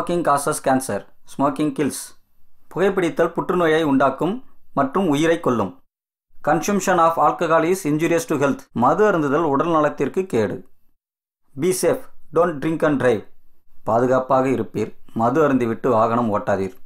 Smoking causes cancer. Smoking kills. புகைப்பிடித்தல் புற்றுநோயை உண்டாக்கும் மற்றும் உயிரை கொல்லும். Consumption of alcohol is injurious to health. மது அருந்துதல் உடல் நலத்திற்கு கேடு. Be safe, don't drink and drive. பாதுகாப்பாக இருப்பீர், மது அருந்திவிட்டு வாகனம் ஓட்டாதீர்.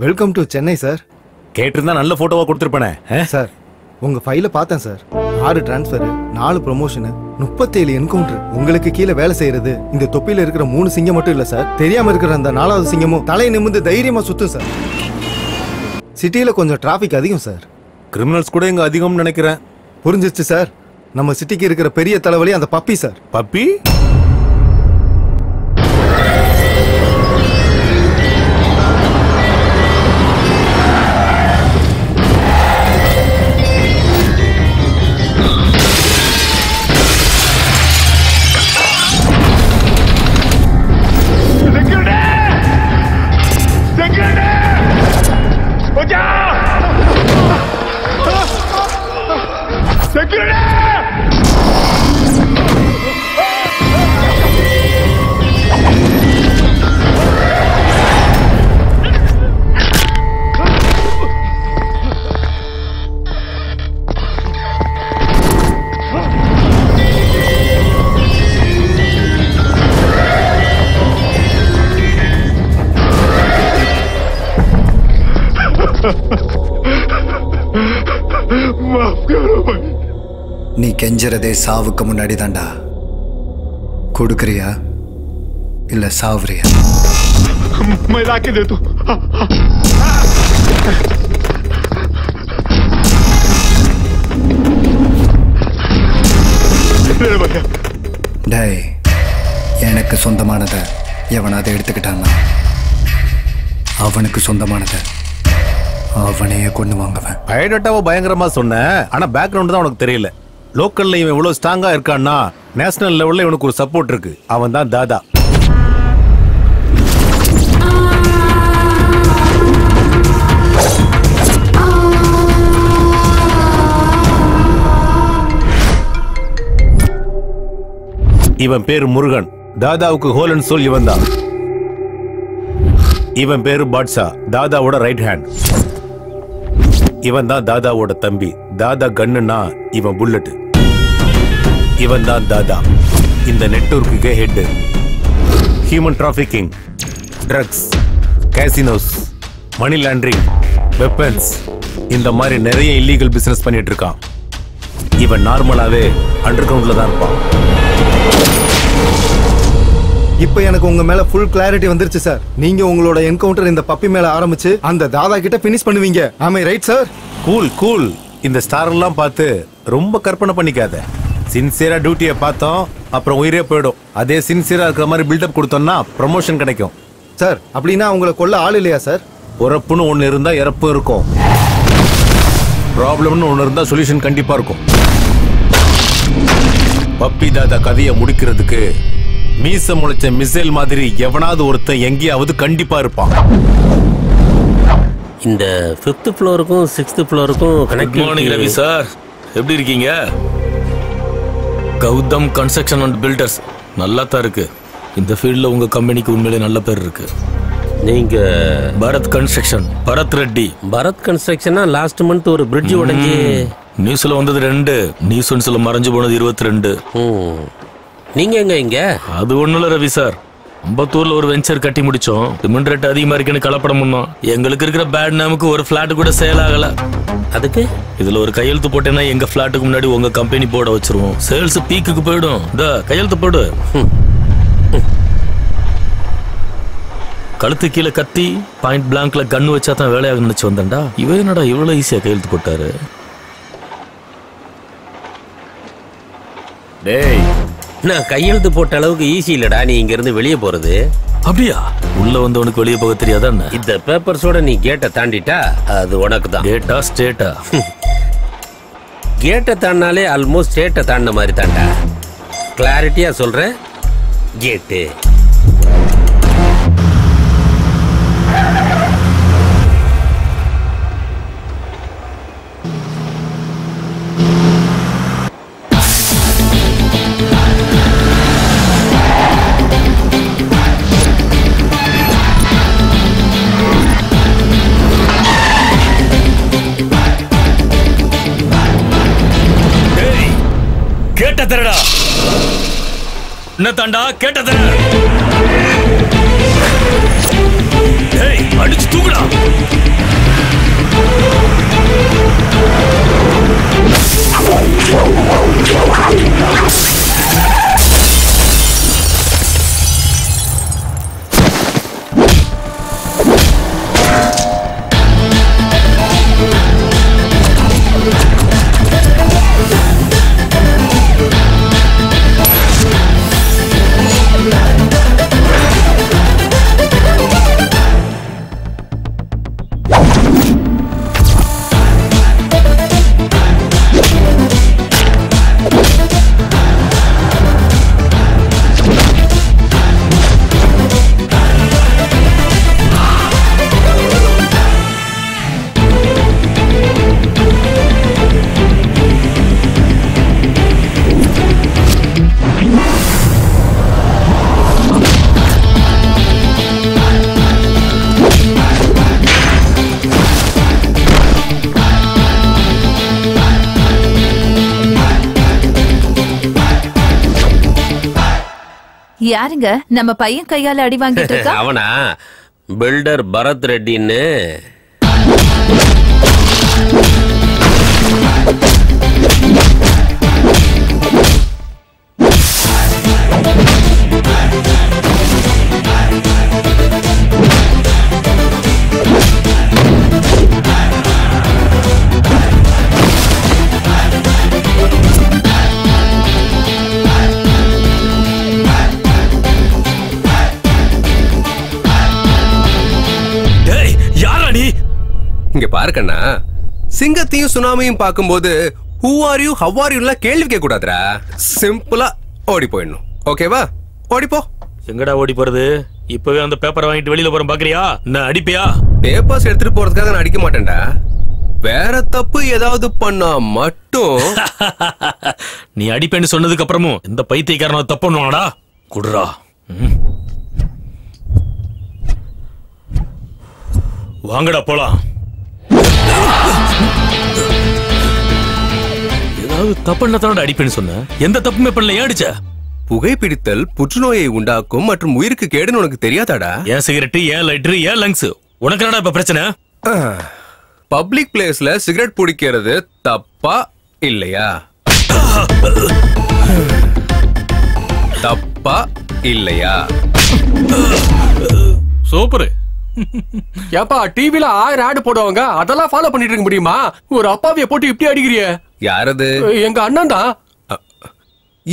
Welcome to Chennai sir. கேட்டிருந்தா நல்ல போட்டோவா கொடுத்துருப்பேனே சார். உங்க ஃபைல பார்த்தேன் சார். 6 transfer, 4 promotion, 37 encounter. உங்களுக்கு கீழே வேலை செய்யறது இந்த தொப்பில இருக்கிற 3 சிங்கம் மட்டும் இல்ல சார். தெரியாம இருக்கிற அந்த 4வது சிங்கமும் தலை நிமிர்ந்து தைரியமா சுத்தும் சார். சிட்டியில கொஞ்சம் டிராபிக் அதிகம் சார். கிரிமினல்ஸ் கூட இங்க அதிகம்னு நினைக்கிறேன். புரிஞ்சிச்சு சார். நம்ம சிட்டிக்கு இருக்கிற பெரிய தலைவலி அந்த பப்பி சார். பப்பி? நீ கெஞ்சறதே சாவுக்கு முன்னாடி தாண்டா. கொடுக்கறியா இல்ல சாவுறியா? मैं लाके दे तू. டேய், எனக்கு சொந்தமானதை எவனாவது எடுத்துக்கிட்டான்னா அவனுக்கு சொந்தமானதை அவனையே கொண்டு வாங்குவேன். பயோடேட்டாவை பயங்கரமா சொன்னேன், ஆனா பேக்ரவுண்ட் தான் உனக்கு தெரியல. லோக்கல்ல இவன் இவ்வளவு ஸ்ட்ராங்கா இருக்கான்னா நேஷனல் லெவல்ல இவனுக்கு ஒரு சப்போர்ட் இருக்கு. அவன் தான் தாதா. இவன் பேரு முருகன். தாதாவுக்கு ஹோலன் சோல் இவன் தான். இவன் பேரு பாட்ஷா, தாதாவோட ரைட் ஹேண்ட். இவன் தான் தாதாவோட தம்பி. தாதா கன்னுனா இவன் புல்லட். இவன் தான் தாதா, இந்த நெட்வொர்க்குக்கே head. Human trafficking, drugs, casinos, money laundering, weapons, இந்த மாதிரி நிறைய இல்லீகல் பிசினஸ் பண்ணிட்டு இருக்கான். இவன் நார்மலாவே அண்டர் கிரவுண்ட்ல தான் இருப்பான். இப்போ எனக்கு உங்க மேல ஃபுல் கிளாரிட்டி வந்துருச்சு சார். நீங்க உங்களோட என்கவுண்டர் இந்த பப்பி மேல ஆரம்பிச்சு அந்த தாதா கிட்ட பினிஷ் பண்ணுவீங்க. ஆமே ரைட் சார்? Cool cool. இந்த ஸ்டார் எல்லாம் பார்த்து ரொம்ப கற்பனை பண்ணிக்காத. சின்சியரா டியூட்டியை பார்த்தோம், அப்புறம் உயிரே போயிடும். அதே சின்சியரா இருக்கிற மாதிரி பில்டப் கொடுத்தோம்னா ப்ரமோஷன் கிடைக்கும். சார் அப்படின்னா உங்களை கொல்ல ஆள் இல்லையா சார்? பொறப்புன்னு ஒன்று இருந்தா இறப்பு இருக்கும், ப்ராப்ளம்னு ஒன்று இருந்தா சொல்யூஷன் கண்டிப்பா இருக்கும். பப்பி தாதா கதையை முடிக்கிறதுக்கு மீச முளைச்ச மிசைல் மாதிரி எவனாவது ஒருத்தன் எங்கேயாவது கண்டிப்பா இருப்பான். இந்த 5th ஃப்ளோருக்கும் 6th ஃப்ளோருக்கும் குட் மார்னிங் ரவி சார், எப்படி இருக்கீங்க? கௌதம் கன்ஸ்ட்ரக்ஷன் அண்ட் பில்டர்ஸ் நல்லா தான் இருக்கு. இந்த ஃபீல்டில் உங்க கம்பெனிக்கு உண்மையிலே நல்ல பேர் இருக்கு. நீங்க பரத் கன்ஸ்ட்ரக்ஷன், பரத் ரெட்டி. பரத் கன்ஸ்ட்ரக்ஷனா லாஸ்ட் மந்த் ஒரு பிரிட்ஜ் உடைஞ்சு நியூஸ்ல வந்தது 2, நியூஸ் ஒன்ஸ்ல மறைஞ்சு போனது 22. நீங்க எங்க இங்க? அது ஒண்ணும் இல்ல ரவி சார், அம்பத்தூர்ல ஒரு வெஞ்சர் கட்டி முடிச்சோம். டிமாண்ட் ரேட் அதிகமா இருக்குன்னு கலப்படம் பண்ணோம். எங்களுக்கு இருக்கிற பேட் நேமுக்கு ஒரு பிளாட் கூட சேல் ஆகல. அதுக்கு இதுல ஒரு கையெழுத்து போட்டேன்னா எங்க பிளாட்டுக்கு முன்னாடி உங்க கம்பெனி போர்டை வச்சிருவோம். சேல்ஸ் பீக்குக்கு போயிடும். கையெழுத்து போடு. கழுத்து கீழே கத்தி பாயிண்ட் பிளாங்க்ல கண்ணு வச்சா தான் வேலையாக நினைச்சு வந்தேன்டா. இவன் என்னடா இவ்வளவு ஈஸியா கையெழுத்து போட்டாரு? டேய், நான் கையெழுத்து போட்ட அளவுக்கு ஈஸி இல்லடா நீ இங்க இருந்து வெளியே போறது. அப்படியா? உள்ள வந்தவனுக்கு வெளியே போக தெரியாதா? இந்த பேப்பர்ஸோட நீ கேட்டை தாண்டிட்டா அது உனக்கு தான். கேட்டா ஸ்டேட்டா? கேட்டை தாண்டினாலே ஆல்மோஸ்ட் ஸ்டேட்டை தாண்டின மாதிரி தாண்டா. கிளாரிட்டியா சொல்றேன், கேட்டு. கேட்ட தரடா. என்ன தாண்டா கேட்ட தர? ஏய், அடிச்சு தூக்குடா. யாருங்க நம்ம பையன் கையால அடி வாங்கிட்டு இருக்கா? அவனா பில்டர் பரத் ரெட்டின்னு. இங்க பாருக்கண்ணா, சிங்கத்தையும் சுனாமியும் பார்க்கும்போது who are you, how are you எல்லாம் கேள்வி கேட்க கூடாதுடா. சிம்பிளா ஓடி போயிடணும். ஓகேவா? ஓடிப்போ. எங்கடா ஓடி போறது? இப்பவே அந்த பேப்பரை வாங்கிட்டு வெளியில போறேன், பாக்குறியா? நான் அடிப்பியா? பேப்பர்ஸ் எடுத்துட்டு போறதுக்காக நான் அடிக்க மாட்டேன்டா. வேற தப்பு ஏதாவது பண்ணா மட்டும். நீ அடிப்பேன்னு சொன்னதுக்கு அப்புறமும் இந்த பைத்தியக்காரன் தப்பு பண்ணுவாடா. குடுறா. வாங்கடா போலாம். ஏதாவது தப்புன்னா தான் அடிப்பேன்னு சொன்ன. எந்த தப்புமே பண்ணல, ஏன் அடிச்ச? புகைப்பிடித்தல் புற்றுநோயை உண்டாக்கும் மற்றும் உயிருக்கு கேடுன்னு உனக்கு தெரியாதாடா? ஏன் சிகரெட், ஏன் லைட்டர், ஏன் லங்ஸ்? உனக்கு என்னடா இப்ப பிரச்சனை? பப்ளிக் பிளேஸ்ல சிகரெட் பிடிக்கிறது தப்பா இல்லையா? தப்பா இல்லையா? சூப்பர். ஏப்பா டிவில 1000 ஆட் போடுவாங்க, அதெல்லாம் ஃபாலோ பண்ணிட்டு இருக்க முடியுமா? ஒரு அப்பாவிய போட்டு இப்படி அடிக்கிறிய? யாரது? எங்க அண்ணன் தான்.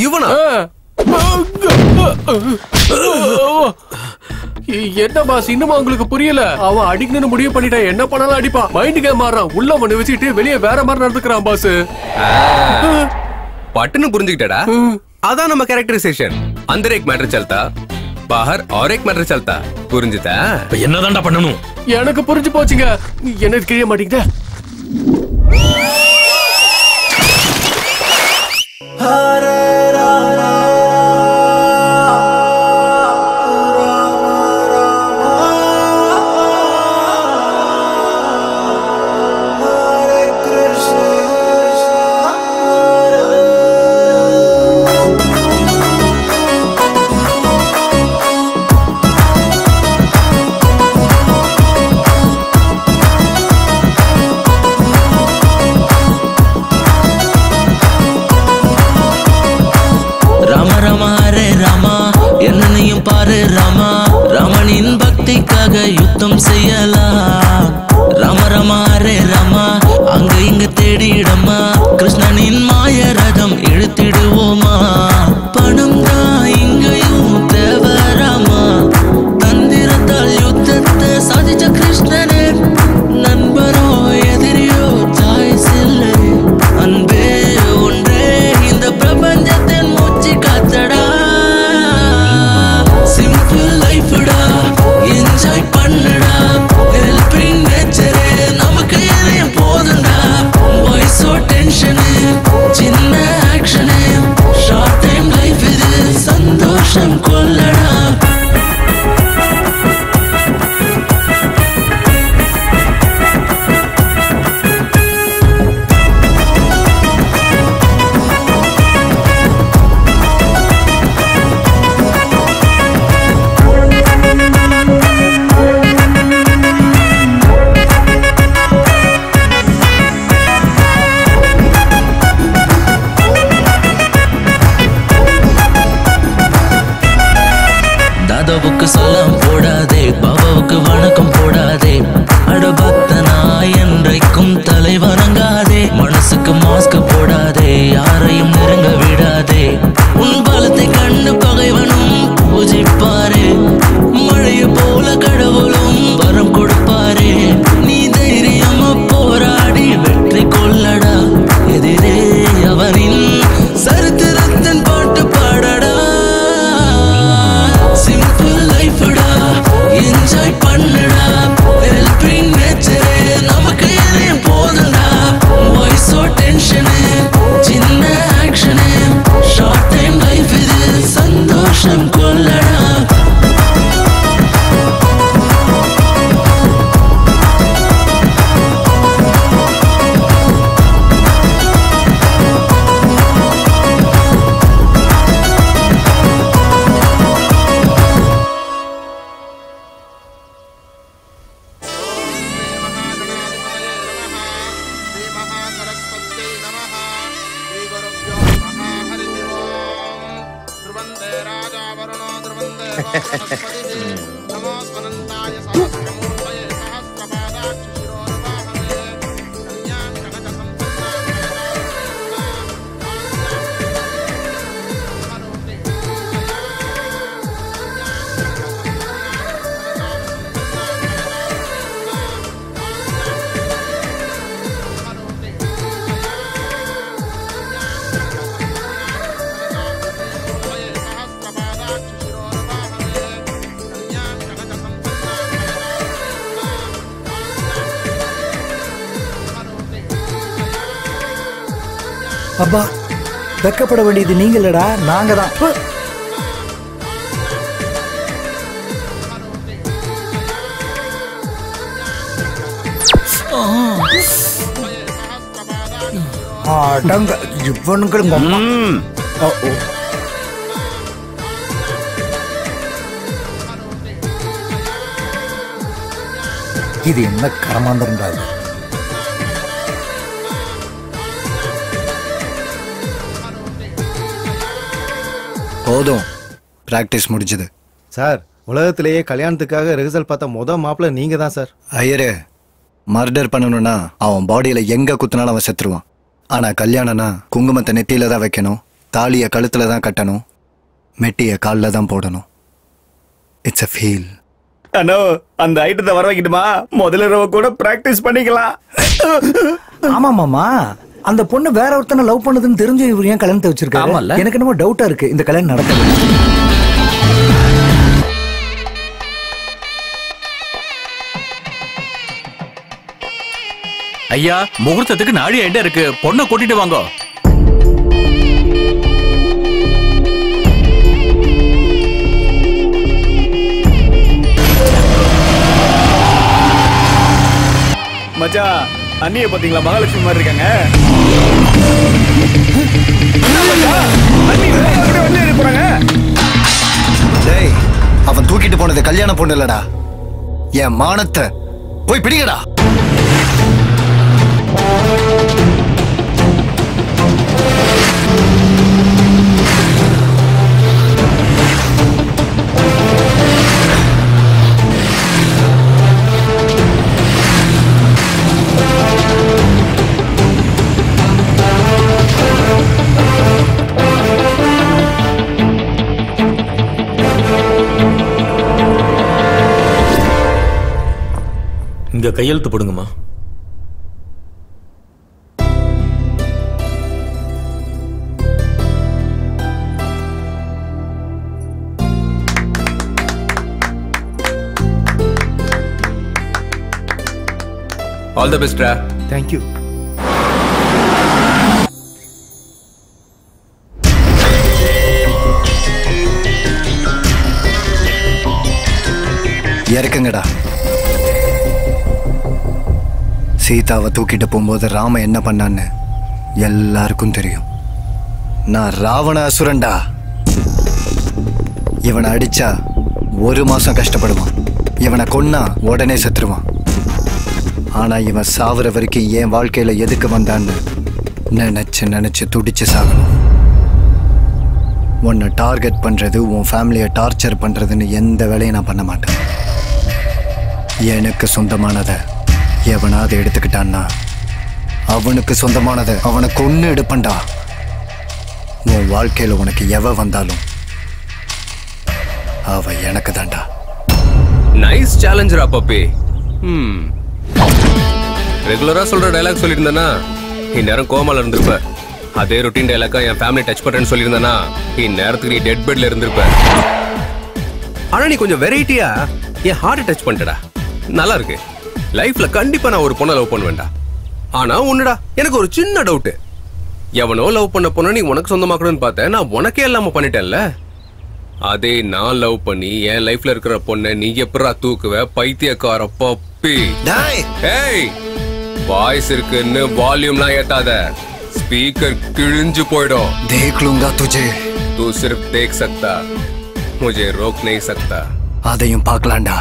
இவனா? என்ன பாஸ் இன்னுமா உங்களுக்கு புரியல? அவன் அடிக்கணும்னு முடிவு பண்ணிட்டான். என்ன பண்ணாலும் அடிப்பான். மைண்ட் கேம் மாறான். உள்ள மண்ணு வச்சுட்டு வெளியே வேற மாதிரி நடந்துக்கிறான் பாஸ். பட்டுன்னு புரிஞ்சுக்கிட்டடா. அதான் நம்ம கேரக்டரைசேஷன். अंदर एक मैटर चलता, बाहर और एक मैटर चलता. புரிஞ்சுதா? என்னதான்டா பண்ணணும்? எனக்கு புரிஞ்சு போச்சுங்க. எனக்கு கிழிய மாட்டீங்க. பாரு ராமா, ராமனின் பக்திக்காக யுத்தம் செய்யலாம். ராம ராமா ரே ராமா, அங்க இங்க தேடிடமா, கிருஷ்ணனின் மாய ரதம் இழுத்திடுவோமா. பணம் தான் இங்கேயும் தேவை ராமா, தந்திரத்தால் யுத்தத்தை சாதிச்ச கிருஷ்ணனே. நண்பரோ எதிரியோ சாய்ஸ் இல்லை, அன்பே ஒன்றே இந்த பிரபஞ்சத்தின் மூச்சு காத்தடா. என்ஜாய் பண்ணுடா, ஹெல்பிங் நேச்சரே நமக்கு எதையும் போதுண்டா. வாய்ஸோ டென்ஷனு, சின்ன ஆக்ஷனு, ஷார்ட் டைம் லைஃப் இது, சந்தோஷம் கொள்ளடா. தாதாவுக்கு சலாம் போடாதே, பாபாவுக்கு வணக்கம் போடாதே. அடபக்தனா என்றைக்கும் தலை வணங்காதே, மனசுக்கு மாஸ்க் போடாதே, யாரையும் நெருங்க விடாதே. உன் பலத்தை கண்டு பகைவனும் பூஜிப்பாரே, மழையை போல கடவுளும் வரம் கொடுப்பாரே. நீ தைரியமா போராடி வெற்றி கொள்ளடா, எதிரே அவனின் சரித்திரத்தின் பாட்டு பாடடா. என்ஜாய் பண்ணுடா, ஹெல்பிங் நேச்சரே நமக்கு எதையும் போதுண்டா. வாய்ஸோ டென்ஷனு, சின்ன ஆக்ஷனு, ஷார்ட் டைம் லைஃப் இது, சந்தோஷம் கொள்ளடா. அப்பா, வெக்கப்பட வேண்டியது நீங்க இல்லடா, நாங்க தான். அடங்க இவனுங்களும் அம்மா. இது என்ன கரமாந்திரண்டாது? போதும், பிராக்டிஸ் முடிஞ்சது சார். உலகத்திலேயே கல்யாணத்துக்காக ரிஹர்சல் பார்த்த மாப்பிள்ள நீங்க தான் சார். ஐயரே, மர்டர் பண்ணணும்னா அவன் பாடியில எங்க குத்துனாலும் அவன் செத்துருவான். ஆனா கல்யாணம்னா குங்குமத்தை நெத்தியில தான் வைக்கணும், தாலியை கழுத்துல தான் கட்டணும், மெட்டியை காலில் தான் போடணும். It's a feel. அண்ணோ அந்த ஐட்டத்தை வர வைக்கட்டுமா? முதல்ல ரவ கூட பிராக்டிஸ் பண்ணிக்கலாம். ஆமா மாமா, அந்த பொண்ணு வேற ஒருத்தனை லவ் பண்ணதுன்னு தெரிஞ்சு இவர் ஏன் கல்யாணத்தை வச்சிருக்காரு? எனக்கு என்னமோ டவுட்டா இருக்கு இந்த கல்யாணம் நடக்குது. ஐயா, முகூர்த்தத்துக்கு நாடி ஐடியா இருக்கு, பொண்ணை கூட்டிட்டு வாங்க. மச்சான், அண்ணிய பாத்தீங்களா? மகாலட்சுமி மாதிரி இருக்காங்க. டேய், அவன் தூக்கிட்டு போனது கல்யாண பொண்ணு இல்லடா, என் மானத்தை போய் பிடிக்கடா. இங்க கையெழுத்து போடுங்கம்மா. All the best. தேங்க்யூ. இறக்குங்கடா. சீதாவை தூக்கிட்டு போகும்போது ராம என்ன பண்ணான்னு எல்லாருக்கும் தெரியும். நான் ராவண அசுரன்டா. இவனை அடிச்சா 1 மாசம் கஷ்டப்படுவான், இவனை கொன்னா உடனே செத்துருவான். ஆனா இவன் சாவுற வரைக்கும் என் வாழ்க்கையில எதுக்கு வந்தான்னு நினைச்சு நினைச்சு துடிச்சு சாகணும். உன்னை டார்கெட் பண்றது, உன் ஃபேமிலியை டார்ச்சர் பண்றதுன்னு எந்த வேலையும் நான் பண்ண மாட்டேன். எனக்கு சொந்தமானதை எவனாவது எடுத்துக்கிட்டான்னா அவனுக்கு சொந்தமானதை அவனை கொன்னு எடுப்பண்டா. உன் வாழ்க்கையில உனக்கு எவ வந்தாலும் அவ எனக்கு தான்டா. நைஸ் சேலஞ்சரா பப்பி. ரெகுலரா சொல்ற டைலாக் சொல்லியிருந்தேன்னா இந்நேரம் கோமால இருந்திருப்ப. அதே ரொட்டீன் டைலாக்கா என் ஃபேமிலி டச் பண்றேன்னு சொல்லியிருந்தேன்னா இந்நேரத்துக்கு நீ டெட் பெட்ல இருந்திருப்ப. ஆனா நீ கொஞ்சம் வெரைட்டியா என் ஹார்ட் டச் பண்ணிட்டடா. நல்லா இருக்கு. லைஃப்ல கண்டிப்பா நான் ஒரு பொண்ணை லவ் பண்ணுவேன்டா. ஆனா ஒண்ணுடா, எனக்கு ஒரு சின்ன டவுட். எவனோ லவ் பண்ண பொண்ணை நீ உனக்கு சொந்தமாக்கணும்னு பார்த்தேன், நான் உனக்கே இல்லாம பண்ணிட்டேன்ல. அதே நான் லவ் பண்ணி என் லைஃப்ல இருக்கிற பொண்ணை நீ எப்படா தூக்குவ? பைத்தியக்கார பப்பி. ஏய், வாய்ஸ் இருக்குன்னு வால்யூம்லாம் ஏத்தாத, ஸ்பீக்கர் கிழிஞ்சு போயிடும். देख लूंगा तुझे. तू सिर्फ देख सकता, मुझे रोक नहीं सकता. அதையும் பார்க்கலாம்டா.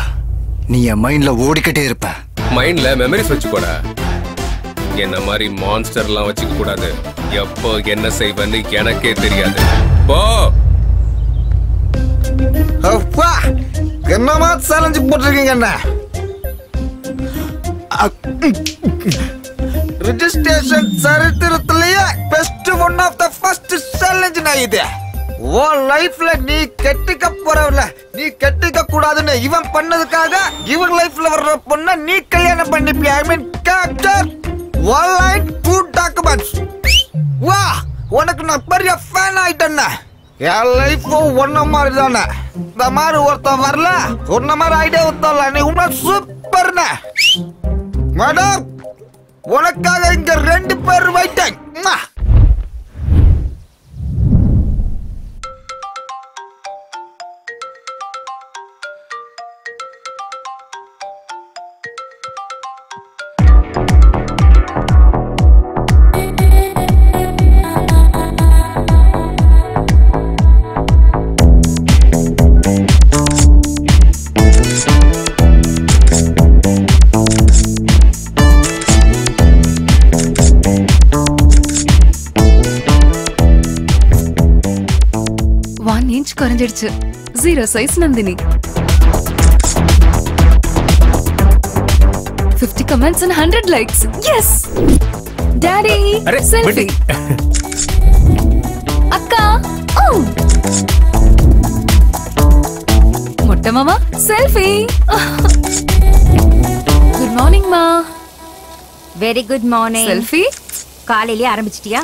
நீ என் மைண்ட்ல ஓடிக்கிட்டே இருப்ப. மைண்ட்ல மெமரிஸ் வச்சுக்கோட. என்ன மாதிரி மான்ஸ்டர்லாம் வச்சுக்க கூடாது. எப்போ என்ன செய்வேன்னு எனக்கே தெரியாது. போ. அப்பா, என்னமா சேலஞ்ச் போட்டுருக்கீங்க? என்ன ரிஜிஸ்ட்ரேஷன் சரித்திரத்திலேயே best one of the first challenge நான் இது. ஓ லைஃப்ல நீ கெட்டிக்க போறவல நீ கெட்டிக்க கூடாதுன்னு இவன் பண்ணதுக்காக இவன் லைஃப்ல வர்ற பொண்ண நீ கல்யாணம் பண்ணிப்பியா? ஐ மீன் கேரக்டர் ஒன்லைன் குட் டாக்குமெண்ட்ஸ். வா, உனக்கு நான் பெரிய ஃபேன் ஆயிட்டேன்னா. என் லைஃபும் ஒன்ன மாதிரி தானே. இந்த மாதிரி ஒருத்தன் வரல, ஒன்ன மாதிரி ஐடியா ஒருத்தல நீ உண்மை சூப்பர்னே. மேடம், உனக்காக இங்க 2 பேர் வைட்டேன். குறைஞ்சிடுச்சு. 0 size Nandini. 50 comments and 100 likes. Yes! Daddy! Selfie! அக்கா! வரட்டும் மாமா செல்ஃபி. குட் மார்னிங் மா. Very good morning. செல்ஃபி காலையிலே ஆரம்பிச்சிட்டியா?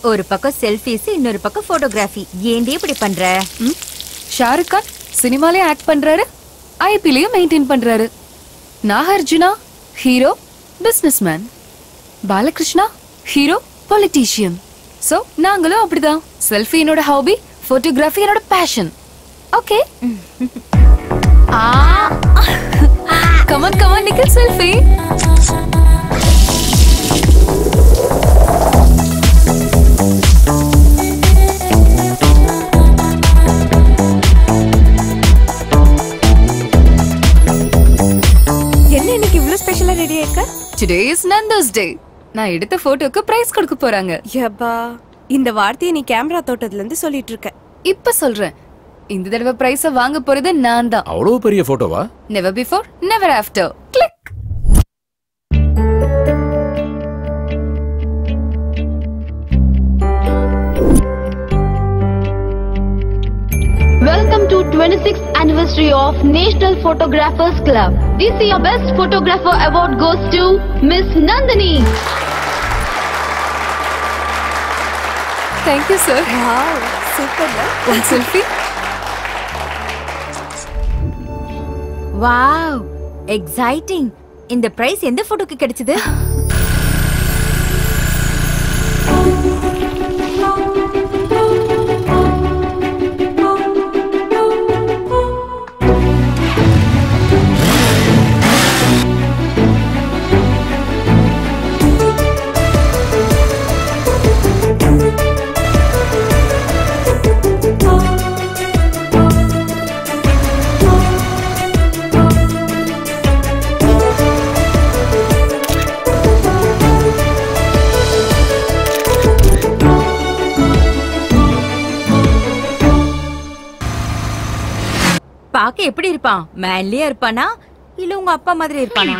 ஒரு பக்கம் செல்ஃபிஸ், இன்னொரு பக்கம் போட்டோகிராஃபி. ஏன்டி இப்படி பண்ற? ஷாருக் கான் சினிமாலே ஆக்ட் பண்றாரு, ஐபிலையும் மெயின்டைன் பண்றாரு. Nagarjuna hero businessman, Balakrishna hero politician. So நாங்களும் அப்படிதான். செல்ஃபி என்னோட ஹாபி, போட்டோகிராஃபி என்னோட பேஷன். ஓகே கமான் கமான் நிக்கல் செல்ஃபி. என்ன இன்னைக்கு இவ்ளோ ஸ்பெஷலா ரெடி ஆயிக்க? Today is Nando's Day. நான் எடுத்த போட்டோக்கு பிரைஸ் கொடுக்க போறாங்க. யப்பா, இந்த வார்த்தையை நீ கேமரா தோட்டத்துல இருந்து சொல்லிட்டு இருக்க. இப்ப சொல்றேன், இந்த தடவை பிரைஸ் வாங்க போறது நான் தான். அவ்வளவு பெரிய போட்டோவா? Never before, never after. Click. Welcome to 26th anniversary of National Photographers Club. This year Best Photographer Award goes to Miss Nandini. Thank you sir. Wow, super. One selfie. Wow, exciting. இந்த price எந்த போட்டோக்கு கிடைச்சது? பாக்க எப்படி இருப்பான்? மேன்லியா இருப்பானா இல்ல உங்க அப்பா மாதிரி இருப்பானா?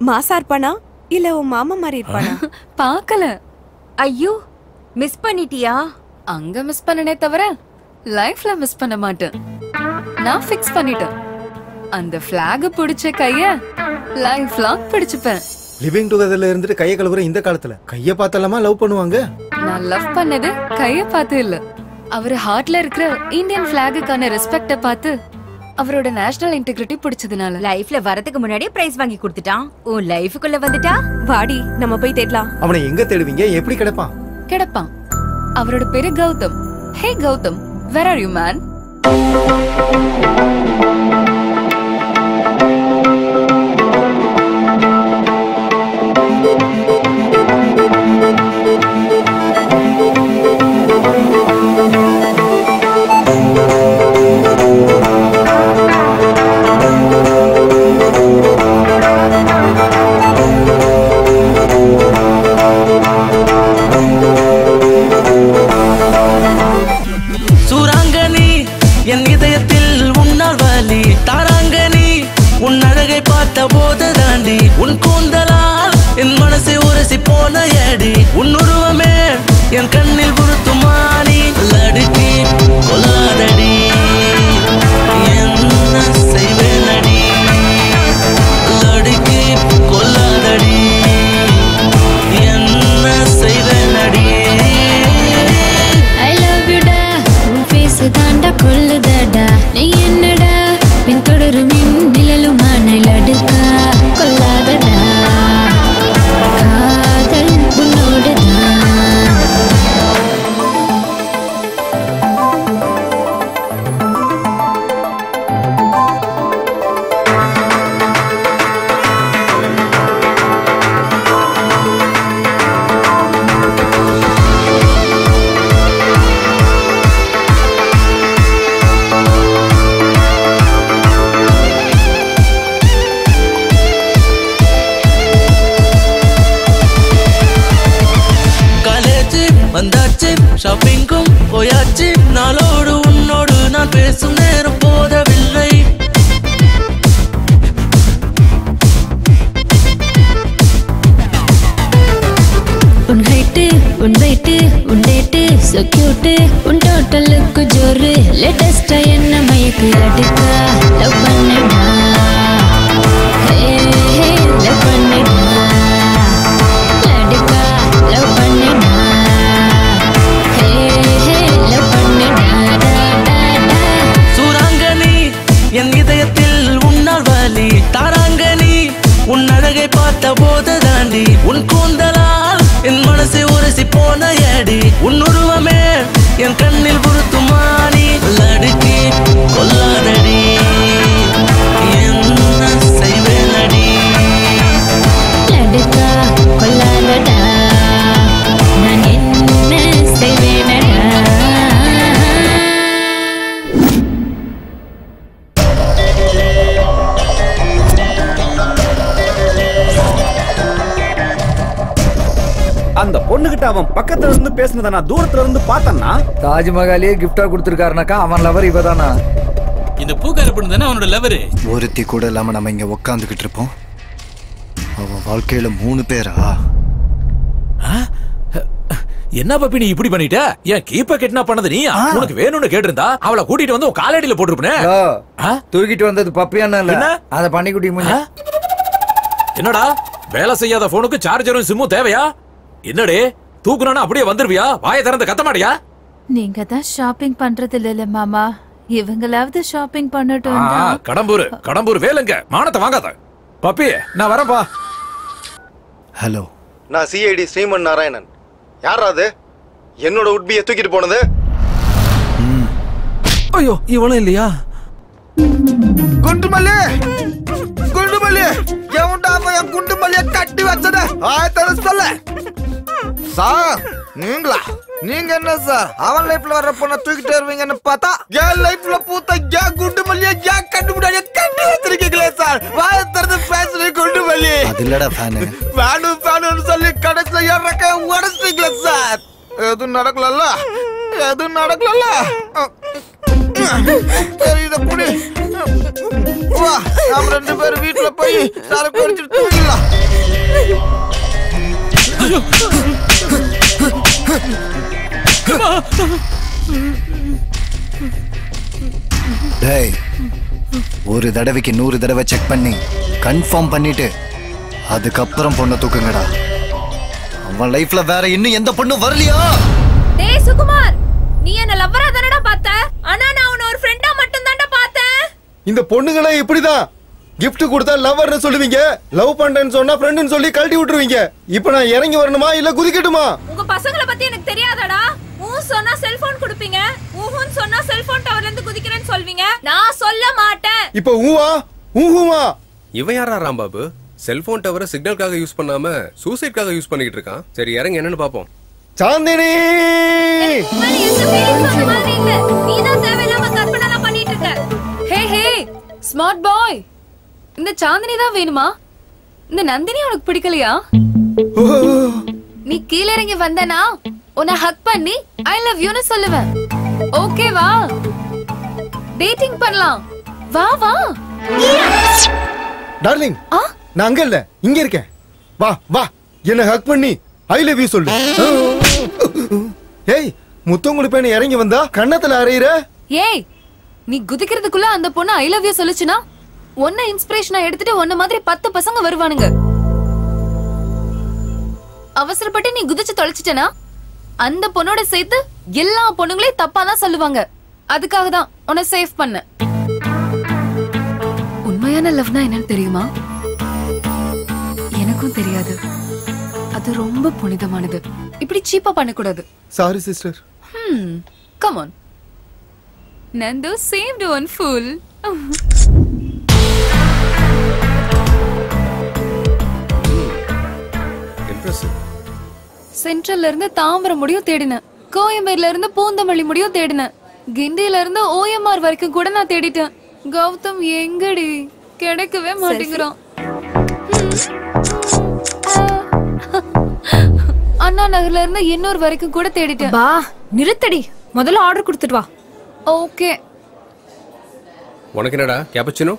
மாசா இருப்பானா இல்ல உன் மாமா மாதிரி இருப்பானா? பார்க்கல. ஐயோ, மிஸ் பண்ணிட்டியா? அங்க மிஸ் பண்ணனே தவிர லைஃப்ல மிஸ் பண்ண மாட்டேன். நான் ஃபிக்ஸ் பண்ணிட்டேன். அந்த ஃபிளாக் பிடிச்ச கைய லைஃப் லாங் பிடிச்சுப்பேன். லிவிங் டுகெதர்ல இருந்துட்டு கைய கழுவுற இந்த காலத்துல கைய பார்த்தலாமா லவ் பண்ணுவாங்க? நான் லவ் பண்ணது கைய பார்த்து இல்ல, அவர் ஹார்ட்ல இருக்கிற இந்தியன் ஃபிளாகுக்கான ரெஸ்பெக்ட பார்த்து அவரோட நேஷனல் இன்டெகிரிட்டி பிடிச்சதுனால. லைஃப்ல வரதுக்கு முன்னாடியே பிரைஸ் வாங்கி கொடுத்துட்டான். உன் லைஃபுக்குள்ள வந்துட்டா? வாடி நம்ம போய் தேடலாம். அவனை எங்க தேடுவீங்க? எப்படி கிடப்பான்? கிடப்பான். அவரோட பேரு கௌதம். ஹே Gautham, where are you man? சூராங்கனி என் இதயத்தில் உன்னால் வலி தாராங்கனி உன் அழகை பார்த்த போது தாண்டி உன் கூந்தலால் என் மனசை உரசி போன ஏடி உன் உருவமே என் கண்ணில் புறுத்துமானி லடுக்கி கொல்லாதடி என்ன செய்வேனடி லடுக்கி கொல்லாதடி என்ன செய்வேனடி I love you da உன் face தாண்டா கொல்லுதடா நீ என்னடா பின்தொடரும் நிழலுமான லடுக்கா கொல்லாதடா காதல் உன்னோடுதான். வந்தாச்சு ஷாப்பிங்கும் போயாச்சு நாளோடு உன்னோடு நான் பேசும் நேரம் போதவில்லை உன் ஹைட்டு உன் வெயிட்டு உன் டேட்டு so cute உன் டோட்டலுக்கு ஜோரு லேட்டஸ்டா என்ன மயக்கு அடுக்கா லவ் பண்ணடா லவ் பண்ணடா அடுக்கா லவ் பண்ணடா லவ் பண்ணடா சூராங்கனி என் இதயத்தில் உன்னால் வலி தாராங்கனி உன் அழகை பார்த்த போது தாண்டி உன் கூந்தலால் என் மனசை உரசி போன ஏடி உன் உருவமே என் கண்ணில் பொருத்துமானி லடுக்கி கொல்லாதடி என்ன செய்வேனடி லடுக்கா கொல்லாதடா நான் என்ன செய்வேனடா அந்த பொண்ணுகிட்ட அவன் பக்கத்துல இருந்து பேசினத நான் தூரத்துல இருந்து பார்த்தேன்னா தாஜ்மஹாலே கிஃப்டா கொடுத்துருக்காருனாக்கா அவன் லவர் இவதானா? இந்த பூக்கார பொண்ணு தானே அவனோட லவரு. ஒருத்தி கூட இல்லாம நம்ம இங்க உட்காந்துக்கிட்டு இருப்போம். அவன் வாழ்க்கையில 3 பேரா? என்ன பப்பி நீ இப்படி பண்ணிட்ட? ஏன் கீப்ப கெட்னா பண்ணது நீ? உனக்கு வேணும்னு கேட்டிருந்தா அவளை கூட்டிட்டு வந்து உன் காலடியில போட்டுருப்பனே. தூக்கிட்டு வந்தது பப்பியானா இல்ல அத பண்ணிக்குட்டி முன்ன. என்னடா வேலை செய்யாத போனுக்கு சார்ஜரும் சிம்மும் தேவையா? என்னடே தூக்குனா அப்படியே வந்துருவியா? வாயை திறந்து கத்த மாட்டியா? நீங்க தான் ஷாப்பிங் பண்றது இல்ல மாமா, இவங்களாவது ஷாப்பிங் பண்ணட்டும். கடம்பூர் வேலைங்க மானத்தை வாங்காத. பப்பி நான் வரேன்பா. ஹலோ, நான் சிஐடி ஸ்ரீமன் நாராயணன். யாரா அது என்னோட உட்பியை தூக்கிட்டு போனது? ஐயோ இவனும் இல்லையா? குண்டுமல்லி குண்டுமல்லி எவன்டா அவன் குண்டுமல்லிய கட்டி வச்சத? ஆயத்தன சொல்ல சார். நீங்க என்ன சார் அவன் லைஃப்ல வர பொண்ண தூக்கிட்டு வருவீங்கன்னு பார்த்தா என் லைஃப்ல பூத்த ஏன் குண்டுமல்லிய ஏன் கண்டுபிடியா கட்டி வச்சிருக்கீங்களே சார்? வாயத்திறந்து பேசுறீங்க குண்டுமல்லி. அது இல்லடா ஃபேனு. ஃபேனு சொல்லி கடைசில ஏறக்க உடச்சிட்டீங்களே சார். எதுவும் நடக்கலல்ல? எதுவும் நடக்கலல்ல? இத புடி வா, நாம 2 பேரும் வீட்டுல போய் சரக்கு குடிச்சிட்டு தூங்கிடலாம். டேய், ஒரு தடவைக்கு 100 தடவை செக் பண்ணி கன்ஃபார்ம் பண்ணிட்டு அதுக்கப்புறம் பொண்ணை தூக்குங்கடா. அவன் லைஃப்ல வேற இன்னும் எந்த பொண்ணும் வரலையா? டேய் சுகுமார், நீ என்ன லவ்வரா தானடா பார்த்த? ஆனா நான் உன்ன ஒரு ஃப்ரெண்டா மட்டும் தான்டா பார்த்தேன். இந்த பொண்ணுங்களே இப்படிதான். gift கொடுத்தா லவர்னு சொல்லுவீங்க, லவ் பண்றேன்னு சொன்னா ஃப்ரெண்ட்னு சொல்லி கழட்டி விட்டுருவீங்க. இப்போ நான் இறங்கி வரணுமா இல்ல குதிக்கட்டுமா? உங்க பசங்களை பத்தி எனக்கு தெரியாதடா. சொன்னா செல்போன் கொடுப்பீங்க, ஊஹுன்னு சொன்னா செல்போன் டவர்ல இருந்து குதிக்கிறேன்னு சொல்வீங்க. நான் சொல்ல மாட்டேன். இப்போ ஊஹுமா இவன் யாரா ராம்பாபு? செல்போன் டவரை சிக்னலுக்காக யூஸ் பண்ணாம சூசைட்காக யூஸ் பண்ணிட்டு இருக்கான். சரி இறங்க என்னன்னு பாப்போம். சாந்தினி நீதான் தேவையில்லாம கற்பனை பண்ணிட்டு இருக்க. ஹே ஹே ஸ்மார்ட் பாய், இந்த சாந்தினி தான் வேணுமா? இந்த நந்தினி உனக்கு பிடிக்கலையா? நீ கீழ இறங்கி வந்தனா உன்னை ஹக் பண்ணி ஐ லவ் யூ னு சொல்லுவேன். ஓகேவா? டேட்டிங் பண்ணலாம். வா வா டார்லிங். நான் அங்க இல்ல, இங்க இருக்கேன். வா வா, என்ன ஹக் பண்ணி ஐ லவ் யூ சொல்லு. ஏய், முத்தம் கொடுப்பேன்னு இறங்கி வந்தா கண்ணத்துல அறையிற. ஏய், நீ குதிக்கிறதுக்குள்ள அந்த பொண்ணு ஐ லவ் யூ சொல்லுச்சுனா உன்னை இன்ஸ்பிரேஷனா எடுத்துட்டு உன்ன மாதிரி 10 பசங்க வருவானுங்க. அவசரப்பட்டு நீ குதிச்சு தொலைச்சிட்டனா அந்த பொண்ணோட சேர்த்து எல்லா பொண்ணுங்களையும் தப்பா தான் சொல்லுவாங்க. அதுக்காக தான் உன்னை சேவ் பண்ண. உண்மையான லவ்னா என்னன்னு தெரியுமா? எனக்கும் தெரியாது. அது ரொம்ப புனிதமானது. இப்படி சீப்பா பண்ணக்கூடாது. Sorry sister. Come on Nandu, saved one fool. சென்ட்ரல்ல இருந்து தாம்பரம் முடியும் தேடினேன், கோயம்பேடுல இருந்து பூந்தமல்லி முடியும் தேடினேன், கிண்டியில இருந்து OMR வரைக்கும் கூட நான் தேடிட்டேன். கௌதம் எங்கடி? கிடைக்கவே மாட்டேங்கிறான். அண்ணா நகர்ல இருந்து இன்னொரு வரைக்கும் கூட தேடிட்டேன். பா நிறுத்தடி, முதல்ல ஆர்டர் கொடுத்துட்டு வா. ஓகே. உனக்கு என்னடா cappuccino?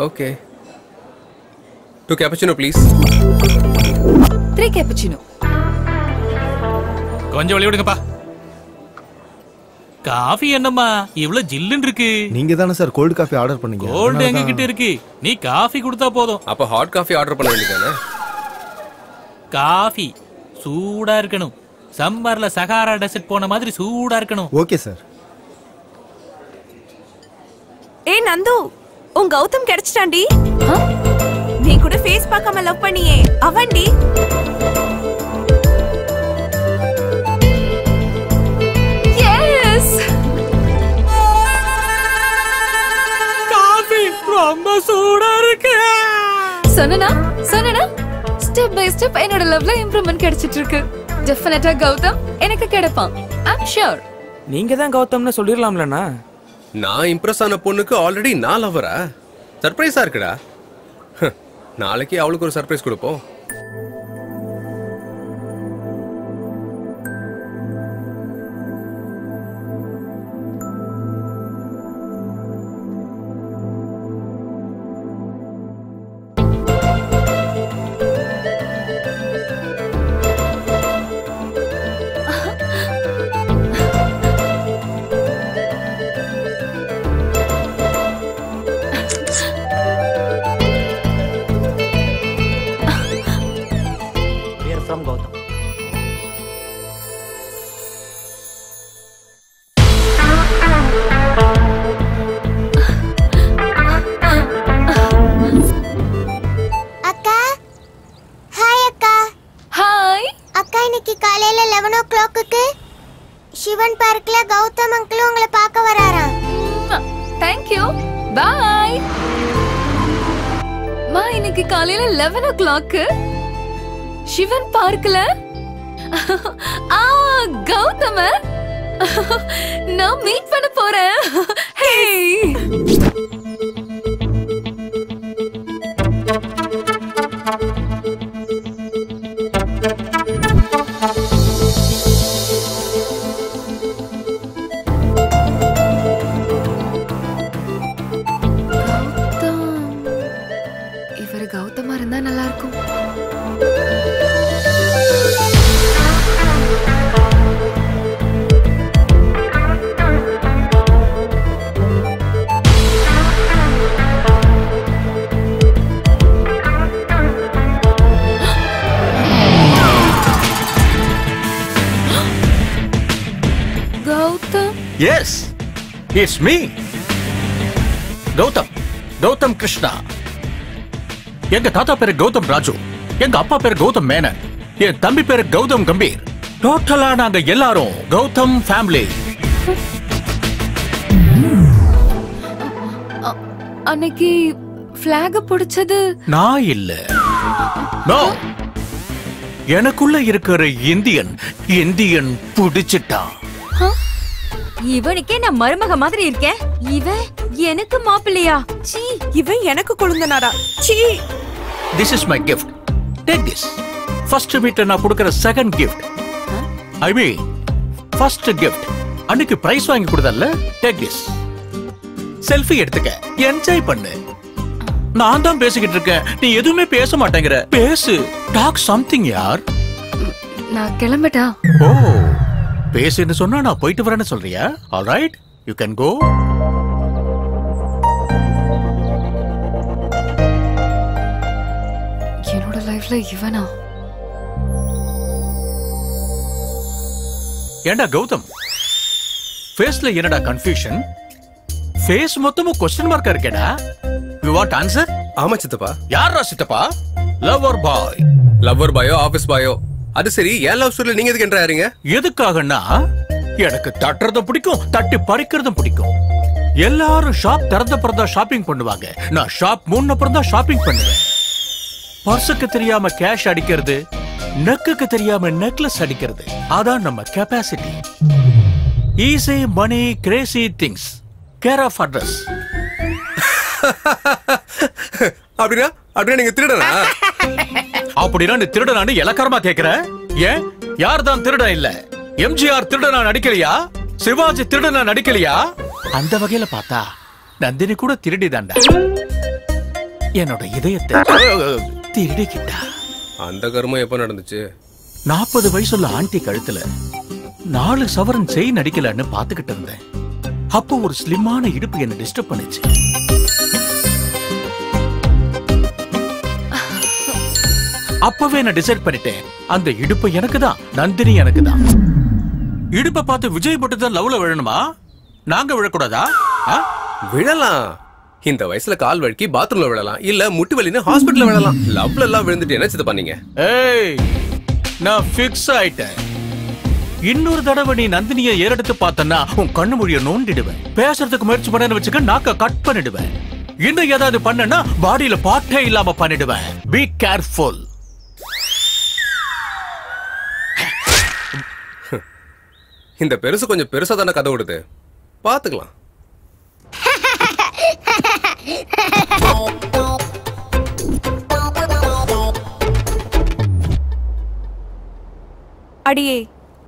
Okay, 2 cappuccino please. 3 cappuccino. கொஞ்சம் வழி விடுங்கப்பா. காஃபி என்னம்மா இவ்வளவு ஜில்லுன்னு இருக்கு? நீங்க தானே சார் கோல்டு காஃபி ஆர்டர் பண்ணீங்க. கோல்டு எங்க கிட்ட இருக்கு, நீ காஃபி கொடுத்தா போதும். அப்ப ஹாட் காஃபி ஆர்டர் பண்ண வேண்டியதானே? காஃபி சூடா இருக்கணும், சம்மர்ல சகாரா டெசர்ட் போன மாதிரி சூடா இருக்கணும். Okay sir. ஏய் நந்து, உன் கௌதம் கிடைச்சிட்டாண்டி. நீ கூட ஃபேஸ் பார்க்காம லவ் பண்ணியே அவன்டி. காஃபி ரொம்ப சூடா இருக்கு. சொன்னனா ஸ்டெப் பை ஸ்டெப் என்னோட லவ்ல இம்ப்ரூவ்மென்ட் கிடைச்சிட்டு இருக்கு. டெஃபினட்டா கௌதம் எனக்கு கிடைப்பான். ஐ அம் ஷூர். நீங்க தான் கௌதம்னு சொல்லிரலாம்லண்ணா. நான் இம்ப்ரெஸ் ஆன பொண்ணுக்கு ஆல்ரெடி நான் லவரா? சர்ப்ரைஸா இருக்குடா. நாளைக்கு அவளுக்கு ஒரு சர்ப்ரைஸ் கொடுப்போம். சிவன் பார்க்ல கௌதம் அங்கிள் உங்களை பார்க்க வராராம். Thank you. Bye. மா இன்னைக்கு காலையில 11 o'clock சிவன் பார்க்ல கௌதம நான் மீட் பண்ண போறேன். கௌதமா இருந்தா நல்லா இருக்கும். Gautham. Yes, it's me. Gautham Krishna. எங்க தாத்தா பேரு கௌதம் ராஜு, எங்க அப்பா பேரு கௌதம் மேனன், என் தம்பி பேரு கௌதம் கம்பீர். டோட்டலா நாங்க எல்லாரும் கௌதம் ஃபேமிலி. அன்னைக்கு பிளாக் பிடிச்சது நான் இல்ல. நோ, எனக்குள்ள இருக்கிற இந்தியன் பிடிச்சிட்டான். இவனுக்கே நான் மருமக மாதிரி இருக்கேன், இவன் எனக்கு மாப்பிள்ளையா? சீ, இவன் எனக்கு கொழுந்தனாரா? சீ. This is my gift. Take this. First meet நான் கொடுக்கிற second gift. I mean, first gift. அன்னைக்கு பிரைஸ் வாங்கி கொடுத்தல்ல? Take this. செல்ஃபி எடுத்துக்க, என்ஜாய் பண்ணு. நான் தான் பேசிக்கிட்டு இருக்கேன், நீ எதுவுமே பேச மாட்டேங்கிற. பேசு. Talk something யார். நான் கிளம்பட்டா? ஓ, பேசுன்னு சொன்னா நான் போயிட்டு வரேன்னு சொல்றியா? All right, you can go. என்னோட லைஃப்ல இவனா? ஏண்டா கௌதம், ஃபேஸ்ல என்னடா கன்ஃபியூஷன்? ஃபேஸ் மொத்தமும் क्वेश्चन மார்க்கா இருக்கேடா. You want answer? ஆமா சித்தப்பா. யாரா சித்தப்பா? Lover boy. லவர் பாயோ ஆபீஸ் பாயோ? அது சரி, ஏன் லவ் ஸ்டோரியில நீங்க எதுக்கு என்டர் ஆறீங்க? எதுக்காகன்னா எனக்கு தட்டுறதும் பிடிக்கும், தட்டி பறிக்கிறதும் பிடிக்கும். எல்லாரும் ஷாப் திறந்தப்புறம் தான் ஷாப்பிங் பண்ணுவாங்க, நான் ஷாப் மூடினப்புறம் தான் ஷாப்பிங் பண்ணுவேன். பர்சுக்கு தெரியாம கேஷ் அடிக்கிறது, நெக்குக்கு தெரியாம நெக்லஸ் அடிக்கிறது, அதான் நம்ம capacity. Easy money crazy things, care of address. அப்படின்னா நீங்க திருடனா? அப்படின்னா நீ திருடனான்னு இலக்காரமா கேக்குற? ஏன், யார் தான் திருடன் இல்ல? எம்ஜிஆர் திருடனா நடிக்கலையா? சிவாஜி திருடனா நடிக்கலையா? அந்த வகையில பார்த்தா நந்தினி கூட திருடிதாண்டா. என்னோட இதயத்தை திருடிக்கிட்டா. அந்த கர்மம் எப்ப நடந்துச்சு? 40 வயசுள்ள ஆண்டி கழுத்துல 4 சவரன் செயின் அடிக்கலன்னு பாத்துக்கிட்டு இருந்தேன். அப்போ ஒரு ஸ்லிம்மான இடுப்பு என்ன டிஸ்டர்ப் பண்ணுச்சு. அப்பவே நான் டிசைட் பண்ணிட்டேன், அந்த இடுப்பு எனக்கு தான், நந்தினி எனக்கு தான். இடுப்பை பார்த்து விஜய் பட்டு தான் லவ்ல விழணுமா? நாங்க விழக்கூடாதா? விழலாம். இந்த வயசுல கால் வழுக்கி பாத்ரூம்ல விழலாம், இல்ல முட்டி வலின்னு ஹாஸ்பிடல்ல விழலாம். லவ்ல எல்லாம் விழுந்துட்டு என்ன சித்த பண்ணீங்க? ஏய், நான் ஃபிக்ஸ் ஆயிட்டேன். இன்னொரு தடவை நீ நந்தினியை ஏறெடுத்து பார்த்தனா உன் கண்ணு மொழிய நோண்டிடுவேன். பேசுறதுக்கு முயற்சி பண்ணு வச்சுக்க, நாக்க கட் பண்ணிடுவேன். இன்னும் ஏதாவது பண்ணனா பாடியில பாட்டே இல்லாம பண்ணிடுவேன். Be careful. இந்த பெருசு கொஞ்சம் பெருசா தானே கதை விடுது, பாத்துக்கலாம். அடியே,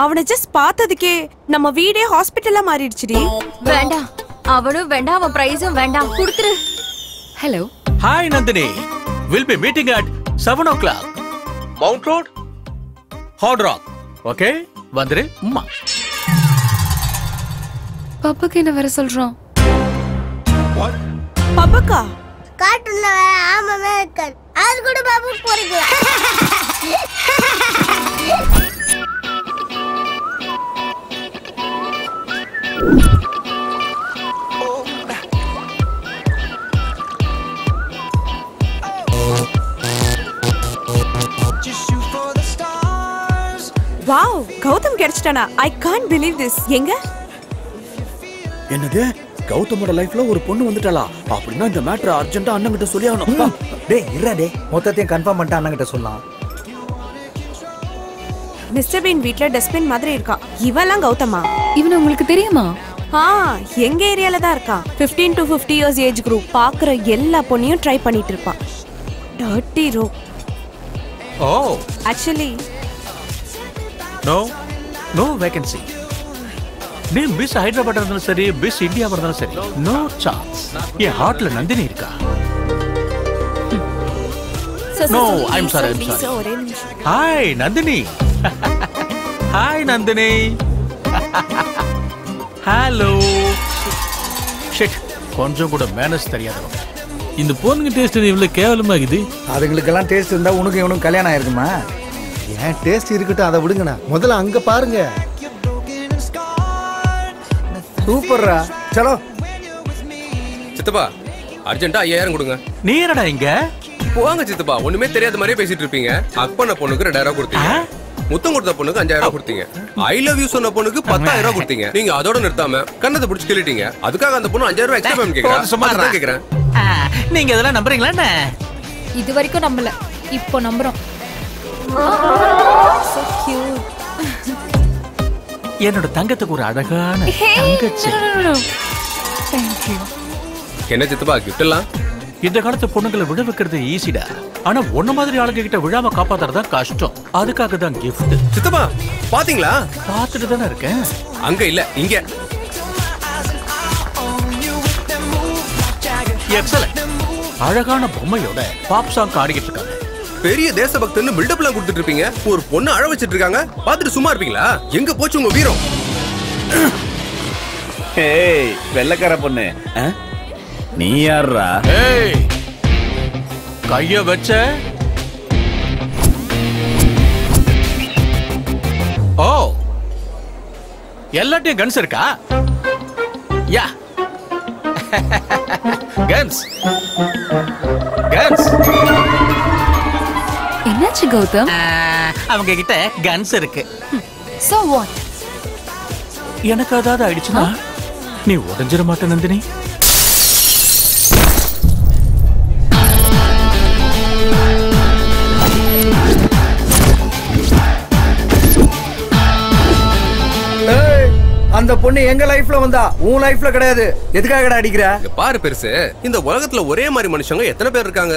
அவனை ஜஸ்ட் பார்த்ததுக்கே நம்ம வீடே ஹாஸ்பிட்டலா மாறிடுச்சுடி. வேண்டாம், அவனும் வேண்டாம், அவன் பிரைஸும் வேண்டாம், கொடுத்துரு. Hello. Hi Nandini, will be meeting at 7 o'clock. Mount road, hard rock. Okay, வந்துரு. அம்மா பாப்பாக்கு என்ன வர சொல்றோம்? பாப்பாக்கா காட்டுல வேற ஆமாவே இருக்காது, அது கூட பாபு போறீங்க. வாவ், கௌதம் கிடைச்சிட்டானா? I can't believe this. எங்க? என்னது, கௌதமோட லைஃப்ல ஒரு பொண்ணு வந்துட்டாளா? அப்படின்னா இந்த மேட்டர் அர்ஜென்ட்டா அண்ணன் கிட்ட சொல்லி ஆகணும். டேய் இருடா டேய், மொத்தத்தையும் கன்ஃபார்ம் பண்ணிட்டு அண்ணன் கிட்ட சொல்லலாம். மிஸ்டர் பீன் வீட்ல டஸ்ட்பின் மாதிரி இருக்கான். இவெல்லாம் கௌதமா? இவன் உங்களுக்கு தெரியுமா? எங்க ஏரியால தான் இருக்கான். 15 to 50 years ஏஜ் குரூப். பாக்குற எல்லா பொண்ணையும் ட்ரை பண்ணிட்டு இருப்பான். Dirty row. Oh, actually no vacancy. நீ மிஸ் ஹைதராபாத் இருந்தாலும் சரி, மிஸ் இந்தியா இருந்தாலும் சரி, நோ சான்ஸ். என் ஹார்ட்ல நந்தினி இருக்கா? No, I'm sorry. Hi Nandini. Hi Nandini. Hello. Shit, கொஞ்சம் கூட மேனஸ் தெரியாதவங்க. இந்த பொண்ணுங்க டேஸ்ட் இவ்வளவு கேவலமாகுது. அதுங்களுக்கெல்லாம் டேஸ்ட் இருந்தா உனக்கு இவனுக்கு கல்யாணம் ஆயிருக்குமா? ஏன் டேஸ்ட் இருக்கட்டும், அதை விடுங்கண்ணா. முதல்ல அங்க பாருங்க. சூப்பர்ரா, சலோ. சித்தப்பா, அர்ஜென்ட்டா 5000 கொடுங்க. நீ என்னடா இங்க? போங்க சித்தப்பா, ஒண்ணுமே தெரியாத மாதிரியே பேசிட்டு இருப்பீங்க. அக்பண்ண பொண்ணுக்கு 2000 கொடுத்தீங்க, முத்தம் கொடுத்த பொண்ணுக்கு 5000 கொடுத்தீங்க, ஐ லவ் யூ சொன்ன பொண்ணுக்கு 10000 கொடுத்தீங்க. நீங்க அதோட நிறுத்தாம கண்ணத்தை பிடிச்சி கிள்ளிட்டீங்க. அதுக்காக அந்த பொண்ணு 5000 எக்ஸ்ட்ரா பேமெண்ட் கேக்குறேன். நீங்க இதெல்லாம் நம்புறீங்களா என்ன? இது வரைக்கும் நம்பல, இப்போ நம்புறோம். So cute. என்னோட தங்கத்துக்கு ஒரு அழகான தங்கச்சி. Thank you. என்ன சித்தப்பா கிஃப்ட் எல்லாம்? இந்த காலத்து பொண்ணுங்களை விழ வைக்கிறது ஈஸிடா, ஆனா ஒன்ன மாதிரி ஆளுங்க கிட்ட விழாம காப்பாத்துறதா கஷ்டம். அதுக்காக தான் கிஃப்ட். சித்தப்பா பாத்தீங்களா? பாத்துட்டு தானே இருக்கேன். அங்க இல்ல, இங்க. எக்ஸலென்ட். அழகான பொம்மையோட பாப் சாங் ஆடிக்கிட்டு இருக்காங்க. பெரிய தேசபக்தன்னு பில்டப் எல்லாம் கொடுத்துட்டு இருப்பீங்க, ஒரு பொண்ணு அழ வச்சிட்டு இருக்காங்க, பாத்துட்டு சும்மா இருப்பீங்களா? எங்க போச்சு உங்க வீரம்? ஏய் வெள்ளக்கார பொண்ணு, நீ யாரா? ஏய், கைய வச்ச. ஓ, எல்லாத்தையும் கன்ஸ் இருக்கா? யா, கன்ஸ் கன்ஸ். என்னாச்சு கௌதம்? அவங்க கிட்ட கன்ஸ் இருக்கு. So what? எனக்கு அதாவது ஆயிடுச்சுன்னா நீ உடஞ்சிட மாட்ட நந்தினி. அந்த பொண்ணு எங்க லைஃப்ல வந்தா, உன் லைஃப்ல கிடையாது. எதுக்காக அடிக்கிற? பாரு பெருசு, இந்த உலகத்துல ஒரே மாதிரி மனுஷங்க எத்தனை பேர் இருக்காங்க?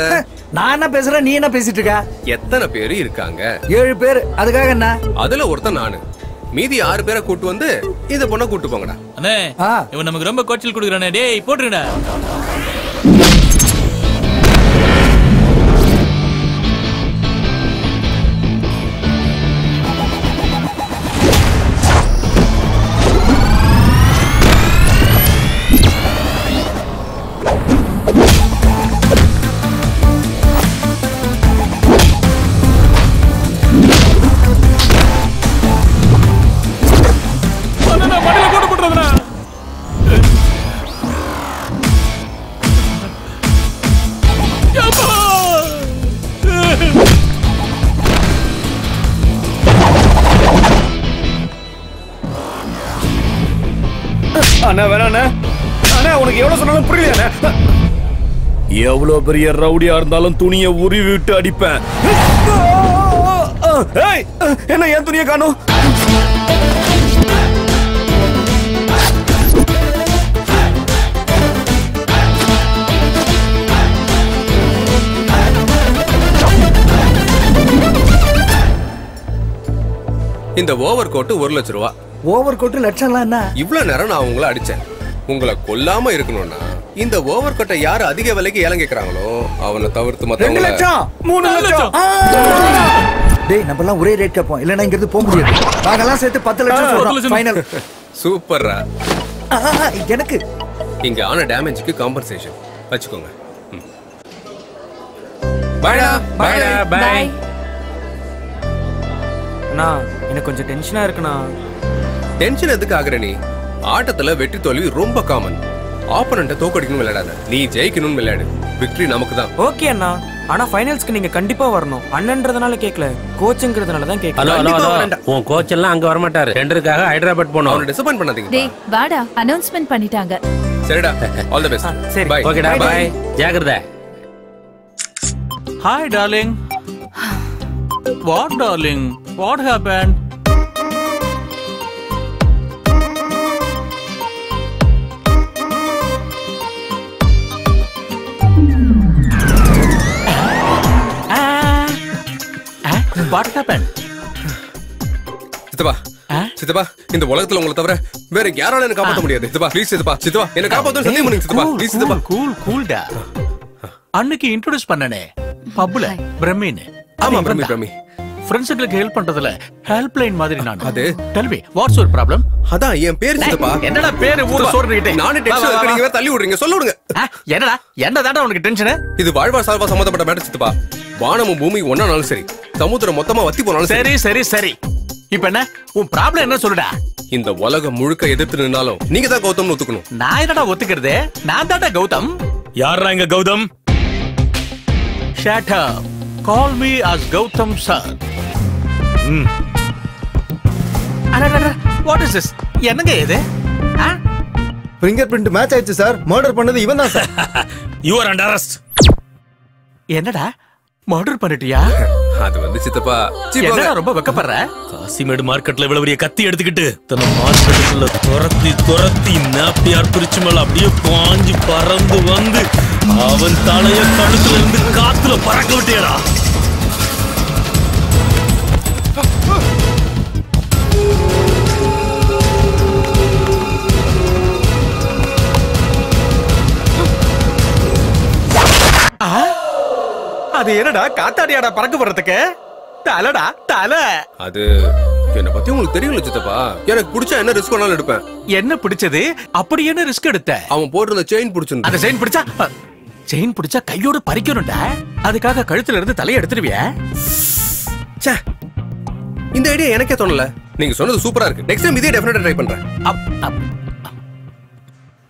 நான் என்ன பேசுறேன், நீ என்ன பேசிட்டு இருக்க? எத்தனை பேர் இருக்காங்க? 7 பேர். அதுக்காக என்ன? அதுல ஒருத்தன் நானு. மீதி 6 பேரை கூட்டு வந்து இந்த பொண்ணை கூட்டு போங்கடா. அண்ணே, இவன் நமக்கு ரொம்ப கோச்சல் கொடுக்குறானே. டேய் போட்டுருடா. அண்ணா வேணாண்ணே. அண்ணா உனக்கு எவ்வளவு சொன்னாலும் புரியல. எவ்வளவு பெரிய ரவுடியா இருந்தாலும் துணியை உருவி விட்டு அடிப்பேன். என்ன என் துணியை காணும்? இந்த ஓவர் கோட் 1 லட்சம் ரூபா. ஓவர் கோட் லட்சம்லாம் என்ன? இவ்வளவு நேரம் நான் உங்களை அடிச்சேன். உங்களை கொல்லாம இருக்கணும்னா இந்த ஓவர் கோட்டை யாரு அதிக விலைக்கு ஏலம் கேக்குறாங்களோ அவனை தவிர்த்து 2 லட்சம் 3 லட்சம். டேய் நம்ம எல்லாம் ஒரே ரேட் கேட்போம். இல்லனா இங்க இருந்து போக முடியாது. நாங்கலாம் சேர்த்து 10 லட்சம் சொல்றோம் ஃபைனல். சூப்பர்ரா. எனக்கு இங்க ஆன டேமேஜ்க்கு காம்பன்சேஷன் வச்சுக்கோங்க. பைடா பைடா பை. நான் எனக்கு கொஞ்சம் டென்ஷனா இருக்குண்ணா. டென்ஷன் எதுக்கு ஆகுற நீ? ஆட்டத்துல வெற்றி தோல்வி ரொம்ப காமன். ஆப்போனன்ட்ட தோக்கடிக்கணும் விளையாடாத. நீ ஜெயிக்கணும் விளையாடு. விக்டரி நமக்கு தான். ஓகே அண்ணா. ஆனா ஃபைனல்ஸ்க்கு நீங்க கண்டிப்பா வரணும். அண்ணன்றதுனால கேக்கல, கோச்ங்கிறதுனால தான் கேக்கல. உன் கோச் எல்லாம் அங்க வர மாட்டாரு. டெண்டருக்காக ஹைதராபாத் போணும். அவனை டிசப்பாயின்ட் பண்ணாதீங்க. டேய் வாடா, அனௌன்ஸ்மென்ட் பண்ணிட்டாங்க. சரிடா. All the best. சரி. பை. ஓகேடா by. ஜாகிரதை. Hi darling. What darling? What happened? What happened? சித்தப்பா சித்தப்பா இந்த உலகத்துல உங்களை தவிர வேற யாரால என்ன காப்பாத்த முடியாது. சித்தப்பா ப்ளீஸ் சித்தப்பா சித்தப்பா என்ன காப்பாத்த சத்தியம் பண்ணுங்க சித்தப்பா ப்ளீஸ் சித்தப்பா. கூல்டா. அன்னைக்கு இன்ட்ரோ듀ஸ் பண்ணனே பப்ல பிரமின். ஆமா பிரமி. ஃப்ரெண்ட்ஸ்களுக்கு ஹெல்ப் பண்றதுல ஹெல்ப் லைன் மாதிரி நான். அது tell me what's your problem? அதான் என் பேர் சித்தப்பா. என்னடா பேரு ஊரு சொல்றீங்க? நானே டென்ஷன் இருக்கு. நீங்க வேற தள்ளி விடுறீங்க. சொல்ல விடுங்க. என்னடா என்னடா உனக்கு டென்ஷன்? இது வாழ்வா சால்வா சம்பந்தப்பட்ட மேட்டர் சித்தப்பா. வானமும் பூமி ஒண்ணானாலும் சரி, சமுத்திரம் மொத்தமா வத்தி போனாலும் சரி சரி சரி. இப்போ என்ன உன் ப்ராப்ளம் என்ன சொல்லுடா? இந்த உலகம் முழுக்க எதிர்த்து நின்னாலும் நீங்க தான் கௌதம்னு ஒத்துக்கணும். நான் என்னடா ஒத்துக்கிறது? நான் தான்டா கௌதம். யாரா இங்க Gautham? Shut up. Call me as Gautam sir. What is this? என்னங்க இது? ஃபிங்கர் பிரிண்ட் மேட்ச் ஆயிடுச்சு சார். மர்டர் பண்ணது இவன் தான் sir. You are under arrest. என்னடா மர்டர் பண்ணிட்டியா? அது வந்து சித்தப்பா என்னடா ரொம்ப வெக்கப்படுற? காசிமேடு மார்க்கெட்ல இவ்வளவு பெரிய கத்தி எடுத்துக்கிட்டு தன்னை மார்க்கெட்டுக்குள்ள துரத்தி நாப்பியார் பிரிச்சு மேல அப்படியே பாஞ்சு பறந்து வந்து அவன் தலைய கழுத்துல இருந்து காத்துல பறக்க விட்டியடா. அது என்னடா காத்தாடியாடா பறக்க போறதுக்கு? தலடா தல. அது என்ன பத்தி உங்களுக்கு தெரியும்ல சித்தப்பா. எனக்கு பிடிச்சா என்ன ரிஸ்க் வேணாலும் எடுப்பேன். என்ன பிடிச்சது? அப்படி என்ன ரிஸ்க் எடுத்த? அவன் போட்டிருந்த செயின் பிடிச்சிருந்தா. அந்த செயின் பிடிச்சா கையோட பறிக்கணும்டா. அதுக்காக கழுத்துல இருந்து தலையை எடுத்துருவியா? ச்சே, இந்த ஐடியா எனக்கே தோணல. நீங்க சொன்னது சூப்பரா இருக்கு. நெக்ஸ்ட் டைம் இதே டெஃபினட்டா ட்ரை பண்றேன்.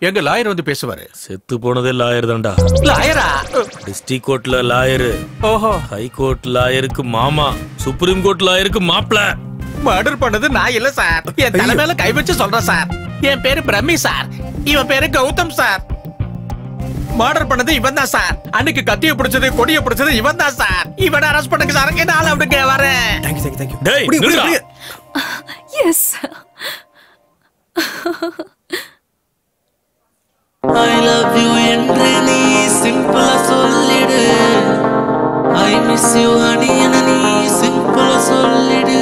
எங்க லாயர் வந்து பேசுவாரு. செத்து போனதே லாயர் தான்டா. லாயரா? டிஸ்ட்ரிக்ட் கோர்ட்ல லாயர். ஓஹோ. ஹை கோர்ட் லாயருக்கு மாமா, சுப்ரீம் கோர்ட் லாயருக்கு மாப்ள. மர்டர் பண்ணது நான் இல்ல சார். என் தலை மேல கை வச்சு சொல்றேன் சார். என் பேரு பிரமி சார். இவன் பேரு கௌதம் சார். மர்டர் பண்ணது இவன் தான் சார். அன்னைக்கு கத்திய பிடிச்சது கொடிய பிடிச்சது இவன் தான் சார். இவனை அரெஸ்ட் பண்ணுங்க சார். என்ன ஆள அப்படிங்க வரேன். Thank you. டேய் நில்லுடா. எஸ். I love you என்று நீ சிம்பிளா சொல்லிடு. I miss you honey என நீ சிம்பிளா சொல்லிடு.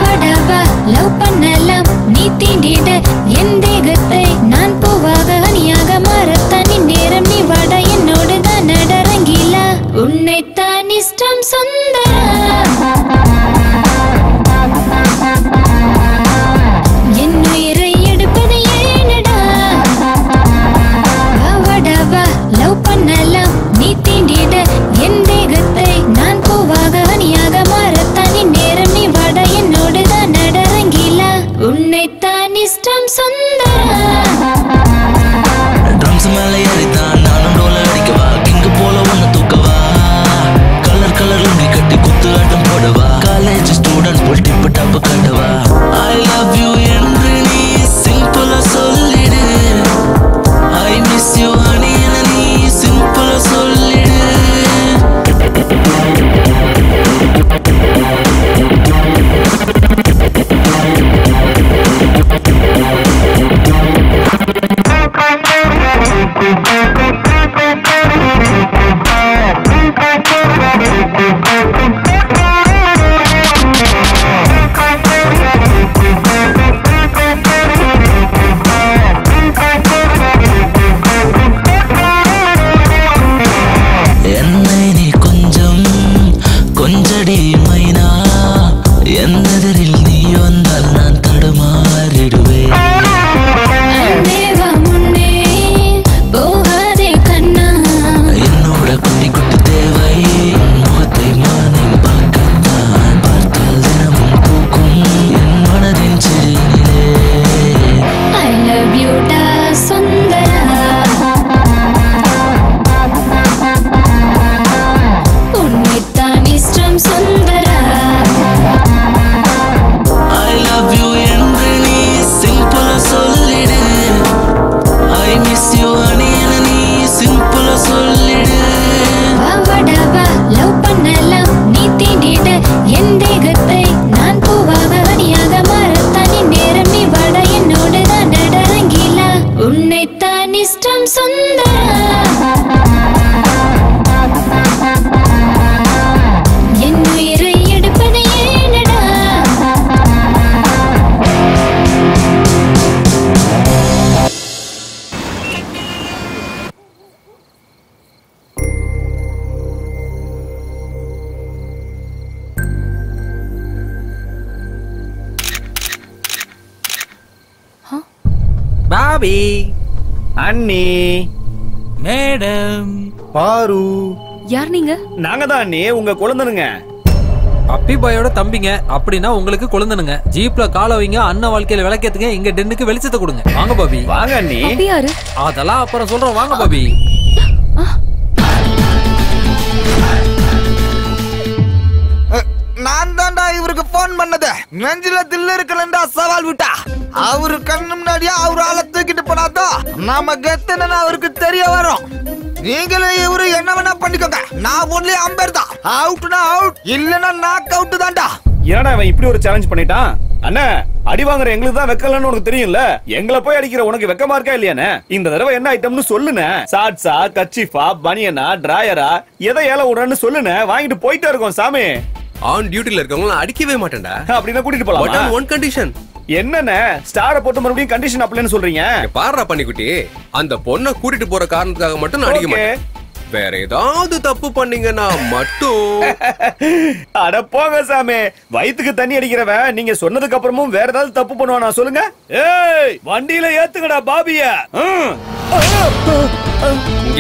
வாடவா லவ் பண்ணலாம் நீ தீண்டிட என் தேகத்தை நான் பூவாக அணியாக மாறத்தான் நேரம் நீ வாட என்னோடு தான் என்னதிரில் நீ வந்தால் நான் தடுமாறிடுவேன். அன்பேவா முன்னே போகாதே கண்ணா. என்னோட குட்டி குட்டி தேவை முகத்தை மானில் பார்க்கத்தான். பார்த்தால் தினமும் பூக்கும் என் மனதின் செடியிலே. I love you டா சுந்தரா. உன்னைத்தான் இஷ்டம் சுந்தரா. I love you என்று நீ சிம்பிளா சொல்லிடு. I miss you honey என நீ சிம்பிளா சொல்லிடு. வாவடாவா லவ் பண்ணலாம் நீ தீண்டிட என் தேகத்தை நான் பூவாக அணியாக மாறத்தானி நேரம் நீ வாட என்னோடு தான் நடரங்கிலா. உன்னைத்தான் இஷ்டம் சுந்தரா. என் உயிரை எடுப்பது ஏனடா. பாபி அண்ணி மேடம் பாரு யார் நீங்க? நாங்க தான் அண்ணி உங்க குழந்தைனுங்க. அப்பி பாயோட தம்பிங்க. அப்படின்னா உங்களுக்கு குழந்தனுங்க. ஜீப்ல கால வைங்க, அண்ணன் வாழ்க்கையில விளக்கேத்துங்க, இங்க டென்னுக்கு வெளிச்சத்தை கொடுங்க. வாங்க பாபி. வாங்க அண்ணி. அப்படி யாரு? அதெல்லாம் அப்புறம் சொல்றோம். வாங்க பாபி. நான் தான்டா இவருக்கு போன் பண்ணது. நெஞ்சில தில்லு இருக்கலண்டா சவால் விட்டா. அவரு கண்ணு முன்னாடியா அவரு ஆளை தூக்கிட்டு போனாதோ நாம கெத்துன்னு அவருக்கு தெரிய வரும். நீங்களும் இவரு என்ன வேணா பண்ணிக்கோங்க. நான் ஒன்லி அம்பேர் தான். அவுட்னா அவுட், இல்லன்னா நாக் அவுட் தான்டா. என்னடா அவன் இப்படி ஒரு சேலஞ்ச் பண்ணிட்டான்? அண்ணா அடி வாங்குற எங்களுக்கு தான் வெக்கலன்னு உனக்கு தெரியும்ல. எங்களை போய் அடிக்கிற உனக்கு வெக்கமா இருக்கா இல்லையானே? இந்த தடவை என்ன ஐட்டம்னு சொல்லுனே. ஷார்ட்ஸா, கச்சிஃபா, பனியனா, டிராயரா, எதை ஏல விடுறன்னு சொல்லுனே. வாங்கிட்டு போயிட்டே இருக்கோம் சாமி. ஆன் டியூட்டில இருக்கவங்க அடிக்கவே மாட்டேன்டா. அப்படின்னா கூட்டிட்டு போலாம். One condition. என்னண்ணே ஸ்டார போட்டு மறுபடியும் கண்டிஷன் அப்ளைன்னு சொல்றீங்க? பாருடா பண்ணிக்குட்டி, அந்த பொண்ணை கூட்டிட்டு போற காரணத்துக்காக மட்டும் நான் அடிக்க மாட்டேன். வேற ஏதாவது தப்பு பண்ணீங்கன்னா மட்டும். அட போங்க சாமி. வயித்துக்கு தண்ணி அடிக்கிறவன் நீங்க சொன்னதுக்கு அப்புறமும் வேற ஏதாவது தப்பு பண்ணுவானா சொல்லுங்க? ஏய் வண்டியில ஏத்துக்கடா பாபிய.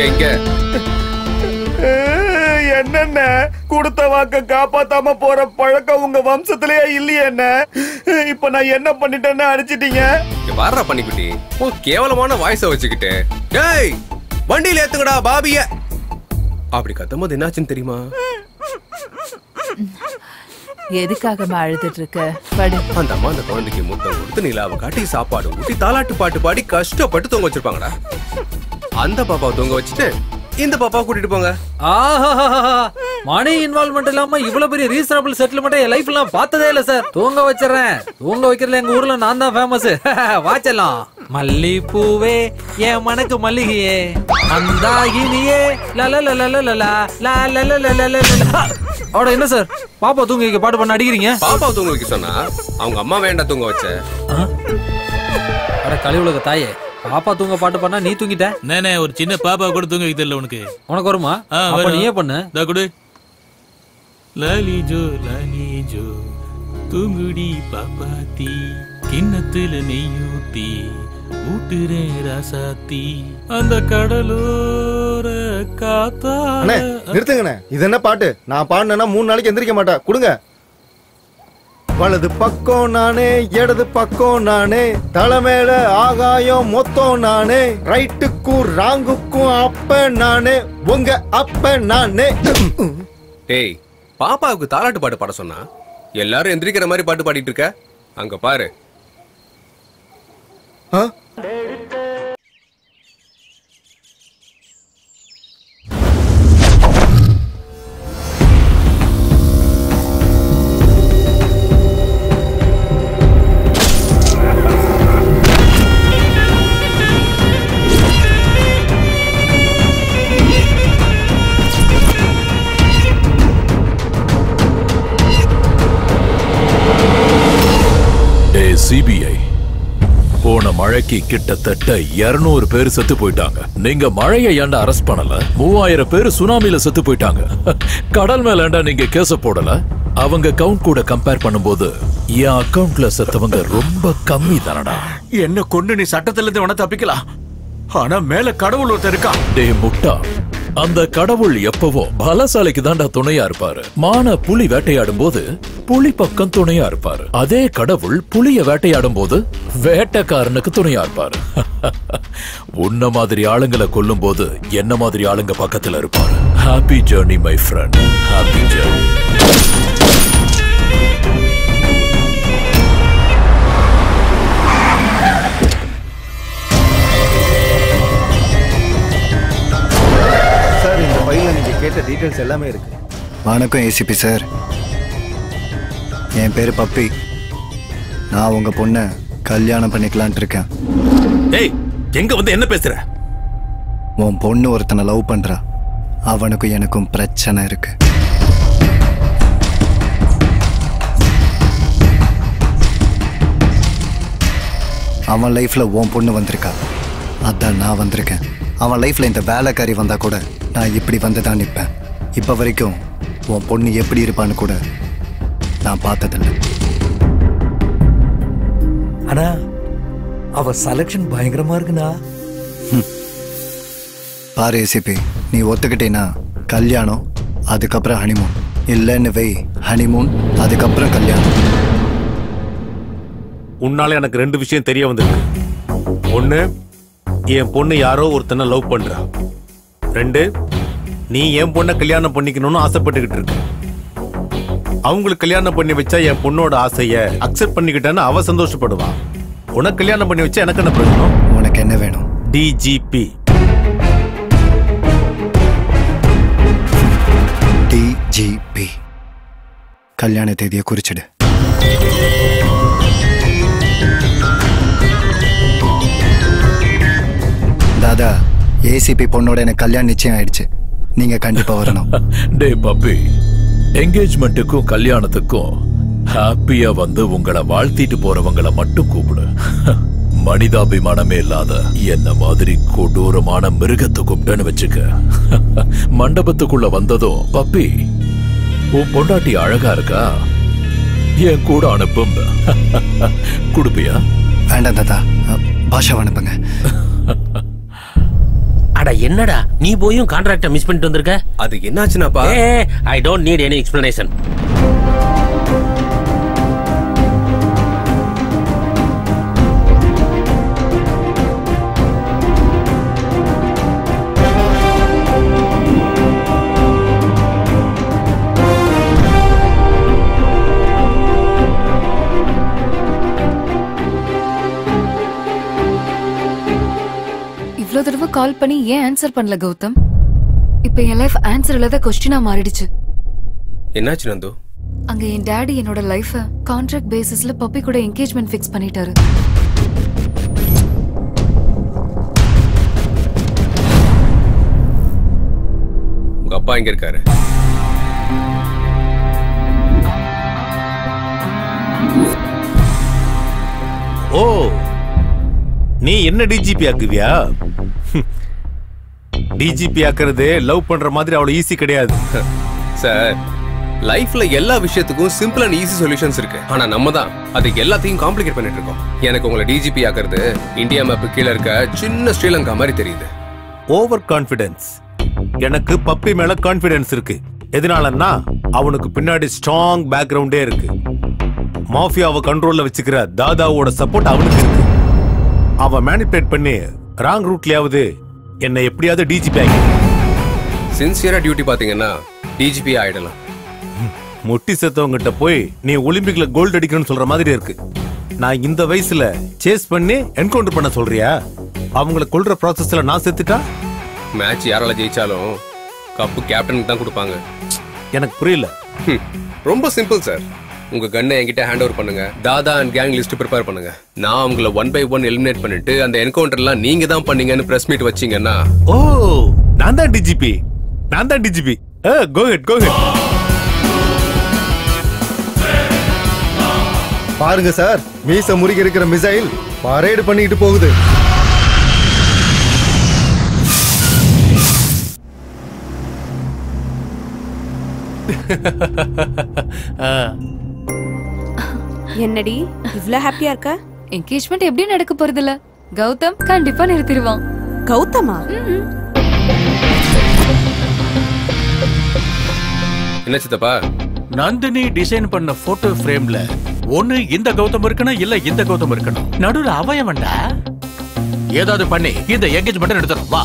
இங்க என்னென்ன கொடுத்த வாக்க காப்பாத்தாம போற பழக்கம் உங்க வம்சத்திலேயே இல்லையே. என்ன இப்ப நான் என்ன பண்ணிட்டேன்னு அடிச்சிட்டீங்க? பாருடா பண்ணிக்குட்டி, கேவலமான வாய்ஸ வச்சுக்கிட்டு டேய் வண்டியில ஏத்துங்கடா பாபிய அப்படி கத்தும்போது என்னாச்சுன்னு தெரியுமா? எதுக்காக அழுதுட்டு இருக்க? படு. அந்த அம்மா அந்த குழந்தைக்கு முத்தம் கொடுத்து நிலாவை காட்டி சாப்பாடு ஊட்டி தாலாட்டு பாட்டு பாடி கஷ்டப்பட்டு தூங்க வச்சிருப்பாங்கடா. அந்த பாப்பாவை தூங்க வச்சுட்டு இந்த பாப்பா கூட்டிட்டு போங்க. மணி இன்வால்வ்மெண்ட் இல்லாம இவ்வளவு பெரிய ரீசனபிள் செட்டில்மெண்ட் என் லைஃப்ல பார்த்ததே இல்ல சார். தூங்க வச்சிடறேன். தூங்க வைக்கிறதுல எங்க ஊர்ல நான் தான் ஃபேமஸ். வாச்சலாம். மல்லிப்பூவே என் மனக்கு மல்லிகையே அந்தாகினியே அவட என்ன சார் பாப்பா தூங்க வைக்க பாட்டு பண்ண அடிக்கிறீங்க? பாப்பா தூங்க வைக்க சொன்னா அவங்க அம்மா வேண்டாம் தூங்க வச்ச. அட கலிவுலக தாயே, பாப்பா தூங்க பாட்டு பண்ணா நீ தூங்கிட்ட. நானே ஒரு சின்ன பாப்பா கூட தூங்க வைக்கல உனக்கு. உனக்கு வருமா? அப்ப நீயே பண்ணு. தா குடு. லாலி ஜோ தூங்குடி பாப்பாத்தி கிண்ணத்துல நெய்யூத்தி ஊட்டுறே ராசாத்தி அந்த கடலோர காத்தா. அண்ணே நிறுத்துங்கண்ணே. இது என்ன பாட்டு? நான் பாடினா 3 நாளைக்கு எந்திரிக்க மாட்டா. கொடுங்க. வலது பக்கம் நானே, இடது பக்கம் நானே, தலைமையில ஆகாயம் மொத்தம் நானே, ரைட்டுக்கும் ராங்குக்கும் அப்ப நானே, உங்க அப்ப நானே. டேய் பாப்பாவுக்கு தாலாட்டு பாட்டு பாட சொன்னா எல்லாரும் எந்திரிக்கிற மாதிரி பாட்டு பாடிட்டு இருக்க. அங்க பாரு. சிபிஐ போன மழைக்கு கிட்டத்தட்ட 200 பேர் செத்து போயிட்டாங்க. நீங்க மழையை ஏன்டா அரெஸ்ட் பண்ணல? 3000 பேர் சுனாமில செத்து போயிட்டாங்க. கடல் மேல ஏன்டா நீங்க கேஸ போடல? அவங்க கவுண்ட் கூட கம்பேர் பண்ணும்போது என் அக்கவுண்ட்ல செத்தவங்க ரொம்ப கம்மி தானடா. என்ன கொண்டு நீ சட்டத்துல இருந்து உன தப்பிக்கலாம், ஆனா மேல கடவுள் ஒருத்தர் இருக்கா. டே முட்டா, அந்த கடவுள் எப்பவும் பலசாலிக்கு தாண்டா துணையா இருப்பாரு. மான புலி வேட்டையாடும் போது புலி பக்கம் துணையா இருப்பாரு. அதே கடவுள் புலிய வேட்டையாடும் போது வேட்டைக்காரனுக்கு துணையா இருப்பாரு. உன்ன மாதிரி ஆளுங்களை கொல்லும் போது என்ன மாதிரி ஆளுங்க பக்கத்துல இருப்பாரு. Happy journey my friend, happy journey. கேட்ட டீடைல்ஸ் எல்லாமே இருக்கு. வணக்கம் ஏசிபி சார், என் பேரு பப்பி. நான் உங்க பொண்ணை கல்யாணம் பண்ணிக்கலான்ட்டு இருக்கேன். ஏய், எங்க வந்து என்ன பேசுற? உன் பொண்ணு ஒருத்தனை லவ் பண்றா. அவனுக்கும் எனக்கும் பிரச்சனை இருக்கு. அவன் லைஃப்ல உன் பொண்ணு வந்திருக்கா, அதான் நான் வந்திருக்கேன். அவன் லைஃப்ல இந்த வேலைக்காரி வந்தா கூட நான் இப்படி வந்துதான் நிற்பேன். இப்ப வரைக்கும் உன் பொண்ணு எப்படி இருப்பான்னு கூட நான் பார்த்ததில்லை. ஆனா அவ செலக்ஷன் பயங்கரமா இருக்குண்ணா. பாரு ஏசிபி, நீ ஒத்துக்கிட்டேன்னா கல்யாணம், அதுக்கப்புறம் ஹனிமூன். இல்லைன்னு வை, ஹனிமூன் அதுக்கப்புறம் கல்யாணம். உன்னால எனக்கு 2 விஷயம் தெரிய வந்திருக்கு. ஒண்ணு, என் பொண்ணு யாரோ ஒருத்தனை லவ் பண்றா. 2, நீ என் பொண்ணை கல்யாணம் பண்ணிக்கணும்னு ஆசைப்பட்டுக்கிட்டு இருக்க. அவங்களுக்கு கல்யாணம் பண்ணி வச்சா என் பொண்ணோட ஆசைய அக்செப்ட் பண்ணிக்கிட்டான்னு அவ சந்தோஷப்படுவா. உனக்கு கல்யாணம் பண்ணி வச்சா எனக்கு என்ன பிரயோஜனம்? உனக்கு என்ன வேணும்? டிஜிபி. டிஜிபி. கல்யாண தேதியை குறிச்சிடு. தாதா, ஏசிபி பொண்ணோட எனக்கு கல்யாணம் நிச்சயம் ஆயிடுச்சு. நீங்க கண்டிப்பா வரணும். டே பப்பி, என்கேஜ்மெண்ட்டுக்கும் கல்யாணத்துக்கும் ஹாப்பியா வந்து உங்களை வாழ்த்திட்டு போறவங்களை மட்டும் கூப்பிடு. மனிதாபிமானமே இல்லாத என்ன மாதிரி கொடூரமான மிருகத்தை கூப்பிட்டேன்னு வச்சுக்க. மண்டபத்துக்குள்ள வந்ததும், பப்பி உன் பொண்டாட்டி அழகா இருக்கா, என் கூட அனுப்பும் குடுப்பியா? வேண்டாம் தாதா, பாஷா அனுப்புங்க. அட என்னடா நீ போயும் கான்ட்ராக்ட மிஸ் பண்ணிட்டு வந்திருக்க? அது என்னாச்சுனாப்பா? I don't need any explanation. இவ்வளவு தடவை கால் பண்ணி ஏன் ஆன்சர் பண்ணல கௌதம்? இப்ப என் லைஃப் ஆன்சர் இல்லாத கொஸ்டினா மாறிடுச்சு. என்னாச்சு நந்து? அங்க என் டாடி என்னோட லைஃப கான்ட்ராக்ட் பேசிஸ்ல பப்பி கூட என்கேஜ்மெண்ட் ஃபிக்ஸ் பண்ணிட்டாரு. உங்க அப்பா எங்க இருக்காரு? ஓ, நீ என்ன டிஜிபி ஆக்குவியா? டிஜிபி ஆக்குறது லவ் பண்ற மாதிரி அவ்வளவு ஈஸி கிடையாது சார். லைஃப்ல எல்லா விஷயத்துக்கும் சிம்பிள் அண்ட் ஈஸி சொல்யூஷன்ஸ் இருக்கு. ஆனா நம்ம தான் அதுக்கு எல்லாத்தையும் காம்ப்ளிகேட் பண்ணிட்டு இருக்கோம். எனக்கு உங்களை டிஜிபி ஆக்குறது இந்தியா மேப் கீழே இருக்க சின்ன ஸ்ரீலங்கா மாதிரி தெரியுது. Over confidence. எனக்கு பப்பி மேல கான்பிடன்ஸ் இருக்கு. எதனாலன்னா அவனுக்கு பின்னாடி ஸ்ட்ராங் பேக்ரவுண்டே இருக்கு. மாஃபியாவை கண்ட்ரோல்ல வச்சுக்கிற தாதாவோட சப்போர்ட் அவனுக்கு இருக்கு. அவன் மேனிபுலேட் பண்ணி ராங் ரூட்லயாவது என்ன எப்படியாவது டிஜிபி ஆகி சின்சியரா டியூட்டி பாத்தீங்கன்னா டிஜிபி ஆயிடலாம். முட்டி செத்தவங்கிட்ட போய் நீ ஒலிம்பிக்ல கோல்டு அடிக்கணும்னு சொல்ற மாதிரி இருக்கு. நான் இந்த வயசுல சேஸ் பண்ணி என்கவுண்டர் பண்ண சொல்றியா? அவங்களை கொல்ற ப்ராசஸ்ல நான் செத்துட்டா மேட்ச் யாரால ஜெயிச்சாலும் கப்பு கேப்டனுக்கு தான் கொடுப்பாங்க. எனக்கு புரியல. ரொம்ப சிம்பிள் சார். உங்க கன்னை என்கிட்ட ஹேண்ட் ஓவர் பண்ணுங்க. தாதா அண்ட் கேங் லிஸ்ட் ப்ரிப்பேர் பண்ணுங்க. நான் உங்களை 1 by 1 எலிமினேட் பண்ணிட்டு அந்த என்கவுண்டர்லாம் நீங்க தான் பண்ணீங்கன்னு பிரஸ் மீட் வச்சீங்கன்னா, ஓ நான் தான் டிஜிபி, நான் தான் டிஜிபி. கோ ஹெட், கோ ஹெட். பாருங்க சார், மீச முறுகி இருக்கிற மிசைல் பரேடு பண்ணிட்டு போகுது. என்னடி இவ்ளோ ஹாப்பியா இருக்க? என்கேஜ்மெண்ட் எப்படி நடக்க போறதில்ல, கௌதம் கண்டிப்பா நிறுத்திடுவான். கௌதமா? என்ன சித்தப்பா? நந்தினி டிசைன் பண்ண போட்டோ ஃப்ரேம்ல ஒண்ணு இந்த கௌதம் இருக்கணும், இல்ல இந்த கௌதம் இருக்கணும். நடுவுல அவயவன்டா. ஏதாவது பண்ணி இந்த என்கேஜ்மெண்ட் எடுத்துறோம். வா.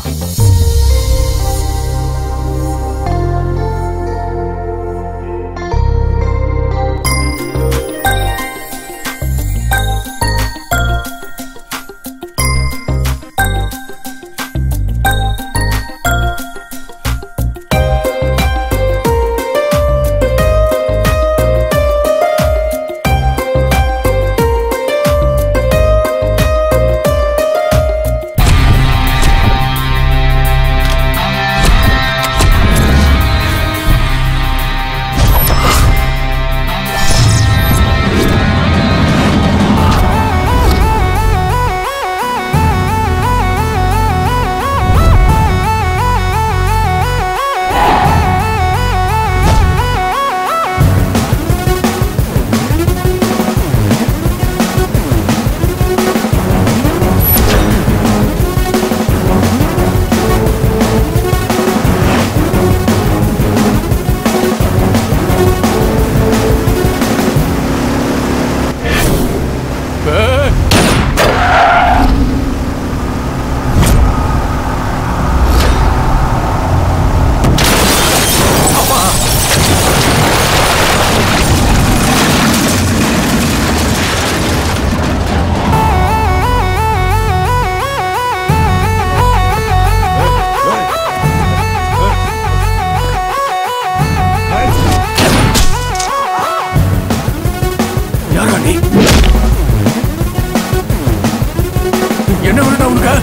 என்ன வேணும் உனக்கு?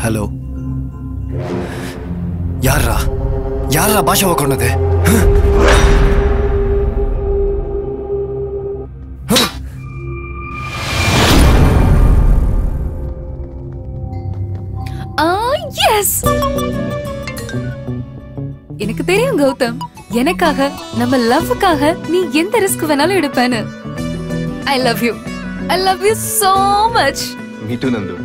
ஹலோ, யாரா யாரா பாஷாவை கொண்டது? எனக்கு தெரியும் கௌதம், எனக்காக நம்ம லவ்வுக்காக நீ எந்த ரிஸ்க் வேணாலும் எடுப்பேன்னு. I love you, I love you so much. Me too, Nandu.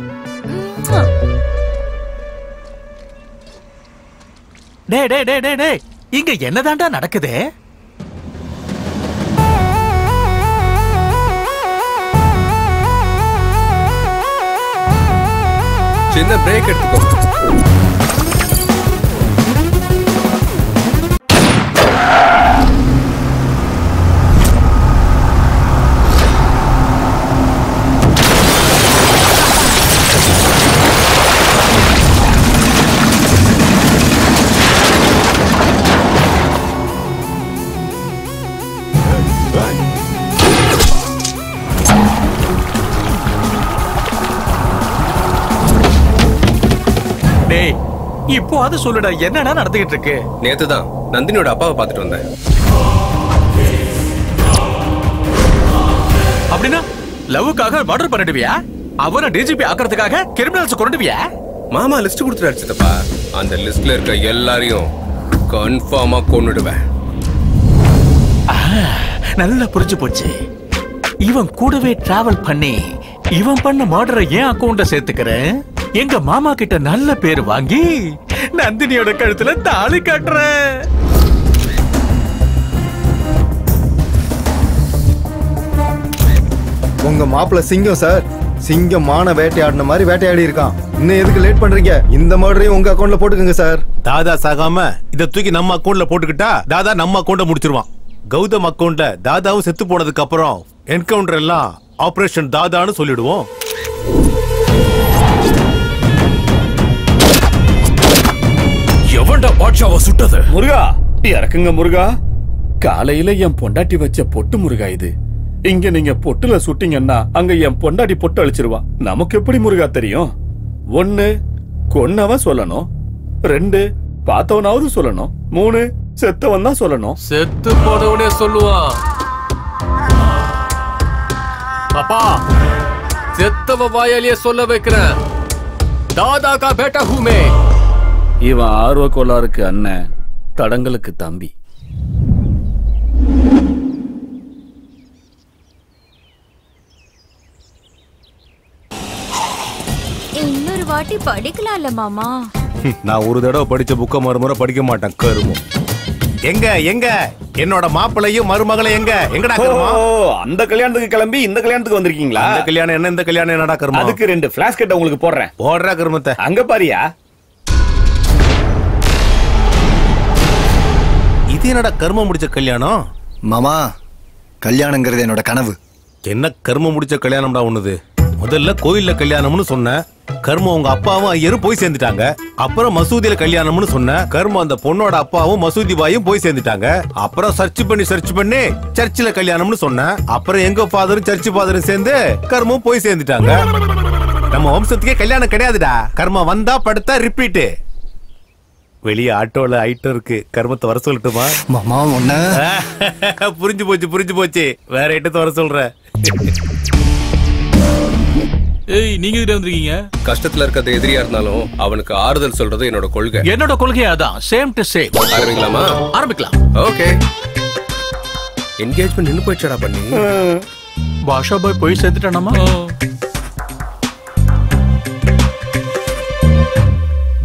டே டே டே டே டே, இங்க என்னதான்டா நடக்குது? சின்ன பிரேக் எடுத்துக்கோ. இப்போ அது சொல்லுடா, என்னடா நடந்துகிட்டு இருக்கு? நேத்துதான் நந்தினியோட அப்பாவை பார்த்துட்டு வந்தேன். அப்படின்னா லவ்வுக்காக மர்டர் பண்ணிடுவியா? அவனை டிஜிபி ஆக்குறதுக்காக கிரிமினல்ஸ் கொண்டுடுவியா? மாமா லிஸ்ட் கொடுத்துட்டாரு சித்தப்பா. அந்த லிஸ்ட்ல இருக்க எல்லாரையும் கன்ஃபார்மா கொன்னுடுவேன். நல்லா புரிஞ்சு போச்சு. இவன் கூடவே டிராவல் பண்ணி இவன் பண்ண மர்டரை ஏன் அக்கவுண்ட சேர்த்துக்கிறேன். எங்க மாமா கிட்ட நல்ல பேர் வாங்கி நந்தினியோட கழுத்துல தாலி கட்டுறேன். உங்க மாப்பிள்ள சிங்கம் சார், சிங்கம் மான வேட்டையாடின மாதிரி வேட்டையாடி இருக்கான். இன்னும் எதுக்கு லேட் பண்றீங்க? இந்த மர்டரையும் உங்க அக்கவுண்ட்ல போட்டுக்கோங்க சார். தாதா சாகாம இத தூக்கி நம்ம அக்கவுண்ட்ல போட்டுக்கிட்டா தாதா நம்ம அக்கவுண்ட முடிச்சிருவான். கௌதம் அக்கவுண்ட்ல தாதாவும் செத்து போனதுக்கு அப்புறம் என்கவுண்டர் எல்லாம் ஆபரேஷன் தாதான்னு சொல்லிடுவோம். எவன்டா பாட்ஷாவை சுட்டது? முருகா, இறக்குங்க முருகா. காலையில என் பொண்டாட்டி வச்ச பொட்டு முருகா இது. இங்க நீங்க பொட்டுல சுட்டீங்கன்னா அங்க என் பொண்டாடி பொட்டு அழிச்சிருவா. நமக்கு எப்படி முருகா தெரியும்? 1 கொன்னவன் சொல்லணும், 2 பார்த்தவனாவது சொல்லணும், 3 செத்தவன் தான் சொல்லணும். செத்து போனவனே சொல்லுவான். அப்பா செத்தவ வாயாலேயே சொல்ல வைக்கிறேன். தாதா கா பேட்டா ஹூமே. இவன் ஆர்வ கோளாறுக்கு அண்ணன், தடங்களுக்கு தம்பி. இன்னொரு வாட்டி படிக்கலாம்ல மாமா? நான் ஒரு தடவை படிச்ச புக்க மறுமுறை படிக்க மாட்டேன் கருமம். எங்க எங்க என்னோட மாப்பிளையும் மருமகளை எங்க எங்கடா கருமம்? அந்த கல்யாணத்துக்கு கிளம்பி இந்த கல்யாணத்துக்கு வந்திருக்கீங்களா? அந்த கல்யாணம் என்ன, இந்த கல்யாணம் என்னடா கருமம்? அதுக்கு 2 ஃபிளாஷ் கட்ட உங்களுக்கு போடுறேன். போடுறா கருமத்தை. அங்க பாரியா. இது என்னடா கர்மம் முடிச்ச கல்யாணம்? மாமா, கல்யாணங்கிறது என்னோட கனவு. என்ன கர்மம் முடிச்ச கல்யாணம்டா ஒண்ணுது? முதல்ல கோயில்ல கல்யாணம்னு சொன்ன, கர்மம் உங்க அப்பாவும் ஐயரும் போய் சேர்ந்துட்டாங்க. அப்புறம் மசூதியில கல்யாணம்னு சொன்ன, கர்மம் அந்த பொண்ணோட அப்பாவும் மசூதி பாயும் போய் சேர்ந்துட்டாங்க. அப்புறம் சர்ச் பண்ணி சர்ச்சில் கல்யாணம்னு சொன்ன, அப்புறம் எங்க ஃபாதரும் சர்ச் ஃபாதரும் சேர்ந்து கர்மம் போய் சேர்ந்துட்டாங்க. நம்ம வம்சத்துக்கே கல்யாணம் கிடையாதுடா. கர்மம் வந்தா படுத்தா ரிப்பீட். வெளியே ஆட்டோல ஐட்டம் இருக்கு, கர்மத்தை வர சொல்லட்டுமா? மாமா ஒண்ணு புரிஞ்சு போச்சு. வேற ஐட்டத்தை வர சொல்ற. ஏய், நீங்க எதிரே வந்திருக்கீங்க? கஷ்டத்துல இருக்கிறது எதிரியா இருந்தாலும் அவனுக்கு ஆறுதல் சொல்றது என்னோட கொள்கை. என்னோட கொள்கை அதான். Same to same. ஆரம்பிக்கலாமா? ஆரம்பிக்கலாம். ஓகே. என்கேஜ்மெண்ட் நின்னு போயிடுச்சடா பண்ணி. பாஷா பாய் போய் சேர்த்துட்டானாமா?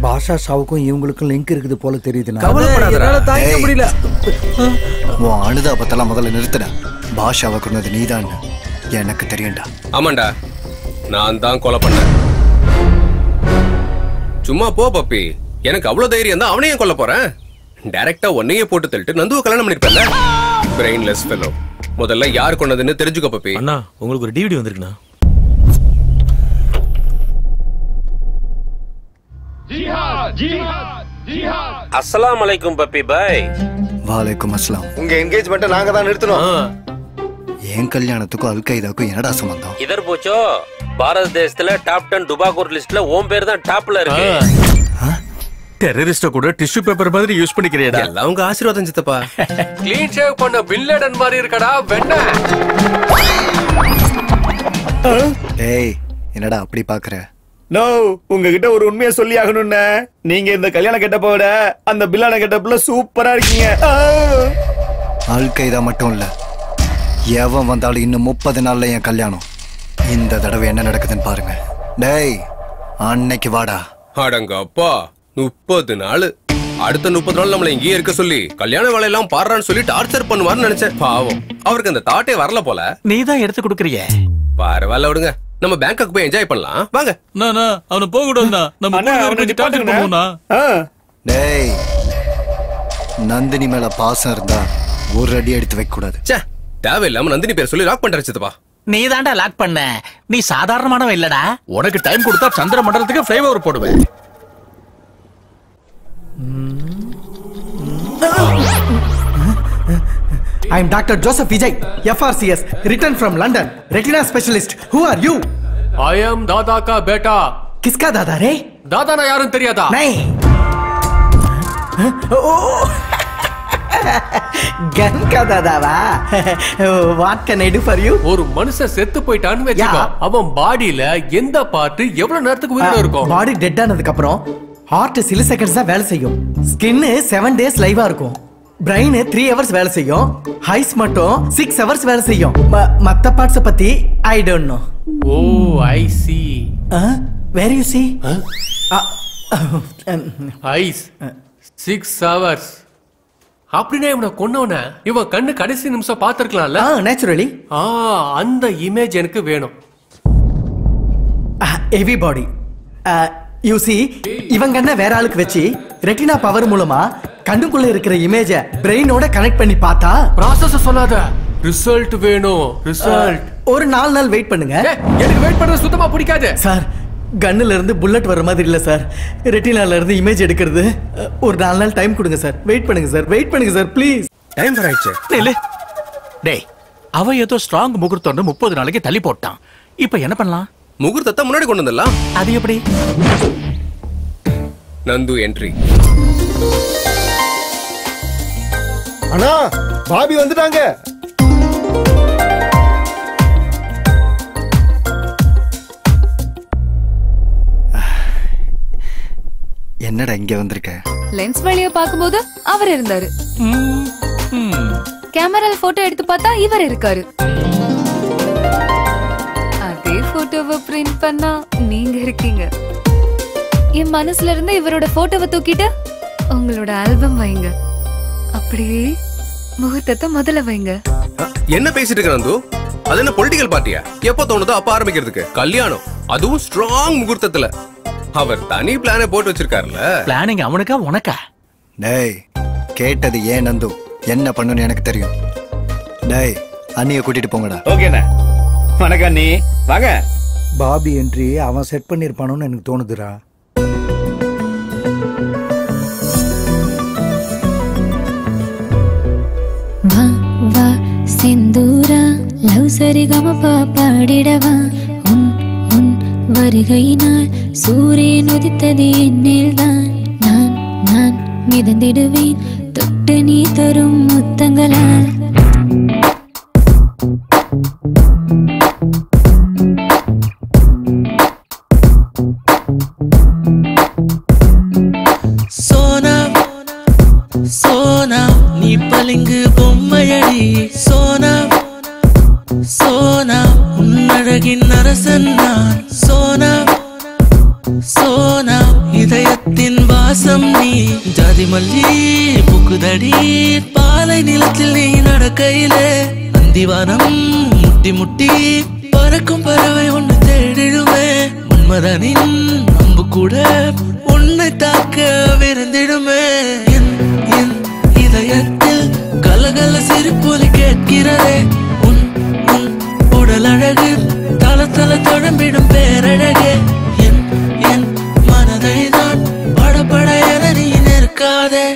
பாஷா சாவுக்கும் இவங்களுக்கும் லிங்க் இருக்குது போல தெரியுது. தாங்க முடியல. உன் அனுதாபத்தெல்லாம் முதல்ல நிறுத்தின. பாஷாவை கொண்டது நீதான் எனக்கு தெரியும்டா. ஆமாண்டா, நான் தான் கொலை பண்ணேன். சும்மா போ பப்பி. எனக்கு அவ்வளவு தைரியம் தான் அவனையும் கொல்ல போறேன். டைரக்டா ஒன்னையே போட்டு தள்ளிட்டு நந்துவ கல்யாணம் பண்ணிருப்பேன்ல. Brainless fellow. முதல்ல யார் கொண்டதுன்னு தெரிஞ்சுக்கோ பப்பி. அண்ணா, உங்களுக்கு ஒரு டிவிடி வந்திருக்குண்ணா. அஸ்ஸலாமு அலைக்கும் பப்பி பாய். வாலைக்கும் அஸ்லாம். உங்க என்கேஜ்மெண்ட்டை நாங்க தான் நிறுத்தணும். என் கல்யாணத்துக்கும் அல்கைதாக்கும் என்னடா சம்பந்தம்? இதர் போச்சோ, பாரத தேசத்துல டாப் 10 டுபாகூர் லிஸ்ட்ல ஓம் பேர் தான் டாப்ல இருக்கு. டெரரிஸ்ட கூட டிஷ்யூ பேப்பர் மாதிரி யூஸ் பண்ணிக்கிறீடா. எல்லாம் உங்க ஆசீர்வாதம் சித்தப்பா. க்ளீன் ஷேவ் பண்ண பின் லேடன் மாதிரி இருக்கடா வெண்ண. டேய், என்னடா அப்படி பாக்குற? நோ, உங்ககிட்ட ஒரு உண்மையை சொல்லி ஆகணும்னு. நீங்க இந்த கல்யாண கெட்டப்ப விட அந்த பில்லான கெட்டப்ல சூப்பரா இருக்கீங்க. அல்கைதா மட்டும் இல்ல, எவன் வந்தாலும் இன்னும் 30 நாள்ல என் கல்யாணம். இந்த தடவை என்ன நடக்குதுன்னு பாருங்க. டேய், அன்னைக்கு வாடா. அடங்க அப்பா, 30 நாள். அடுத்த 30 நாள் நம்மள இங்கேயே இருக்க சொல்லி கல்யாண வேலையெல்லாம் பாடுறான்னு சொல்லி டார்ச்சர் பண்ணுவார்னு நினைச்சேன். பாவம், அவருக்கு அந்த தாட்டே வரல போல. நீ தான் எடுத்து கொடுக்கறியே. பரவாயில்ல விடுங்க, நம்ம பேங்காக் போய் என்ஜாய் பண்ணலாம். வாங்க. அவனை போக கூடாதுண்ணா. நம்ம டார்ச்சர் பண்ணுவோம்னா. டேய், நந்தினி மேல பாசம் இருந்தா ஒரு அடி எடுத்து வைக்க கூடாது. ச்சே, தேவையில்லாம நந்தினி பேர் சொல்லி லாக் பண்ற சித்தப்பா. நீ தான்டா லாக் பண்ண. நீ சாதாரணமானவ இல்லடா. உனக்கு டைம் கொடுத்தா சந்திர மண்டலத்துக்கு ஃப்ளைஓவர் போடுவேன். I am Dr. Joseph Vijay, FRCS, returned from London, retina specialist. Who are you? I am दादा का बेटा. किसका दादा रे? दादा ना यारुन தெரியாதா? नहीं. गन का दादा वा. What can I do for you? ஒரு மனுஷன் செத்து போயிட்டான்னு வெச்சுக்கோ, அவன் பாடியில எந்த பார்ட் எவ்வளவு நேரத்துக்கு உயிரோட இருக்கும்? பாடி டெட் ஆனதுக்கு அப்புறம் ஹார்ட் சில செகண்ட்ஸ் தான் வேலை செய்யும். ஸ்கின் 7 days லைவா இருக்கும். பிரைன் 3 hours வேலை செய்யும். ஹைஸ் மட்டும் 6 hours வேலை செய்யும். மத்த பார்ட்ஸ் பத்தி I don't know. Oh, I see. Where you see? Eyes 6 hours. அப்படின்னா இவனை கொன்னவன இவன் கண்ணு கடைசி நிமிஷம் பார்த்திருக்கலாம்ல. நேச்சுரலி. அந்த இமேஜ் எனக்கு வேணும். Heavy body. யூ சி, இவங்க என்ன வேற ஆளுக்கு வச்சு ரெட்டினா பவர் மூலமா கண்ணுக்குள்ள இருக்கிற இமேஜ பிரெயினோட கனெக்ட் பண்ணி பார்த்தா. ப்ராசஸ் சொல்லாத, ரிசல்ட் வேணும். ரிசல்ட் ஒரு 4 நாள் வெயிட் பண்ணுங்க. எனக்கு வெயிட் பண்றது சுத்தமா பிடிக்காது சார். கன்னுல இருந்து புல்லட் வர மாதிரி இல்ல சார். ரெட்டினால இருந்து இமேஜ் எடுக்கிறது. ஒரு 4 நாள் டைம் கொடுங்க சார். வெயிட் பண்ணுங்க சார். வெயிட் பண்ணுங்க சார் ப்ளீஸ். டைம் ஆயிடுச்சு. இல்ல டேய், அவ ஏதோ ஸ்ட்ராங் முகூர்த்தம் 30 நாளைக்கு தள்ளி போட்டான். இப்ப என்ன பண்ணலாம்? முகூர்த்தத்தை முன்னாடி கொண்டு வந்துடலாம். அது எப்படி? நந்து என்ட்ரி. அண்ணா பாபி வந்துட்டாங்க. என்னடா இங்க வந்திருக்க? லென்ஸ் வழியா பாக்கும்போது அவர் இருந்தாரு. கேமரால போட்டோ எடுத்து பார்த்தா இவர் இருக்காரு. அதே போட்டோவை பிரிண்ட் பண்ணா நீங்க இருக்கீங்க. என் மனசுல இருந்து இவரோட போட்டோவை தூக்கிட்டு உங்களோட ஆல்பம் வைங்க. அப்படியே முகூர்த்தத்தை முதல்ல வைங்க. என்ன பேசிட்டு இருக்க நந்து? அது என்ன பொலிட்டிக்கல் பார்ட்டியா? எப்ப தோணுதோ அப்ப ஆரம்பிக்கிறதுக்கு கல்யாணம், அதுவும் ஸ்ட்ராங் முகூர்த்தத்துல. அவர் தனி பிளானை போட்டு வச்சிருக்காருல. பிளானிங் அவனுக்கா உனக்கா? டேய் கேட்டது ஏன் நந்து, என்ன பண்ணணும்னு எனக்கு தெரியும். டேய் அண்ணிய கூட்டிட்டு போங்கடா. ஓகேண்ணா. வணக்கம் அண்ணி, வாங்க. பாபி என்ட்ரி அவன் செட் பண்ணிருப்பானோன்னு எனக்கு தோணுதுடா. வா வா செந்தூரா லவ் சரிகம பாடிடவா. உன் உன் வருகையினால் சூரியன் உதித்தது என்னில்தான். நான் நான் மிதந்திடுவேன் தொட்டு நீ தரும் முத்தங்களால். சோனா சோனா நீ பளிங்கு பொம்மையடி. சோனா சோனா உன்னழகின் அரசன் நான். சோனா சோனா இதயத்தின் வாசம் நீ. ஜாதி மல்லி புக்குதடி பாலை நிலத்தில் நீ நடக்கையிலே. அந்திவானம் முட்டி முட்டி பறக்கும் பறவை ஒன்று தேடிடுமே. மன்மதனின் அம்பு கூட உன்னை தாக்க விருந்திடுமே. என் இதயத்தில் கலகல சிரிப்பொலி கேட்கிறதே. உன் உன் உடல் அழகு தல தல தொடம்பிடும் பேரழகே. என் என் மனதை நான் படபட என நீ நிற்காதே.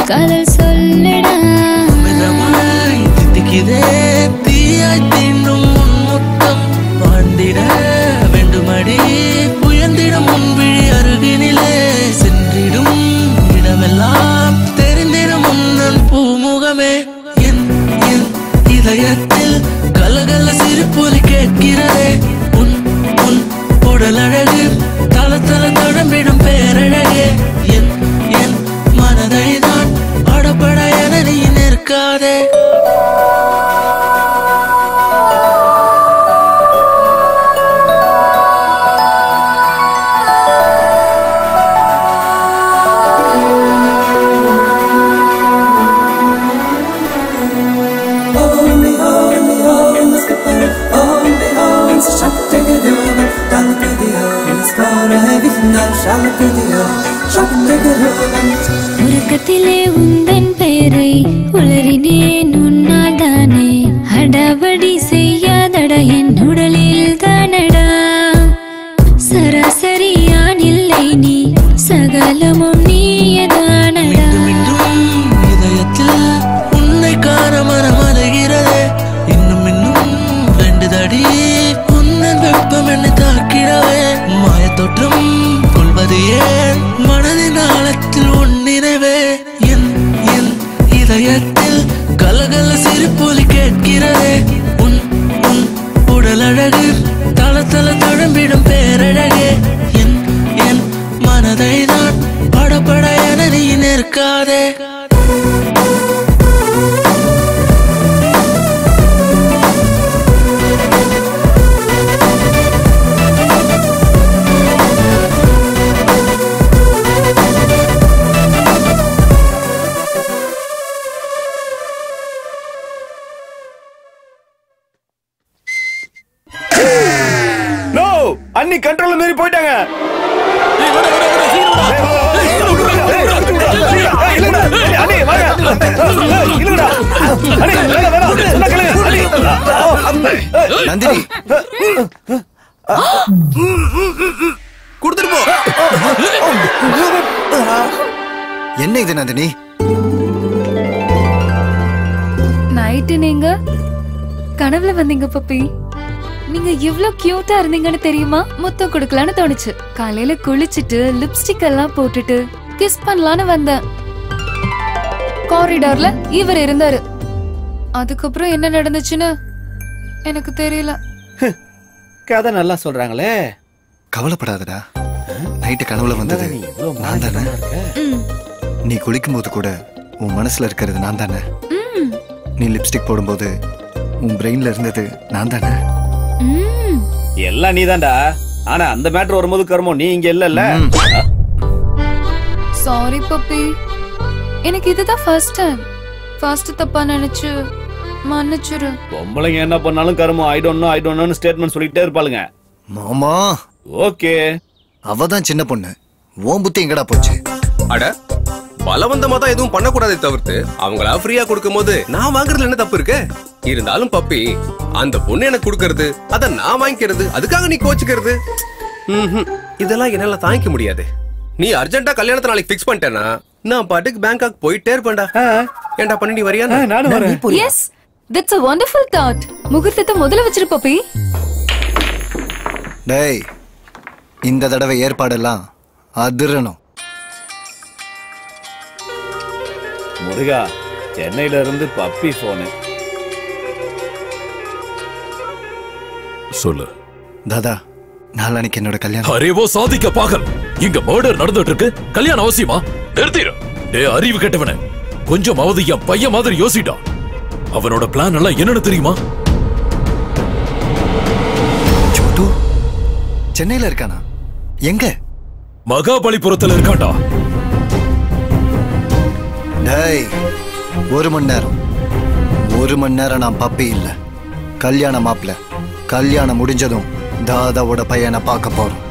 காதல் சொல்லடா. மிதமாய் தித்திக்குதே தீயாய் தீண்டும் உன் முத்தம். வாழ்ந்திட வேண்டுமடி உயர்ந்திடும் முன்விழி அருகினிலே. சென்றிடும் இடமெல்லாம் தெரிந்திடும் முன்னன் பூமுகமே. என் என் இதயத்தில் கலகல சிரிப்பொலி கேட்கிறதே. உன் உன் உடல் அழகு தல தல தொடம்பிடும் பேரழகே. என் என் மனதை தான் படபட என நீ நிற்காதே. உறக்கத்திலே உந்தன் பெயரை உளறினேன் உன்னால் தானே. அடாவடி செய்யாதடா என் உடலில் தானடா. சராசரியான் இல்லை நீ சகலமும் நீயதானடா. இதயத்தில் உன்னை காண மனம் அலைகிறதே. இன்னும் இன்னும் வேண்டுதடி உன்னன் வெப்பம் என்னை தாக்கிடவே. மாயத்தோற்றம் கொள்வது ஏன் மனதின் ஆழத்தில் உன் நினைவே. என் என் இதயத்தில் கலகல சிரிப்பொலி கேட்கிறதே. உன் உன் உடல் அழகு தல தல தழம்பிடும் பேரழகே. என் என் மனதை நான் படபட என நீ நிற்காதே. அண்ணி கண்ட்ரோல் மீறி போயிட்டாங்க. நந்தினி கொடுத்துட்டு போ. என்ன இது நந்தினி? நைட்டு நீங்க கனவுல வந்தீங்க பப்பி. நீங்க எவ்வளவு கியூட்டா இருந்தீங்கன்னு தெரியுமா? முத்தம் கொடுக்கலான்னு தோணுச்சு. காலையில குளிச்சிட்டு லிப்ஸ்டிக் எல்லாம் போட்டுட்டு கிஸ் பண்ணலான்னு வந்தேன். காரிடார்ல இவர் இருந்தாரு. அதுக்கப்புறம் என்ன நடந்துச்சுன்னு எனக்கு தெரியல. கதை நல்லா சொல்றாங்களே. கவலைப்படாதடா. நைட்டு கனவுல வந்தது நான் தானே. நீ குளிக்கும் போது கூட உன் மனசுல இருக்கிறது நான் தானே. நீ லிப்ஸ்டிக் போடும்போது உன் பிரெயின்ல இருந்தது நான் தானே. எல்லாம் நீதான்டா. ஆனா அந்த மேட்டர் வரும்போது கர்மம் நீ இங்க இல்லல்ல. Sorry puppy. எனக்கு இதுதான் ஃபர்ஸ்ட் டைம். ஃபர்ஸ்ட் தப்பா நினைச்சு மன்னிச்சிரு. பொம்பளைங்க என்ன பண்ணாலும் கர்மம் ஐ டோன்ட் நோ ஸ்டேட்மென்ட் சொல்லிட்டே இருப்பாளுங்க. மாமா ஓகே. அவதான் சின்ன பொண்ணு. உன் புத்தி எங்கடா போச்சு? அட பலவந்தமா தான் எதுவும் பண்ணக்கூடாதே தவிர்த்து அவங்களா ஃப்ரீயா கொடுக்கும் போது நான் வாங்குறதுல என்ன தப்பு இருக்கு? இருந்தாலும் பப்பி அந்த பொண்ணு எனக்கு கொடுக்கறது அத நான் வாங்கிக்கிறது அதுக்காக நீ கோச்சுக்கிறது இதெல்லாம் என்னால தாங்கிக்க முடியாது. நீ அர்ஜென்ட்டா கல்யாணத்தை நாளைக்கு ஃபிக்ஸ் பண்ணிட்டேன்னா நான் பாட்டுக்கு பேங்காக் போயிட்டே இருப்பேன்டா. ஏன்டா பண்ணி நீ வரியா? நானும் வரேன். Yes, that's a wonderful thought. முகூர்த்தத்தை முதல்ல வச்சிரு பப்பி. டேய், இந்த தடவை ஏற்பாடெல்லாம் அதிரணும். முருகா, சென்னையில இருந்து பப்பி போனு. சொல்லு தாதா, நாளைக்கு என்னோட கல்யாணம். அரேவோ சாதிக்க பாகல். இங்க மர்டர் நடந்துட்டு இருக்கு. கல்யாணம் அவசியமா? நிறுத்திடு. டே அறிவு கெட்டவனே, கொஞ்சமாவது என் பையன் மாதிரி யோசிட்டா. அவனோட பிளான் எல்லாம் என்னன்னு தெரியுமா? சோட்டு சென்னையில இருக்கானா? எங்க? மகாபலிபுரத்துல இருக்காண்டா. டேய், ஒரு மணி நேரம் நான் பப்பி இல்ல, கல்யாண மாப்பிள்ள. கல்யாணம் முடிஞ்சதும் தாதாவோட பையனை பார்க்க போறோம்.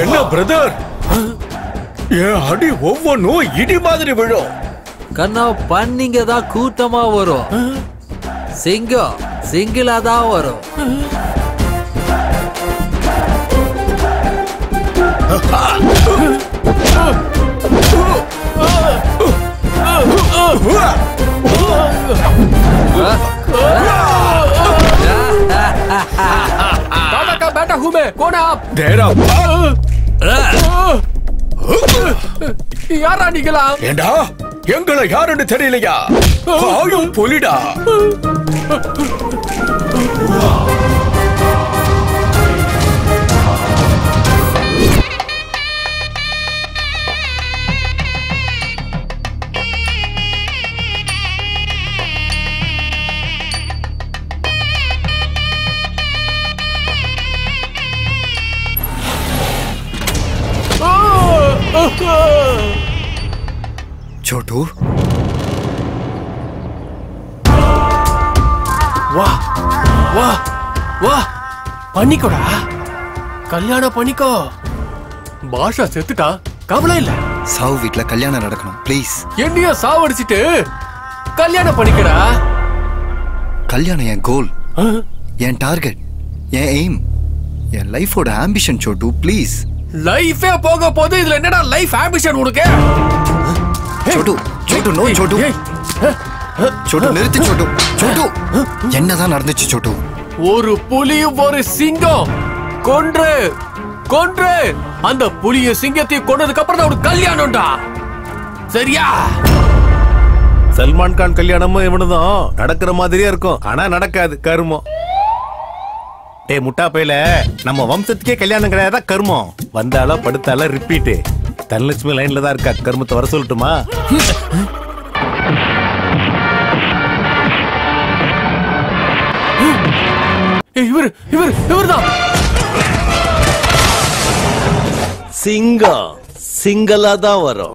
என்ன பிரதர், என் அடி ஒவ்வொன்னும் இடி மாதிரி விழும். கண்ணா பண்ணிங்க தான் கூட்டமா வரும். சிங்கம் சிங்கிளா தான் வரும். दादा का बेटा हूँ मैं, कौन है आप? देरा யாரா நீங்களா? ஏண்டா எங்களை யாருன்னு தெரியலையா? ஆயும் புலிடா. छोटू, வா வா வா, பண்ணிக்கோடா, கல்யாணம் பண்ணிக்கோ. பாஷா செத்துட்டா, கவலை இல்ல. சாவு வீட்ல கல்யாணம் நடக்கணும் ப்ளீஸ். என்னைய சாவடிச்சிட்டு கல்யாணம் பண்ணிக்கடா. கல்யாணம் என் கோல், என் டார்கெட், என் எய்ம், என் லைஃபோட ஆம்பிஷன். Chhotu please. லைஃபே போக போது இதுல என்னடா லைஃப் ஆம்பிஷன் உனக்கு? छोटू छोटू नो छोटू छोटू நிறுத்து. छोटू छोटू என்னதான் நடந்துச்சு? छोटू ஒரு புலியும் ஒரு சிங்கம் கொன்று கொன்று அந்த புலிய சிங்கத்தை கொன்னதுக்கு அப்புறம் தான் ஒரு கல்யாணம்டா. சரியா? சல்மான் கான் கல்யாணமும் இவனுதான் நடக்கிற மாதிரியே இருக்கும், ஆனா நடக்காது. கருமம். ஏய் முட்டா பையில, நம்ம வம்சத்துக்கே கல்யாணம் கிடையாதா? கருமம். வந்தாலா படுத்தாலா ரிப்பீட். தனலட்சுமி லைன்ல தான் இருக்கா. கருமத்தை வர சொல்லட்டுமா? இவர்தான். சிங்கம் சிங்கலா தான் வரும்.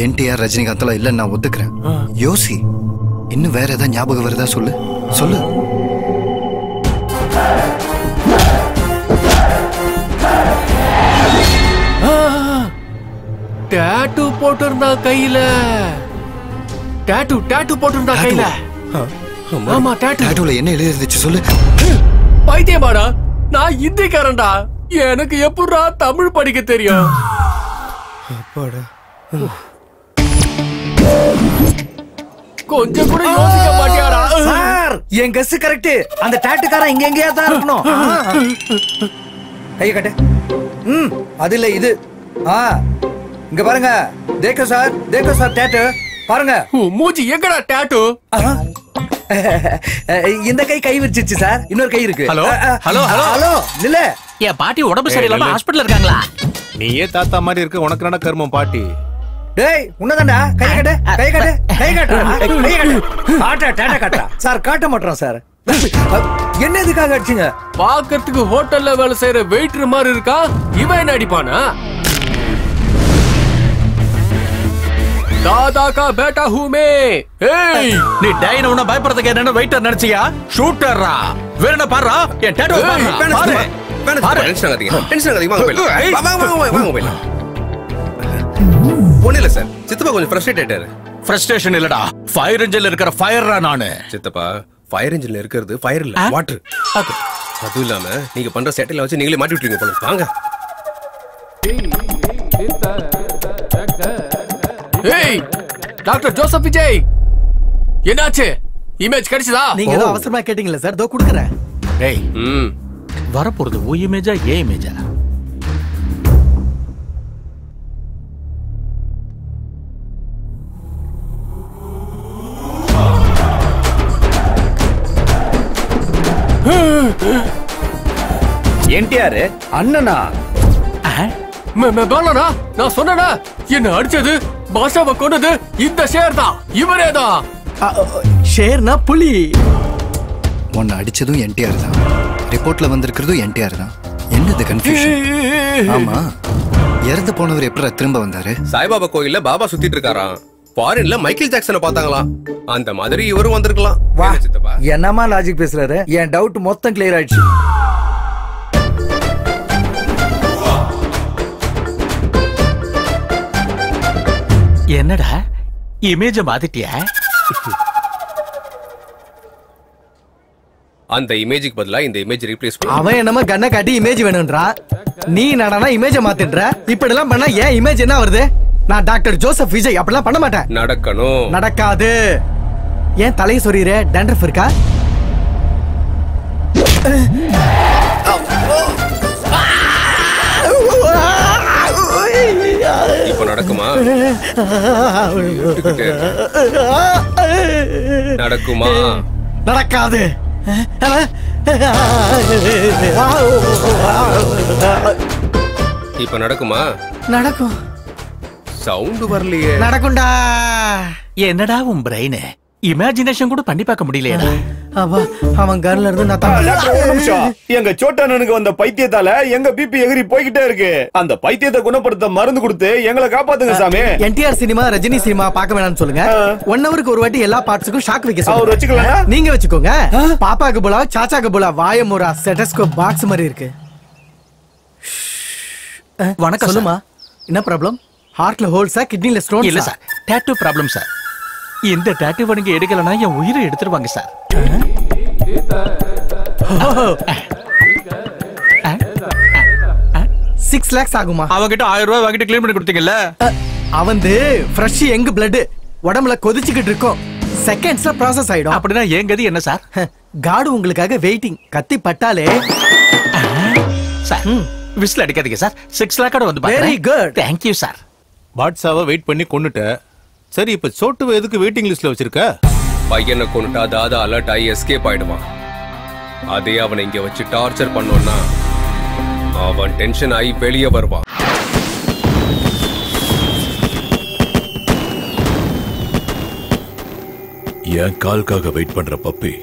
என்டிஆர் ரஜினிகாந்த்லாம் இல்ல நான் ஒத்துக்கிறேன். யோசி, இன்னும் வேற ஏதாவது ஞாபகம் வருதா சொல்லு சொல்லு. டாட்டூ போட்டிருந்தா கையில. டாட்டூ போட்டிருந்தா கையில. ஆமா டாட்டூ. டாட்டூல என்ன எழுதி இருந்துச்சு சொல்லு. பைத்தியமாடா, நான் இந்திக்காரன்டா. எனக்கு எப்படா தமிழ் படிக்க தெரியும்? அப்பாடா. கொஞ்சம் கூட யோசிக்க மாட்டியாடா? சார், என் கெஸ் கரெக்ட். அந்த டாட்டுக்காரன் இங்க எங்கேயா தான் இருக்கணும். கைய கட்டு. அது இல்ல இது. இங்க பாருங்க. தேக்கோ சார் டாட்டு பாருங்க. மூஞ்சி எங்கடா டாட்டு? இந்த கை விரிச்சிச்சு சார். இன்னொரு கை இருக்கு. ஹலோ ஹலோ ஹலோ நில்ல. என் பாட்டி உடம்பு சரியில்லாம ஹாஸ்பிடல்ல இருக்காங்களா? நீயே தாத்தா மாதிரி இருக்க, உனக்கு என்ன கர்மம் பாட்டி? டேய் உன்னதான்டா. கை கட்டு. டாடா காட்டா. சார் காட்ட மாட்டோம் சார். என்ன இதுக்காக அடிச்சீங்க? பாக்கிறதுக்கு ஹோட்டல்ல வேலை செய்யற வெயிட்டர் மாதிரி இருக்கா. இவன் என்ன அடிப்பானா? दादा का बेटा हूँ मैं. ஏய், நீ டைன உன்ன பயப்படுறதுக்கு என்னன்னு வெயிட்டர் நினைச்சியா? ஷூட்டர்ரா. வேற என்ன பாறா? என் டாட்டூ பாரு. டென்ஷன் ஆகாதீங்க. வாங்க போயிடலாம். ஒண்ணு இல்ல சார், சித்தப்பா கொஞ்சம் ஃப்ரஸ்ட்ரேட் ஆயிட்டாரு. ஃப்ரஸ்ட்ரேஷன் இல்லடா, ஃபயர் இன்ஜின்ல இருக்கிற ஃபயர்ரா நானு. சித்தப்பா, ஃபயர் இன்ஜின்ல இருக்கிறது ஃபயர் இல்ல, வாட்டர். அதுவும் இல்லாம நீங்க பண்ற சேட்டையில வச்சு நீங்களே மாட்டி விட்டுறீங்க போல. வாங்க. ஏய் டாக்டர் ஜோசப் விஜய், என்னாச்சு? இமேஜ் கிடைச்சதா? நீங்க ஏதோ அவசரமா கேட்டீங்களா சார்? தோ குடுக்குறேன். ஏய் வரப்போறது ஓ இமேஜா ஏ இமேஜா? என்டிஆர் அண்ணனா? நான் சொன்னேனா, என்ன அடிச்சது பாஷாவை கொண்டது இந்த ஷேர் தான். இவரே தான். ஷேர்னா புலி. உன்னை அடிச்சதும் என்டிஆர் தான், ரிப்போர்ட்ல வந்திருக்கிறதும் என்டிஆர் தான். என்னது கன்ஃபியூஷன்? ஆமா, இறந்து போனவர் எப்படி திரும்ப வந்தாரு? சாய்பாபா கோயில்ல பாபா சுத்திட்டு இருக்காராம். ஃபாரின்ல மைக்கேல் ஜாக்சனை பார்த்தாங்களாம். அந்த மாதிரி இவரும் வந்திருக்கலாம். வா, என்னமா லாஜிக் பேசுறாரு? என் டவுட் மொத்தம் கிளியர் ஆயிடுச்சு. என்னடா இமேஜ மாத்திட்டியா? அந்த இமேஜுக்கு பதிலா இந்த இமேஜ் ரீப்ளேஸ் பண்ணு. அவன் என்னமா கண்ணை காட்டி இமேஜ் வேணும்ன்றா. நீ நடனா இமேஜ மாத்தின்ற. இப்படி எல்லாம் பண்ணா ஏன் இமேஜ் என்ன வருது? நான் டாக்டர் ஜோசப் விஜய் அப்படிலாம் பண்ண மாட்டேன். நடக்கணும். நடக்காது. ஏன் தலையை சொறியற? டேண்ட்ரஃப் இருக்கா? இப்ப நடக்குமா? நடக்குமா? நடக்காது. இப்ப நடக்குமா? நடக்கும். சவுண்ட் வரலையே. நடக்கும்டா. என்னடா உன் பிரெயின் இமேஜினேஷன் கூட பண்ணி பார்க்க முடியலையேடா. அவன் கர்ல இருந்து எங்க சோட்டானனுக்கு வந்த பைத்தியத்தால எங்க பிபி எகிரி போய்கிட்டே இருக்கு. அந்த பைத்தியத்தை குணப்படுத்த மருந்து கொடுத்து எங்களை காப்பாத்துங்க சாமி. என்டிஆர் சினிமா ரஜினி சினிமா பார்க்க வேணாம்னு சொல்லுங்க. 1 ஹவருக்கு ஒரு வாட்டி எல்லா பார்ட்ஸுக்கும் ஷாக் வைக்க சொல்லுங்க. அவர் வச்சுக்கலாம். நீங்க வச்சுக்கோங்க. பாப்பாக்கு போலா சாச்சாக்கு போலா வாயமுரா ஸ்டெத்தஸ்கோப் பாக்ஸ் மாதிரி இருக்கு. வணக்கம். சொல்லுமா, என்ன ப்ராப்ளம்? ஹார்ட்ல ஹோல்ஸா, கிட்னில ஸ்டோன்ஸ்? இல்ல சார், டாட்டூ ப்ராப்ளம் சார். இந்த டாட்டூ வணங்க எடுக்கலனா என் உயிரை எடுத்துருவாங்க சார். 6 lakhs ஆகுமா? அவங்கிட்ட 1000 ரூபாய் வாங்கிட்டு க்ளீன் பண்ணி கொடுத்தீங்கல்ல. அவந்து ஃப்ரெஷ் யங் பிளட் உடம்புல கொதிச்சுக்கிட்டு இருக்கும். செகண்ட்ஸ்ல ப்ராசஸ் ஆயிடும். அப்படினா ஏன் கதி என்ன சார்? காடு உங்களுக்காக வெயிட்டிங். கத்தி பட்டாலே சார் விசில் அடிக்காதீங்க சார். 6 lakh வந்து பாருங்க. Very good. Thank you sir. பாட்ஸாவை வெயிட் பண்ணி கொன்னுட்ட. சரி, இப்ப சோட்டுவை எதுக்கு வெயிட்டிங் லிஸ்ட்ல வச்சிருக்க? பையனை கொண்டுட்டா தாதா அலர்ட் ஆகி எஸ்கேப் ஆயிடுவான். அதே அவனை இங்க வச்சு டார்ச்சர் பண்ணோம்னா அவன் டென்ஷன் ஆகி வெளியே வருவான். என் கால்காக வெயிட் பண்ற பப்பி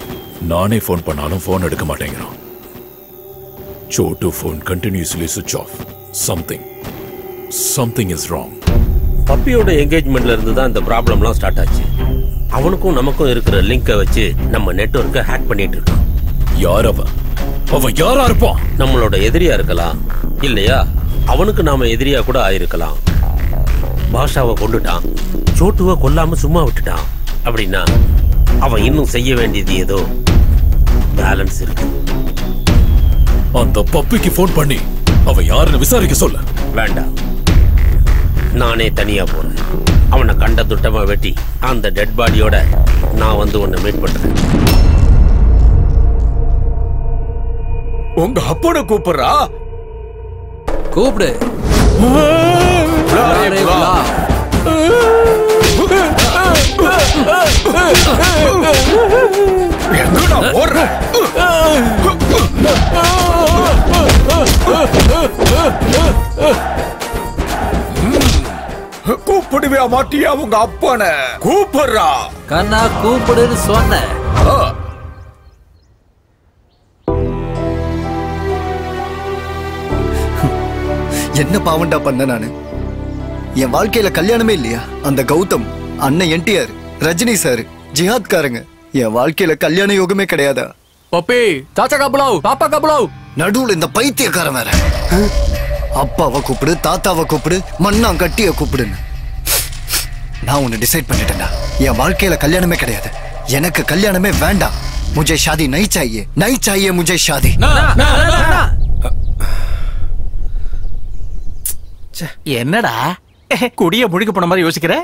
நானே போன் பண்ணாலும் போன் எடுக்க மாட்டேங்கிறான். Chotu phone continuously switch off. Something is wrong. பப்பியோட என்கேஜ்மெண்ட்ல இருந்து தான் இந்த ப்ராப்ளம்லாம் ஸ்டார்ட் ஆச்சு. அவனுக்கும் நமக்கும் இருக்கிற லிங்கை வச்சு நம்ம நெட்வொர்க்கை ஹேக் பண்ணிட்டு இருக்கோம். யார் அவன் யாரா இருப்பான்? நம்மளோட எதிரியா இருக்கலாம், இல்லையா அவனுக்கு நாம எதிரியா கூட ஆயிருக்கலாம். பாஷாவை கொண்டுட்டான், சோட்டுவை கொல்லாம சும்மா விட்டுட்டான் அப்படின்னா அவன் இன்னும் செய்ய வேண்டியது ஏதோ பேலன்ஸ் இருக்கு. அந்த பப்பிக்கு போன் பண்ணி அவன் யாருன்னு விசாரிக்க சொல்ல. வேண்டாம், நானே தனியா போறேன். அவனை கண்ட துட்டமா வெட்டி அந்த டெட் பாடியோட நான் வந்து உன்னை மீட் பண்றேன். உங்க அப்போட கூப்பிடுறா? கூப்பிடு. கூப்பிடுவியா மாட்டியா உங்க அப்பன? கூப்பிடுறா. கண்ணா கூப்பிடுன்னு சொன்ன. என்ன பாவண்டா பண்ண நானு? என் வாழ்க்கையில கல்யாணமே இல்லையா? அந்த கௌதம், அண்ணன் என்டிஆர், ரஜினி சார், ஜிஹாத்காரங்க, என் வாழ்க்கையில கல்யாண யோகமே கிடையாதா? பப்பி, சாச்சா கபுலாவ், பாப்பா கபுலாவ். நடுவுல இந்த பைத்தியக்காரன் வேற. அப்பாவை கூப்பிடு, தாத்தாவை கூப்பிடு, மண்ணாங்கட்டிய கூப்பிடுன்னு. நான் ஒன்னு டிசைட் பண்ணிட்டேன்டா. என் வாழ்க்கையில கல்யாணமே கிடையாது. எனக்கு கல்யாணமே வேண்டாம். முझे शादी नहीं चाहिए, नहीं चाहिए मुझे शादी. என்னடா குடிய முழுக்க போன மாதிரி யோசிக்கிற?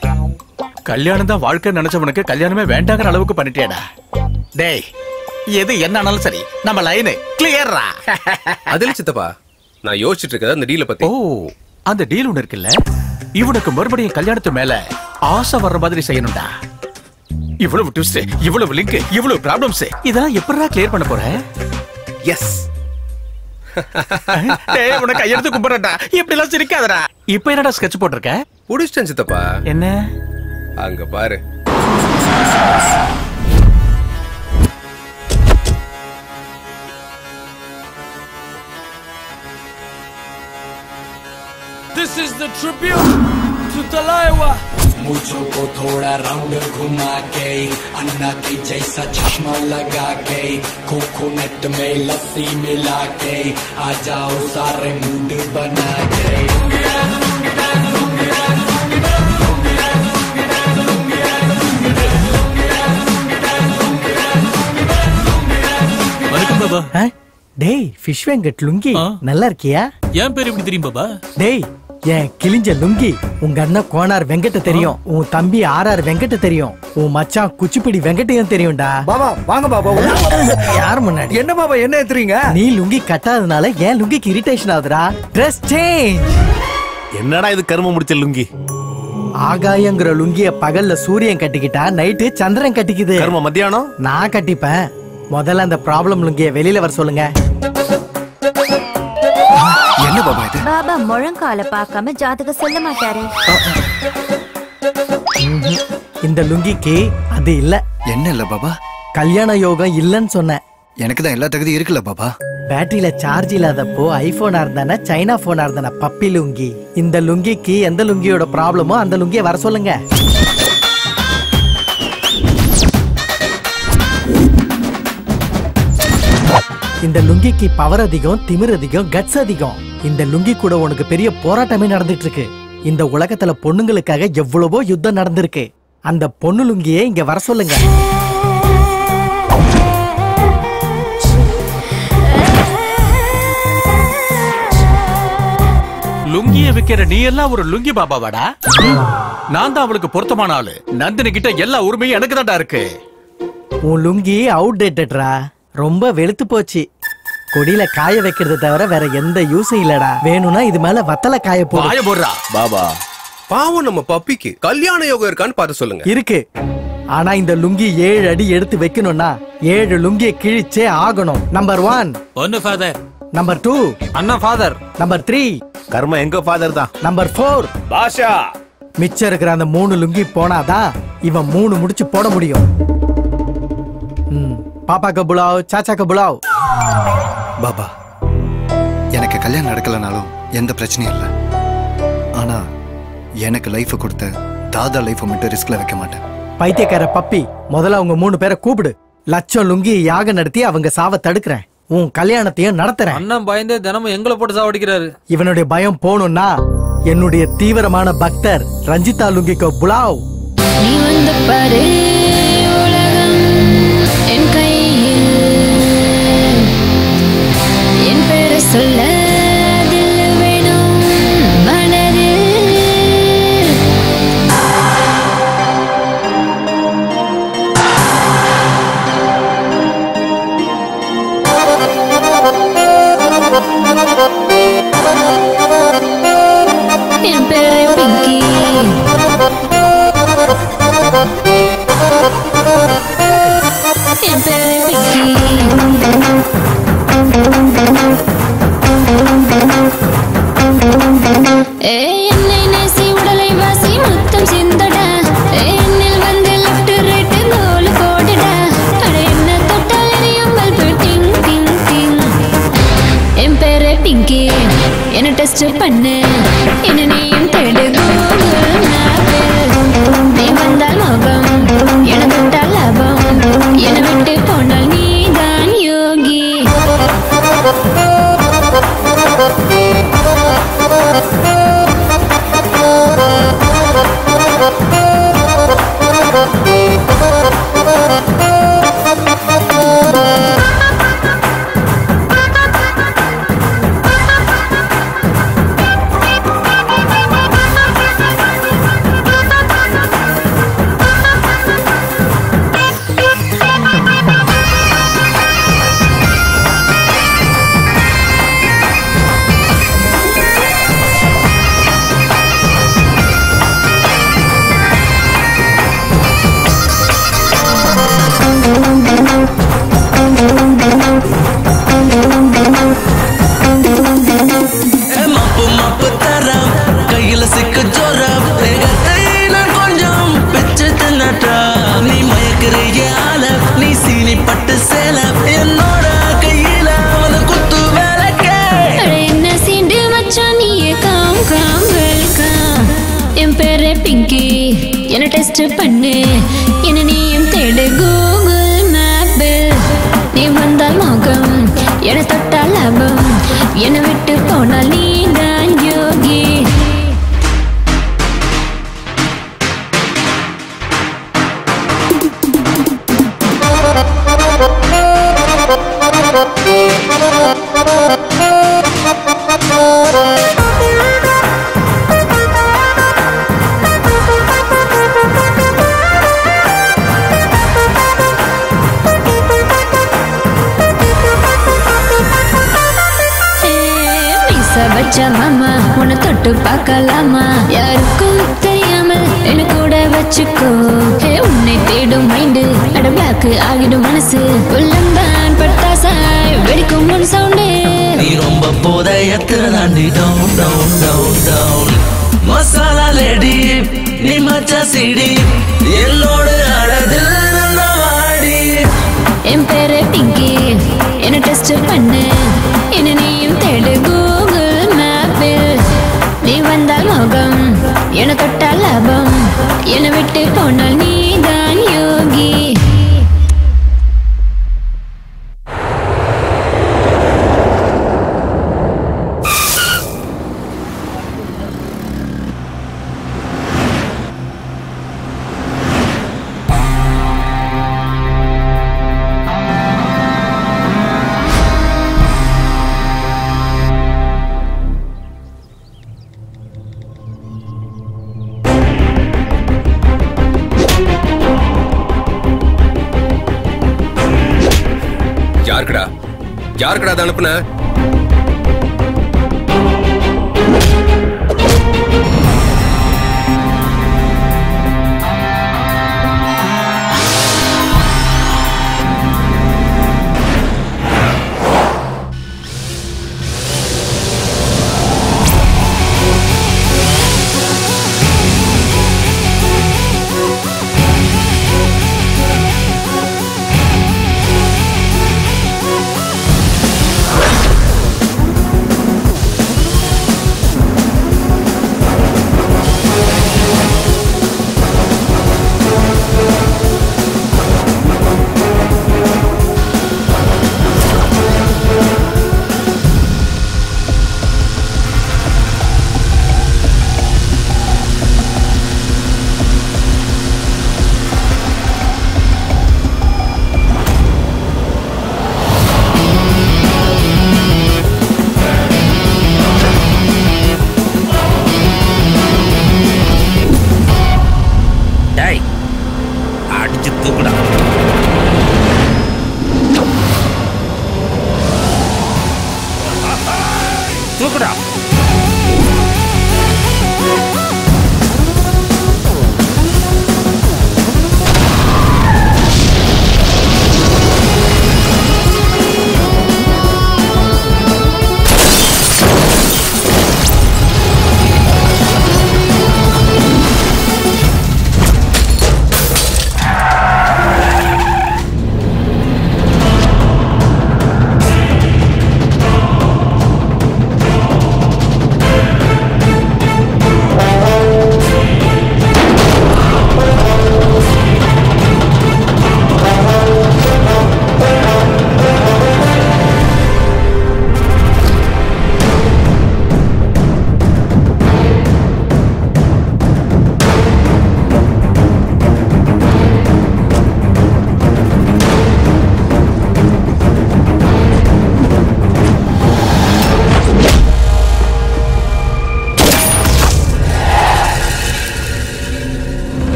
கல்யாணம் தான் வாழ்க்கை நினைச்சவனுக்கு கல்யாணமே வேண்டாங்கிற அளவுக்கு பண்ணிட்டியாடா. டேய், எது என்ன ஆனாலும் சரி, நம்ம லைன் கிளியர்ரா. அதில் சித்தப்பா, நான் யோசிச்சுட்டு இருக்கேன் அந்த டீலை பத்தி. ஓ, அந்த டீல் ஒண்ணு இருக்குல்ல, இவனுக்கு மறுபடியும் கல்யாணத்து மேல ஆசை வர்ற மாதிரி செய்யணும்டா. இவ்வளவு ட்விஸ்ட், இவ்வளவு லிங்க், இவ்வளவு ப்ராப்ளம்ஸ், இதெல்லாம் எப்படிடா கிளியர் பண்ண போற? எஸ். டேய், உனக்கு கையெடுத்து கும்பிடுறடா. இப்படி எல்லாம் சிரிக்காதடா. இப்போ என்னடா ஸ்கெட்ச் போட்டிருக்க? புடிச்சிட்டேன் சித்தப்பா. என்ன? அங்க பாரு. This is the tribute to Talaiwa. मुझको थोड़ा राउंड घुमा के अन्ना के जैसा चश्मा लगा के कोकोनट में लस्सी मिला के आ जाओ सारे मूड बना के. வணக்கம் பாபா. டேய், ஃபிஷ் வெங்கட் லுங்கி, நல்லா இருக்கியா? என் பேர் எப்படி தெரியும் பாபா? டேய், என் கிழிஞ்ச லுங்கி உங்க அண்ணன் கோனார் வெங்கட்ட தெரியும், உன் தம்பி ஆர்ஆர் வெங்கட்ட தெரியும், உன் மச்சான் குச்சிப்பிடி வெங்கட்டையும் தெரியும்டா. பாபா வாங்க பாபா. யார் முன்னாடி? என்ன பாபா என்ன ஏத்துறீங்க? நீ லுங்கி கட்டாதனால என் லுங்கிக்கு இரிட்டேஷன் ஆகுதுடா. Dress change. என்னடா இது கரும முடிச்ச லுங்கி? ஆகாயங்கிற லுங்கிய பகல்ல சூரியன் கட்டிக்கிட்டா, நைட்டு சந்திரன் கட்டிக்குது. கரும மத்தியானம் நான் கட்டிப்பேன். முதல்ல அந்த ப்ராப்ளம் லுங்கிய வெளியில வர சொல்லுங்க. என்ன பாபா இது? பாபா முழங்கால பார்க்காம ஜாதகம் சொல்ல மாட்டாரு. இந்த லுங்கிக்கு அது இல்ல. என்ன இல்ல பாபா? கல்யாண யோகம் இல்லன்னு சொன்னேன். எனக்கு தான் எல்லா தகுதியும் இருக்குல்ல பாபா. பேட்டரியில சார்ஜ் இல்லாதப்போ ஐபோனா இருந்தானே சைனா போனா இருந்தானே பப்பி லுங்கி. இந்த லுங்கிக்கு எந்த லுங்கியோட ப்ராப்ளமோ அந்த லுங்கிய வர சொல்லுங்க. இந்த லுங்கிக்கு பவர் அதிகம், திமிர் அதிகம், கட்ஸ் அதிகம். இந்த லுங்கி கூட உனக்கு பெரிய போராட்டமே நடந்துட்டு இருக்கு. இந்த உலகத்துல பொண்ணுங்களுக்காக எவ்வளவோ யுத்தம் நடந்திருக்கு. அந்த பொண்ணு லுங்கியே இங்க வர சொல்லுங்க. லுங்கிய விக்கிற நீ எல்லாம் ஒரு லுங்கி பாபாவாடா? நான் தான் அவளுக்கு பொருத்தமான ஆளு. நந்தினி கிட்ட எல்லா உரிமையும் எனக்கு தான்டா இருக்கு. உன் லுங்கி அவுட் டேட்டட்ரா, ரொம்ப வெளுத்து போச்சு. கொடியில காய வைக்கிறது தவிர வேற எந்த யூஸும் இல்லடா. வேணும்னா இது மேல வத்தல காய போடுறா. பாபா பாவம், நம்ம பப்பிக்கு கல்யாண யோகம் இருக்கான்னு பார்த்து சொல்லுங்க. இருக்கு. ஆனா இந்த லுங்கி 7 அடி எடுத்து வைக்கணும்னா 7 லுங்கிய கிழிச்சே ஆகணும். நம்பர் 1 ஒன்னு ஃபாதர். நம்பர் 2 அண்ணா ஃபாதர். நம்பர் 3 கர்ம எங்க ஃபாதர் தான். நம்பர் 4 பாஷா. மிச்சம் இருக்கிற அந்த 3 லுங்கி போனாதான் இவன் 3 முடிச்சு போட முடியும். பாப்பா का बुलाओ, चाचा का बुलाओ. बाबा கல்யாணம் நடக்கலனாலும் எந்த பிரச்சனையும் இல்லை. ஆனா எனக்கு லைஃப் கொடுத்த தாதா லைஃபை மட்டும் ரிஸ்க்ல வைக்க மாட்டேன். பைத்தியக்கார பப்பி, முதல்ல அவங்க 3 பேரை கூப்பிடு. லட்சம் லுங்கி யாகம் நடத்தி அவங்க சாவ தடுக்கிறேன். உன் கல்யாணத்தையும் நடத்துறேன். அண்ணன் பயந்தே தினமும் எங்களை போட்டு சாவடிக்கிறாரு. இவனுடைய பயம் போகணும்னா என்னுடைய தீவிரமான பக்தர் ரஞ்சிதா லுங்கிக்கோ புலாவ். நீ வந்து பாரு உலகம் என் கையில், என் பேரை சொல்ல தில் வேணும் மனதில். என் பேரை பிங்கி, என் பேரை பிங்கி. என்னை நேசி உடலை வாசி முத்தம் சிந்தடா. என்னில் வந்து லெஃப்ட் ரைட் கோல் கோடுடா. அட என்ன தொட்டால் எரியும் பல்பு டிங் டிங் டிங். என் பேரை பிங்கி, என்ன டெஸ்ட் பண்ணு, என்ன நீயும் தேடு கூகுள் மேப்பில். நீ வந்தால் மோகம், என தொட்டால் லாபம், என விட்டு போனால் நீதான் யோகி. என்ன டெஸ்ட் பண்ணு, என்ன நீயும் தேடு கூகுள் மேப்பில். நீ வந்தால் மோகம், என தொட்டால் லாபம், என்னை விட்டு போனால் நீதான் யோகி. மாமா உன்னை தொட்டு பார்க்கலாமா, யாருக்கும் தெரியாமல் என்ன கூட வச்சுக்கோ. உன்னை தேடும் மைண்டு அட பிளாக் ஆகிடும் மனசு, உள்ளந்தான் பட்டாசாய் வெடிக்கும் முன் சவுண்டு. நீ ரொம்ப போதையத்துல தாண்டி down down down down masala lady, நீ மச்சா சிடி என்னோட அழதில் வாடி. என் பேரு பிங்கி, என்ன டெஸ்ட் பண்ணு, என்ன நீயும் தேடு கூகுள் மேப்பில். நீ வந்தால் மோகம், என தொட்டால் லாபம், என்னை விட்டு போனால் நீதான் யோகி. யாருக்கடா அதை அனுப்புன?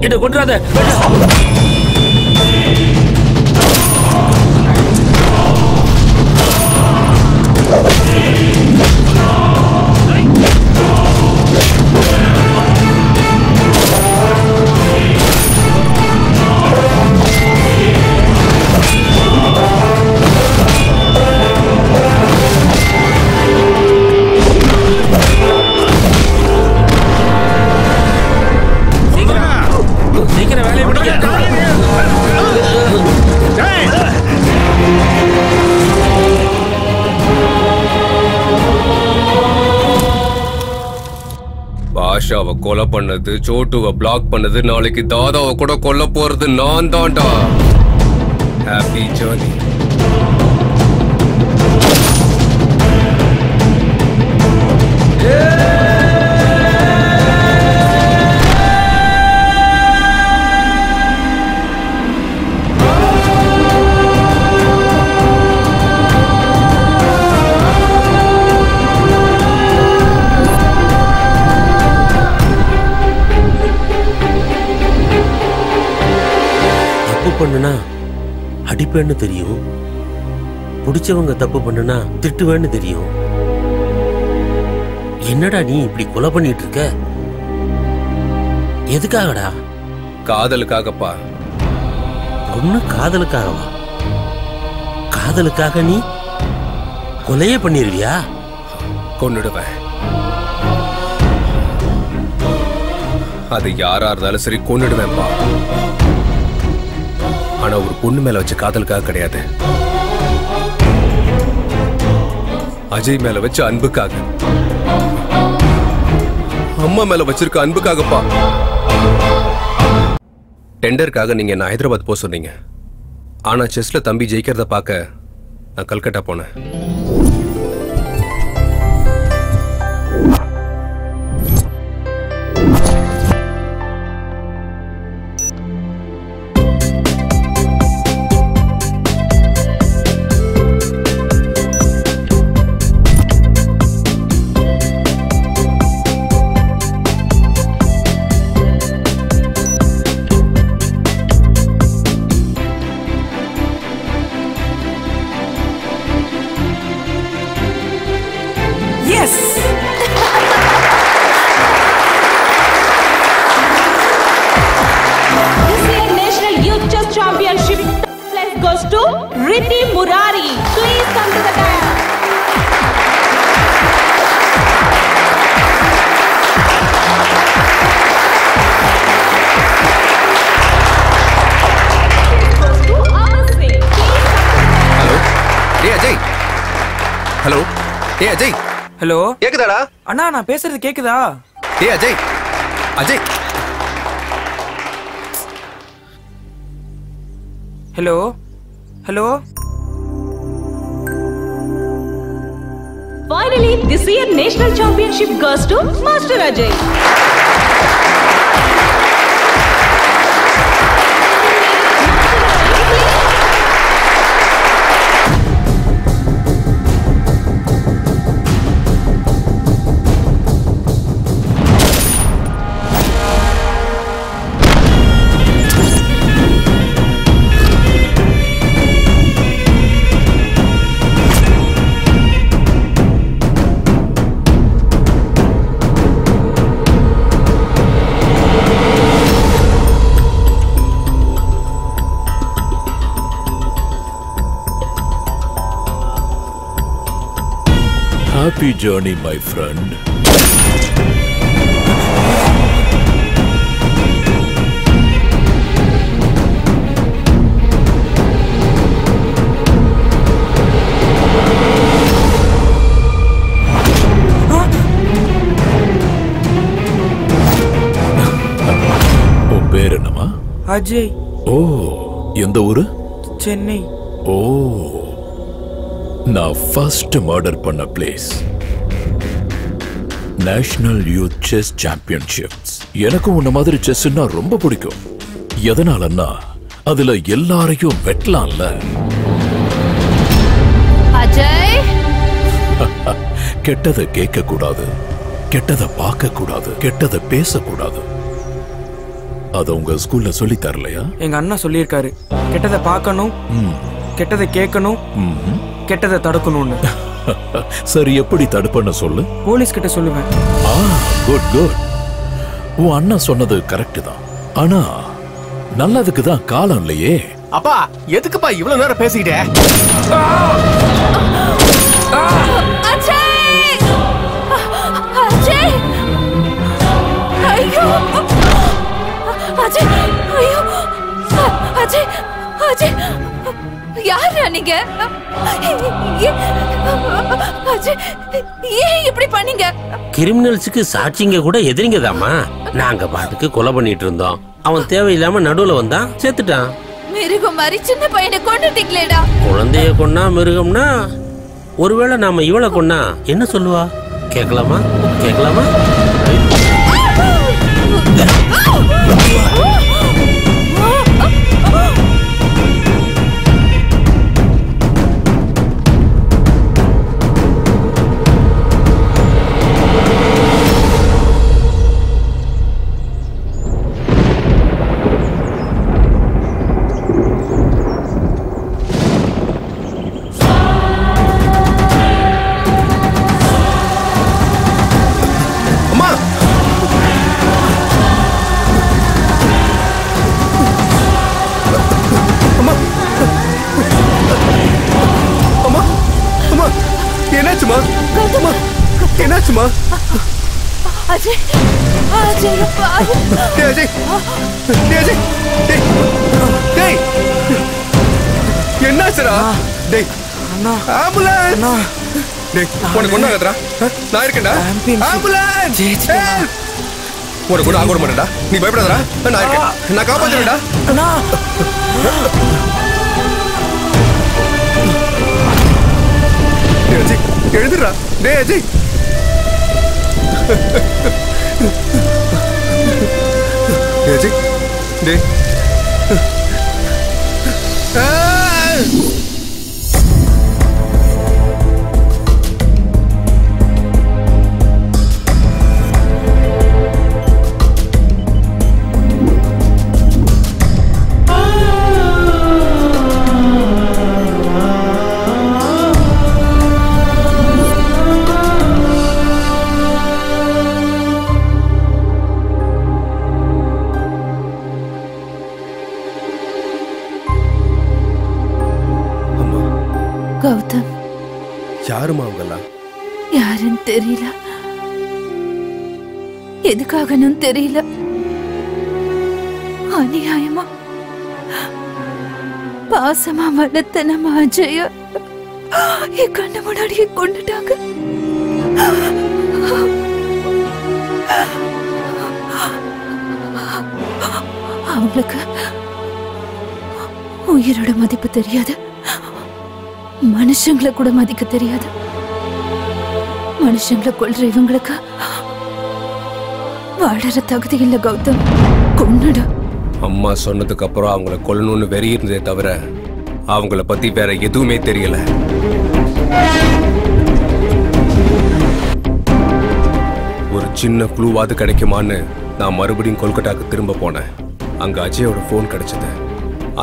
என்ன கொன்றாத. சீக்கிரம் வேலையை முடிக்க. பாஷாவை கொலை பண்ணது, சோட்டுவை பிளாக் பண்ணது, நாளைக்கு தாதாவை கூட கொல்ல போறது நான் தான்டா. Happy journey. பண்ணுனா அடிப்பேன்னு தெரியும், பிடிச்சவங்க தப்பு பண்ணுனா திட்டுவேன்னு தெரியும். என்னடா நீ இப்படி கொலை பண்ணிட்டு இருக்க? எதுக்காகடா? காதலுக்காகப்பா. ஒண்ணு காதலுக்காகவா? காதலுக்காக நீ கொலையே பண்ணிருவியா? கொன்னுடுவேன். அது யாரா இருந்தாலும் சரி கொன்னுடுவேன்ப்பா. ஆனா ஒரு பொண்ணு மேல வச்ச காதலுக்காக கிடையாது, அஜய் மேல வச்ச அன்புக்காக, அம்மா மேல வச்சிருக்க அன்புக்காகப்பா. டெண்டருக்காக நீங்க என்ன ஹைதராபாத் போக சொன்னீங்க. ஆனா செஸ்ல தம்பி ஜெயிக்கிறத பார்க்க நான் கல்கட்டா போனேன். ஹலோ ஏ அஜய். ஹலோ கேக்குதாடா? அண்ணா நான் பேசுறது கேக்குதா? ஏ Ajay. Ajay. Hello hello. Finally, this year national championship goes to Master Ajay. Happy journey, my friend. உன் பேர் என்னமா? அஜய். ஓ, எந்த ஊரு? சென்னை. ஓ, நான் ஃபர்ஸ்ட் மர்டர் பண்ண place national youth chess championships. எனக்கும் உன்ன மாதிரி செஸ்னா ரொம்ப பிடிக்கும். எதனாலன்னா அதுல எல்லாரையும் வெட்டலாம்ல. அஜய், கெட்டதை கேட்க கூடாது, கெட்டதை பார்க்க கூடாது, கெட்டதை பேசக்கூடாது. அது உங்க ஸ்கூல்ல சொல்லி தரலையா? எங்க அண்ணா சொல்லியிருக்காரு, கெட்டதை பார்க்கணும், கெட்டதை கேட்கணும், கெட்டதை தடுக்கணும்னு. சரி, எப்படி தடுப்பன்னு சொல்லு. போலீஸ் கிட்ட சொல்லுவேன். Good good. உன் அண்ணா சொன்னது கரெக்ட் தான். ஆனா நல்லதுக்கு தான் காலம் இல்லையே. அப்பா எதுக்குப்பா இவ்வளவு நேரம் பேசிக்கிட்டே? ஐயோ அஜய், ஐயோ அஜய், அஜய் யாரா நீங்க? அஜய் ஏன் இப்படி பண்ணீங்க? கிரிமினல்ஸுக்கு சாட்சிங்க கூட எதிரிங்க தாமா. நாங்க பாட்டுக்கு கொலை பண்ணிட்டு இருந்தோம். அவன் தேவையில்லாம நடுவுல வந்தான், செத்துட்டான். மிருகம் மாதிரி சின்ன பையனை கொண்டுட்டீங்களேடா. குழந்தைய கொன்னா மிருகம்னா, ஒருவேளை நாம இவளை கொன்னா என்ன சொல்லுவா? கேட்கலாமா? கேட்கலாமா? என்னாச்சுமா? அஜய், அஜய் பாரு. டேய் அஜய், டேய் அஜய், டேய் என்னாச்சுடா? டேய் அண்ணா, ஆம்புலன்ஸ். அண்ணா டேய், உனக்கு ஒண்ணு ஆகாதடா. நான் இருக்கேன்டா. ஆம்புலன்ஸ். உனக்கு ஒண்ணு ஆக மாட்டேன்டா. நீ பயப்படாதடா. நான் இருக்கேன். நான் காப்பாத்துறேன்டா. அண்ணா டேய் அஜய், எழுதுடா. டேய் அஜய். அஜய் டேய். கௌதம் யாருமா அவங்கெல்லாம்? யாருன்னு தெரியல, எதுக்காகன்னு தெரியல. அநியாயமா பாசமா வளர்த்த நம்ம அஜய என் கண்ணு முன்னாடியே கொண்டுட்டாங்க. அவங்களுக்கு உயிரோட மதிப்பு தெரியாது, மனுஷங்களை கூட மதிக்க தெரியாது. மனுஷங்களை கொல்ற இவங்களுக்கு வாழற தகுதி இல்ல கௌதம். கொன்னுடு. அம்மா சொன்னதுக்கு அப்புறம் அவங்கள கொல்லணும்னு வெறி இருந்ததே தவிர அவங்கள பத்தி வேற எதுவுமே தெரியல. ஒரு சின்ன க்ளூவாது கிடைக்குமான்னு நான் மறுபடியும் கொல்கட்டாக்கு திரும்ப போனேன். அங்க அஜயோட போன் கிடைச்சது.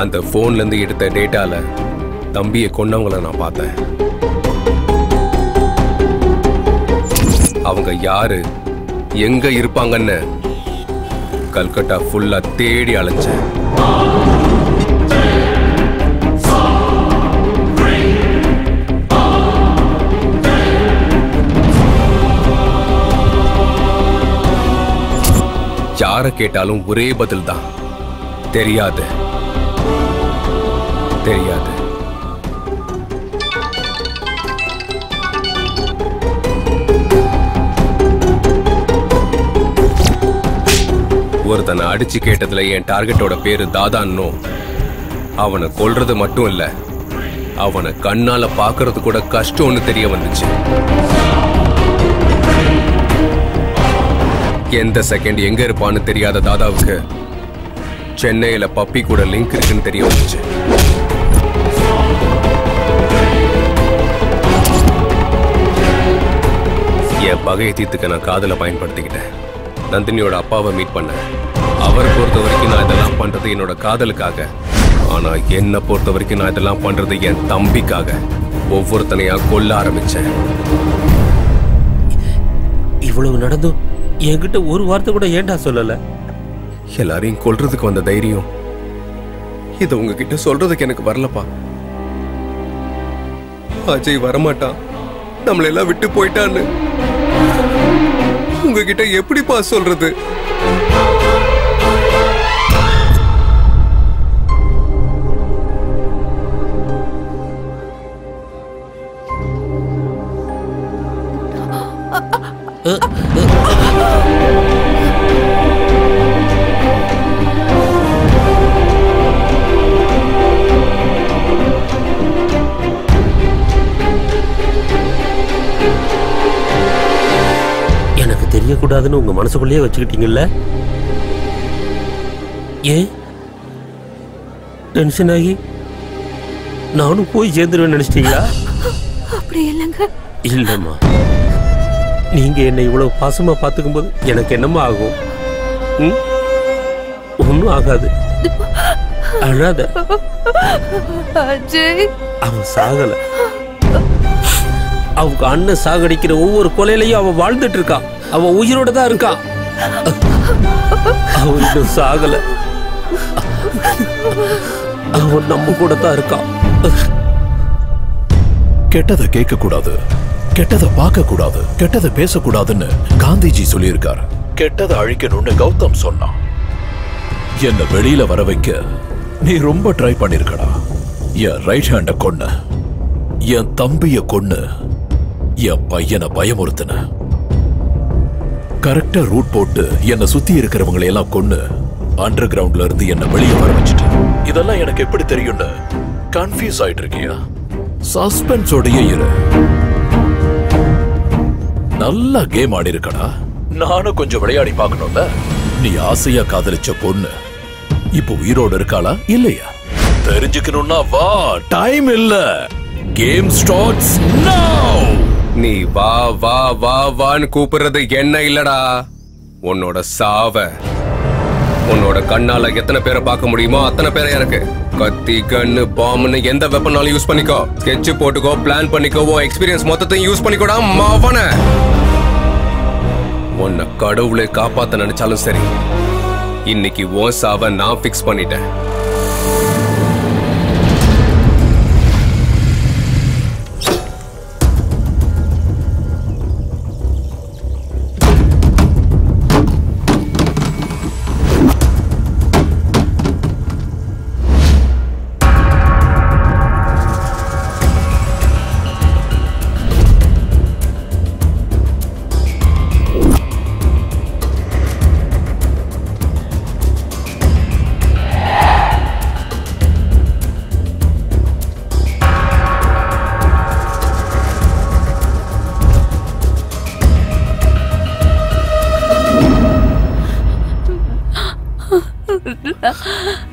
அந்த போன்ல இருந்து எடுத்த டேட்டால தம்பியை கொன்னவங்கள நான் பார்த்தேன். அவங்க யாரு, எங்க இருப்பாங்கன்னு கல்கட்டா ஃபுல்லா தேடி அலைஞ்சேன். யார கேட்டாலும் ஒரே பதில் தான், தெரியாது தெரியாது. ஒருத்தனை அடிச்சு கேட்டதுல என் டார்கெட்டோட பேரு தாதான்னு, அவனை கொல்றது மட்டும் இல்ல, அவனை கண்ணால பாக்குறது கூட கஷ்டம்னு தெரிய வந்துச்சு. எந்த செகண்ட் எங்க இருப்பான்னு தெரியாத தாதாவுக்கு சென்னையில பப்பி கூட லிங்க் இருக்குன்னு தெரிய வந்துச்சு. என் பகையை தீர்த்துக்க நான் காதலை பயன்படுத்திக்கிட்டேன். நந்தினியோட அப்பாவை மீட் பண்ணேன். அவரை பொறுத்த வரைக்கும் நான் இதெல்லாம் பண்றது என்னோட காதலுக்காக. ஆனா என்ன பொறுத்த வரைக்கும் நான் இதெல்லாம் பண்றது என் தம்பிக்காக. ஒவ்வொருத்தனையா கொல்ல ஆரம்பிச்சேன். இவ்வளவு நடந்தும் என்கிட்ட ஒரு வார்த்தை கூட ஏன்டா சொல்லல? எல்லாரையும் கொல்றதுக்கு வந்த தைரியம் இதை உங்ககிட்ட சொல்றதுக்கு எனக்கு வரலப்பா. அஜய் வரமாட்டான், நம்மள எல்லாம் விட்டு போயிட்டான்னு உங்ககிட்ட எப்படிப்பா சொல்றது? எனக்கு தெரியக்கூடாதுன்னு உங்க மனசுக்குள்ளேயே வச்சுக்கிட்டீங்கல்ல? ஏன் டென்ஷன் ஆகி நானும் போய் சேர்ந்துருவேன் நினைச்சிட்டீங்களா? அப்படி இல்லைங்க. இல்லம்மா, நீங்க என்னை இவ்வளவு பாசமா பாத்துக்கும் போது எனக்கு என்னமா ஆகும்? ஒன்னும் ஆகாது. அழாத. அஜய் அவன் சாகல. அவங்க அண்ணன் சாகடிக்கிற ஒவ்வொரு கொலையிலையும் அவன் வாழ்ந்துட்டு இருக்கான். அவன் உயிரோட தான் இருக்கான். அவன் இன்னும் சாகல. அவன் நம்ம கூட தான் இருக்கான். கெட்டதை கேட்க கூடாது, கெட்டதை பார்க்க கூடாது, கெட்டதை பேசக்கூடாதுன்னு காந்திஜி சொல்லியிருக்காரு. கெட்டதை அழிக்கணும்னு கௌதம் சொன்னான். என்ன வெளியில வர வைக்க நீ ரொம்ப ட்ரை பண்ணிருக்கடா. என் ரைட் ஹேண்ட கொன்ன, என் தம்பிய கொன்னு, என் பையனை பயமுறுத்தின. கரெக்டா ரூட் போட்டு என்ன சுத்தி இருக்கிறவங்களை எல்லாம் கொன்னு அண்டர் கிரவுண்ட்ல இருந்து என்ன வெளியே வர வச்சுட்டு. இதெல்லாம் எனக்கு எப்படி தெரியும்னு கன்ஃபியூஸ் ஆயிட்டு இருக்கியா? சஸ்பென்ஸோடய இரு. நல்லா கேம் ஆடி இருக்கடா. நானும் கொஞ்சம் விளையாடி பார்க்கணும்ல. நீ ஆசையா காதலிச்ச பொண்ணு இப்போ உயிரோடு இருக்காளா இல்லையா தெரிஞ்சுக்கணும்னா வா. டைம் இல்ல. கேம் ஸ்டார்ட்ஸ் நவ. நீ வா வா வா வான்னு கூப்பிடுறது என்ன இல்லடா, உன்னோட சாவ. உன்னோட கண்ணால எத்தனை பேரை பார்க்க முடியுமோ அத்தனை பேரை எனக்கு. கத்தி, கன்னு, பாம்புன்னு எந்த வெப்பனாலும் யூஸ் பண்ணிக்கோ. ஸ்கெட்ச் போட்டுக்கோ, பிளான் பண்ணிக்கோ, எக்ஸ்பீரியன்ஸ் மொத்தத்தையும் யூஸ் பண்ணிக்கோடா மாவன. உன்னை கடவுளை காப்பாத்த நினைச்சாலும் சரி, இன்னைக்கு உன் சாவ நான் பிக்ஸ் பண்ணிட்டேன்.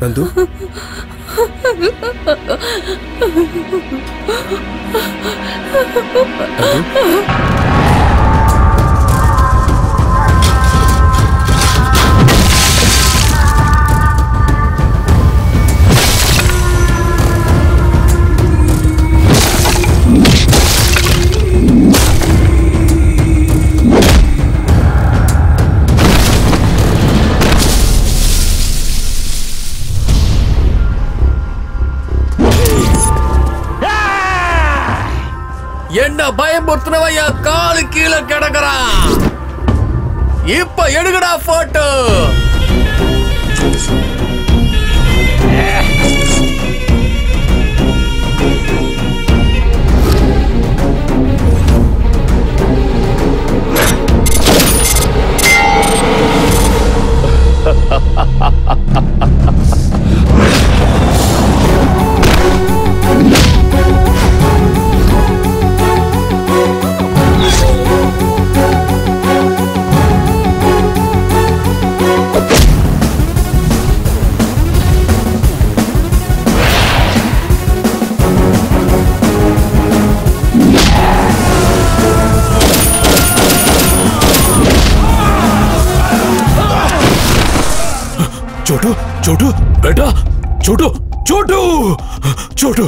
நந்து, என்ன பயமுறுத்தினவன் என் காலு கீழே கிடக்குறான். இப்ப எடுக்கடா போட்டோ. छोटू बेटा छोटू छोटू छोटू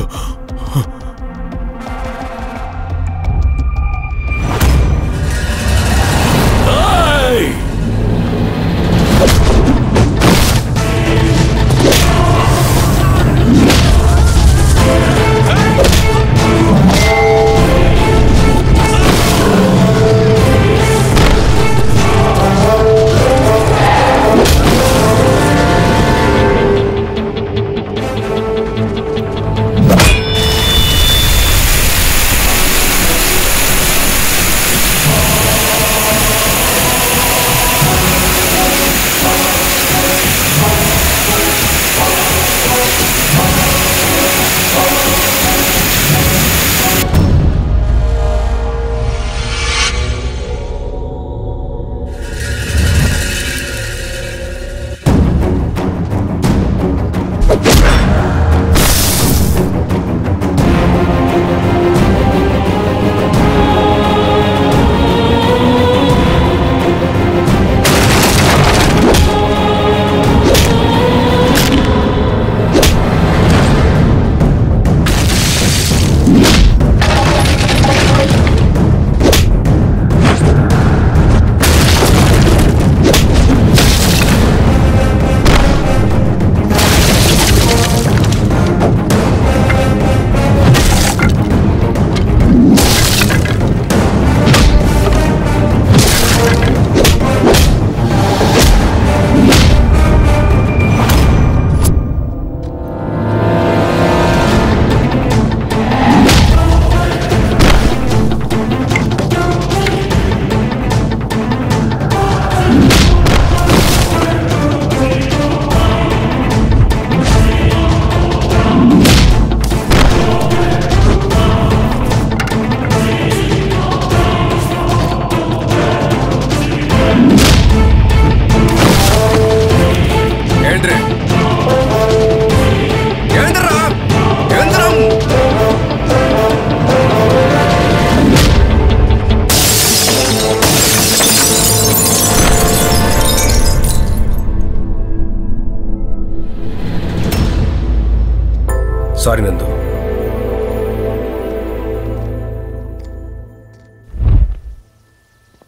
சாரி நந்து.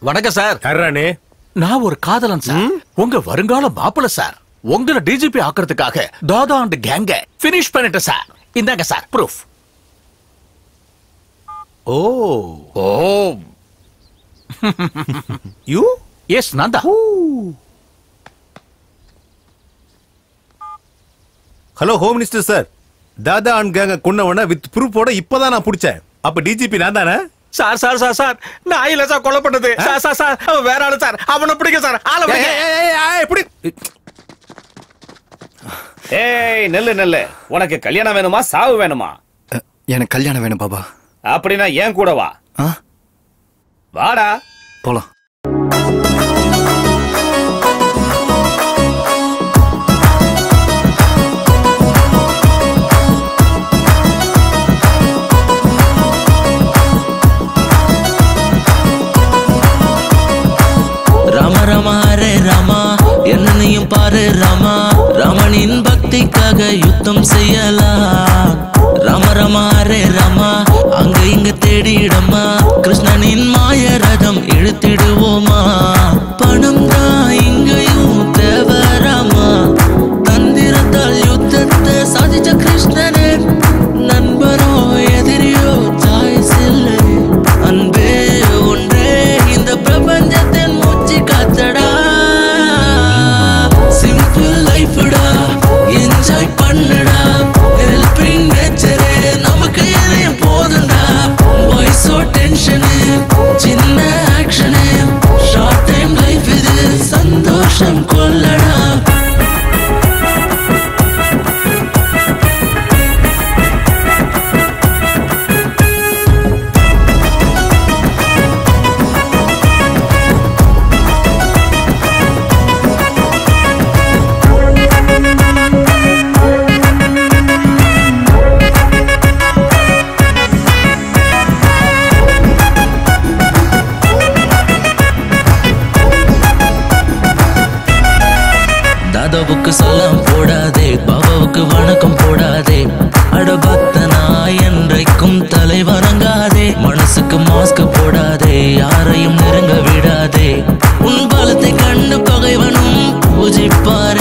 வணக்கம் சார். யாரானே? நான் ஒரு காதலன் சார். உங்க வருங்கால மாப்பிள்ள சார். உங்களை டிஜிபி ஆக்குறதுக்காக தாதா அண்ட் கேங்க பினிஷ் பண்ணிட்டேன் சார். இந்தாங்க sir proof. Oh oh yes Nanda. Hello home minister sir. தாதா அண்ட் கேங்க கொன்னவன வித் ப்ரூஃபோட இப்பதான் நான் பிடிச்சேன். அப்ப டிஜிபி நான் தானே? சார் சார் சார் சார் நான் இல்ல சார் கொலை பண்ணது. சார் சார் சார் அவன் வேற ஆளு சார். அவனை பிடிக்க சார். ஆளை பிடிக்க. ஏய் நெல்லு நெல்லு, உனக்கு கல்யாணம் வேணுமா சாவு வேணுமா? எனக்கு கல்யாணம் வேணும் பாபா. அப்படின்னா ஏன் கூட வா. வாடா போலாம். ராம ராமா ஹரே ராமா என்னையும் பாரு ராமா, ராமனின் பக்திக்காக யுத்தம் செய்யலாம். ராம ராமா ஹரே ராமா அங்க இங்க தேடிடமா, கிருஷ்ணனின் மாய ரதம் இழுத்திடுவோமா. பணம் தான் இங்கேயும் தேவராமா, தந்திரத்தால் யுத்தத்தை சாதிச்ச கிருஷ்ணனே. நண்பரோ எதிரியோ சாய்ஸ் இல்லை, அன்பே ஒன்றே இந்த பிரபஞ்சத்தின் மூச்சு காத்தடா. சிம்பிள் லைஃப்டா என்ஜாய் பண்ணுடா, ஹெல்பிங் நேச்சரே நமக்கு எதையும் போதுண்டா. வாய்ஸோ டென்ஷனு சின்ன ஆக்ஷனு, ஷார்ட் டைம் லைஃப் இது சந்தோஷம் கொள்ளடா. நிலவுக்கு சலாம் போடாதே, பாபாவுக்கு வணக்கம் போடாதே. அட பக்தனா என்றைக்கும் தலை வணங்காதே, மனசுக்கு மாஸ்க் போடாதே, யாரையும் நெருங்க விடாதே. உன் பலத்தை கண்டு பகைவனும் பூஜிப்பார்.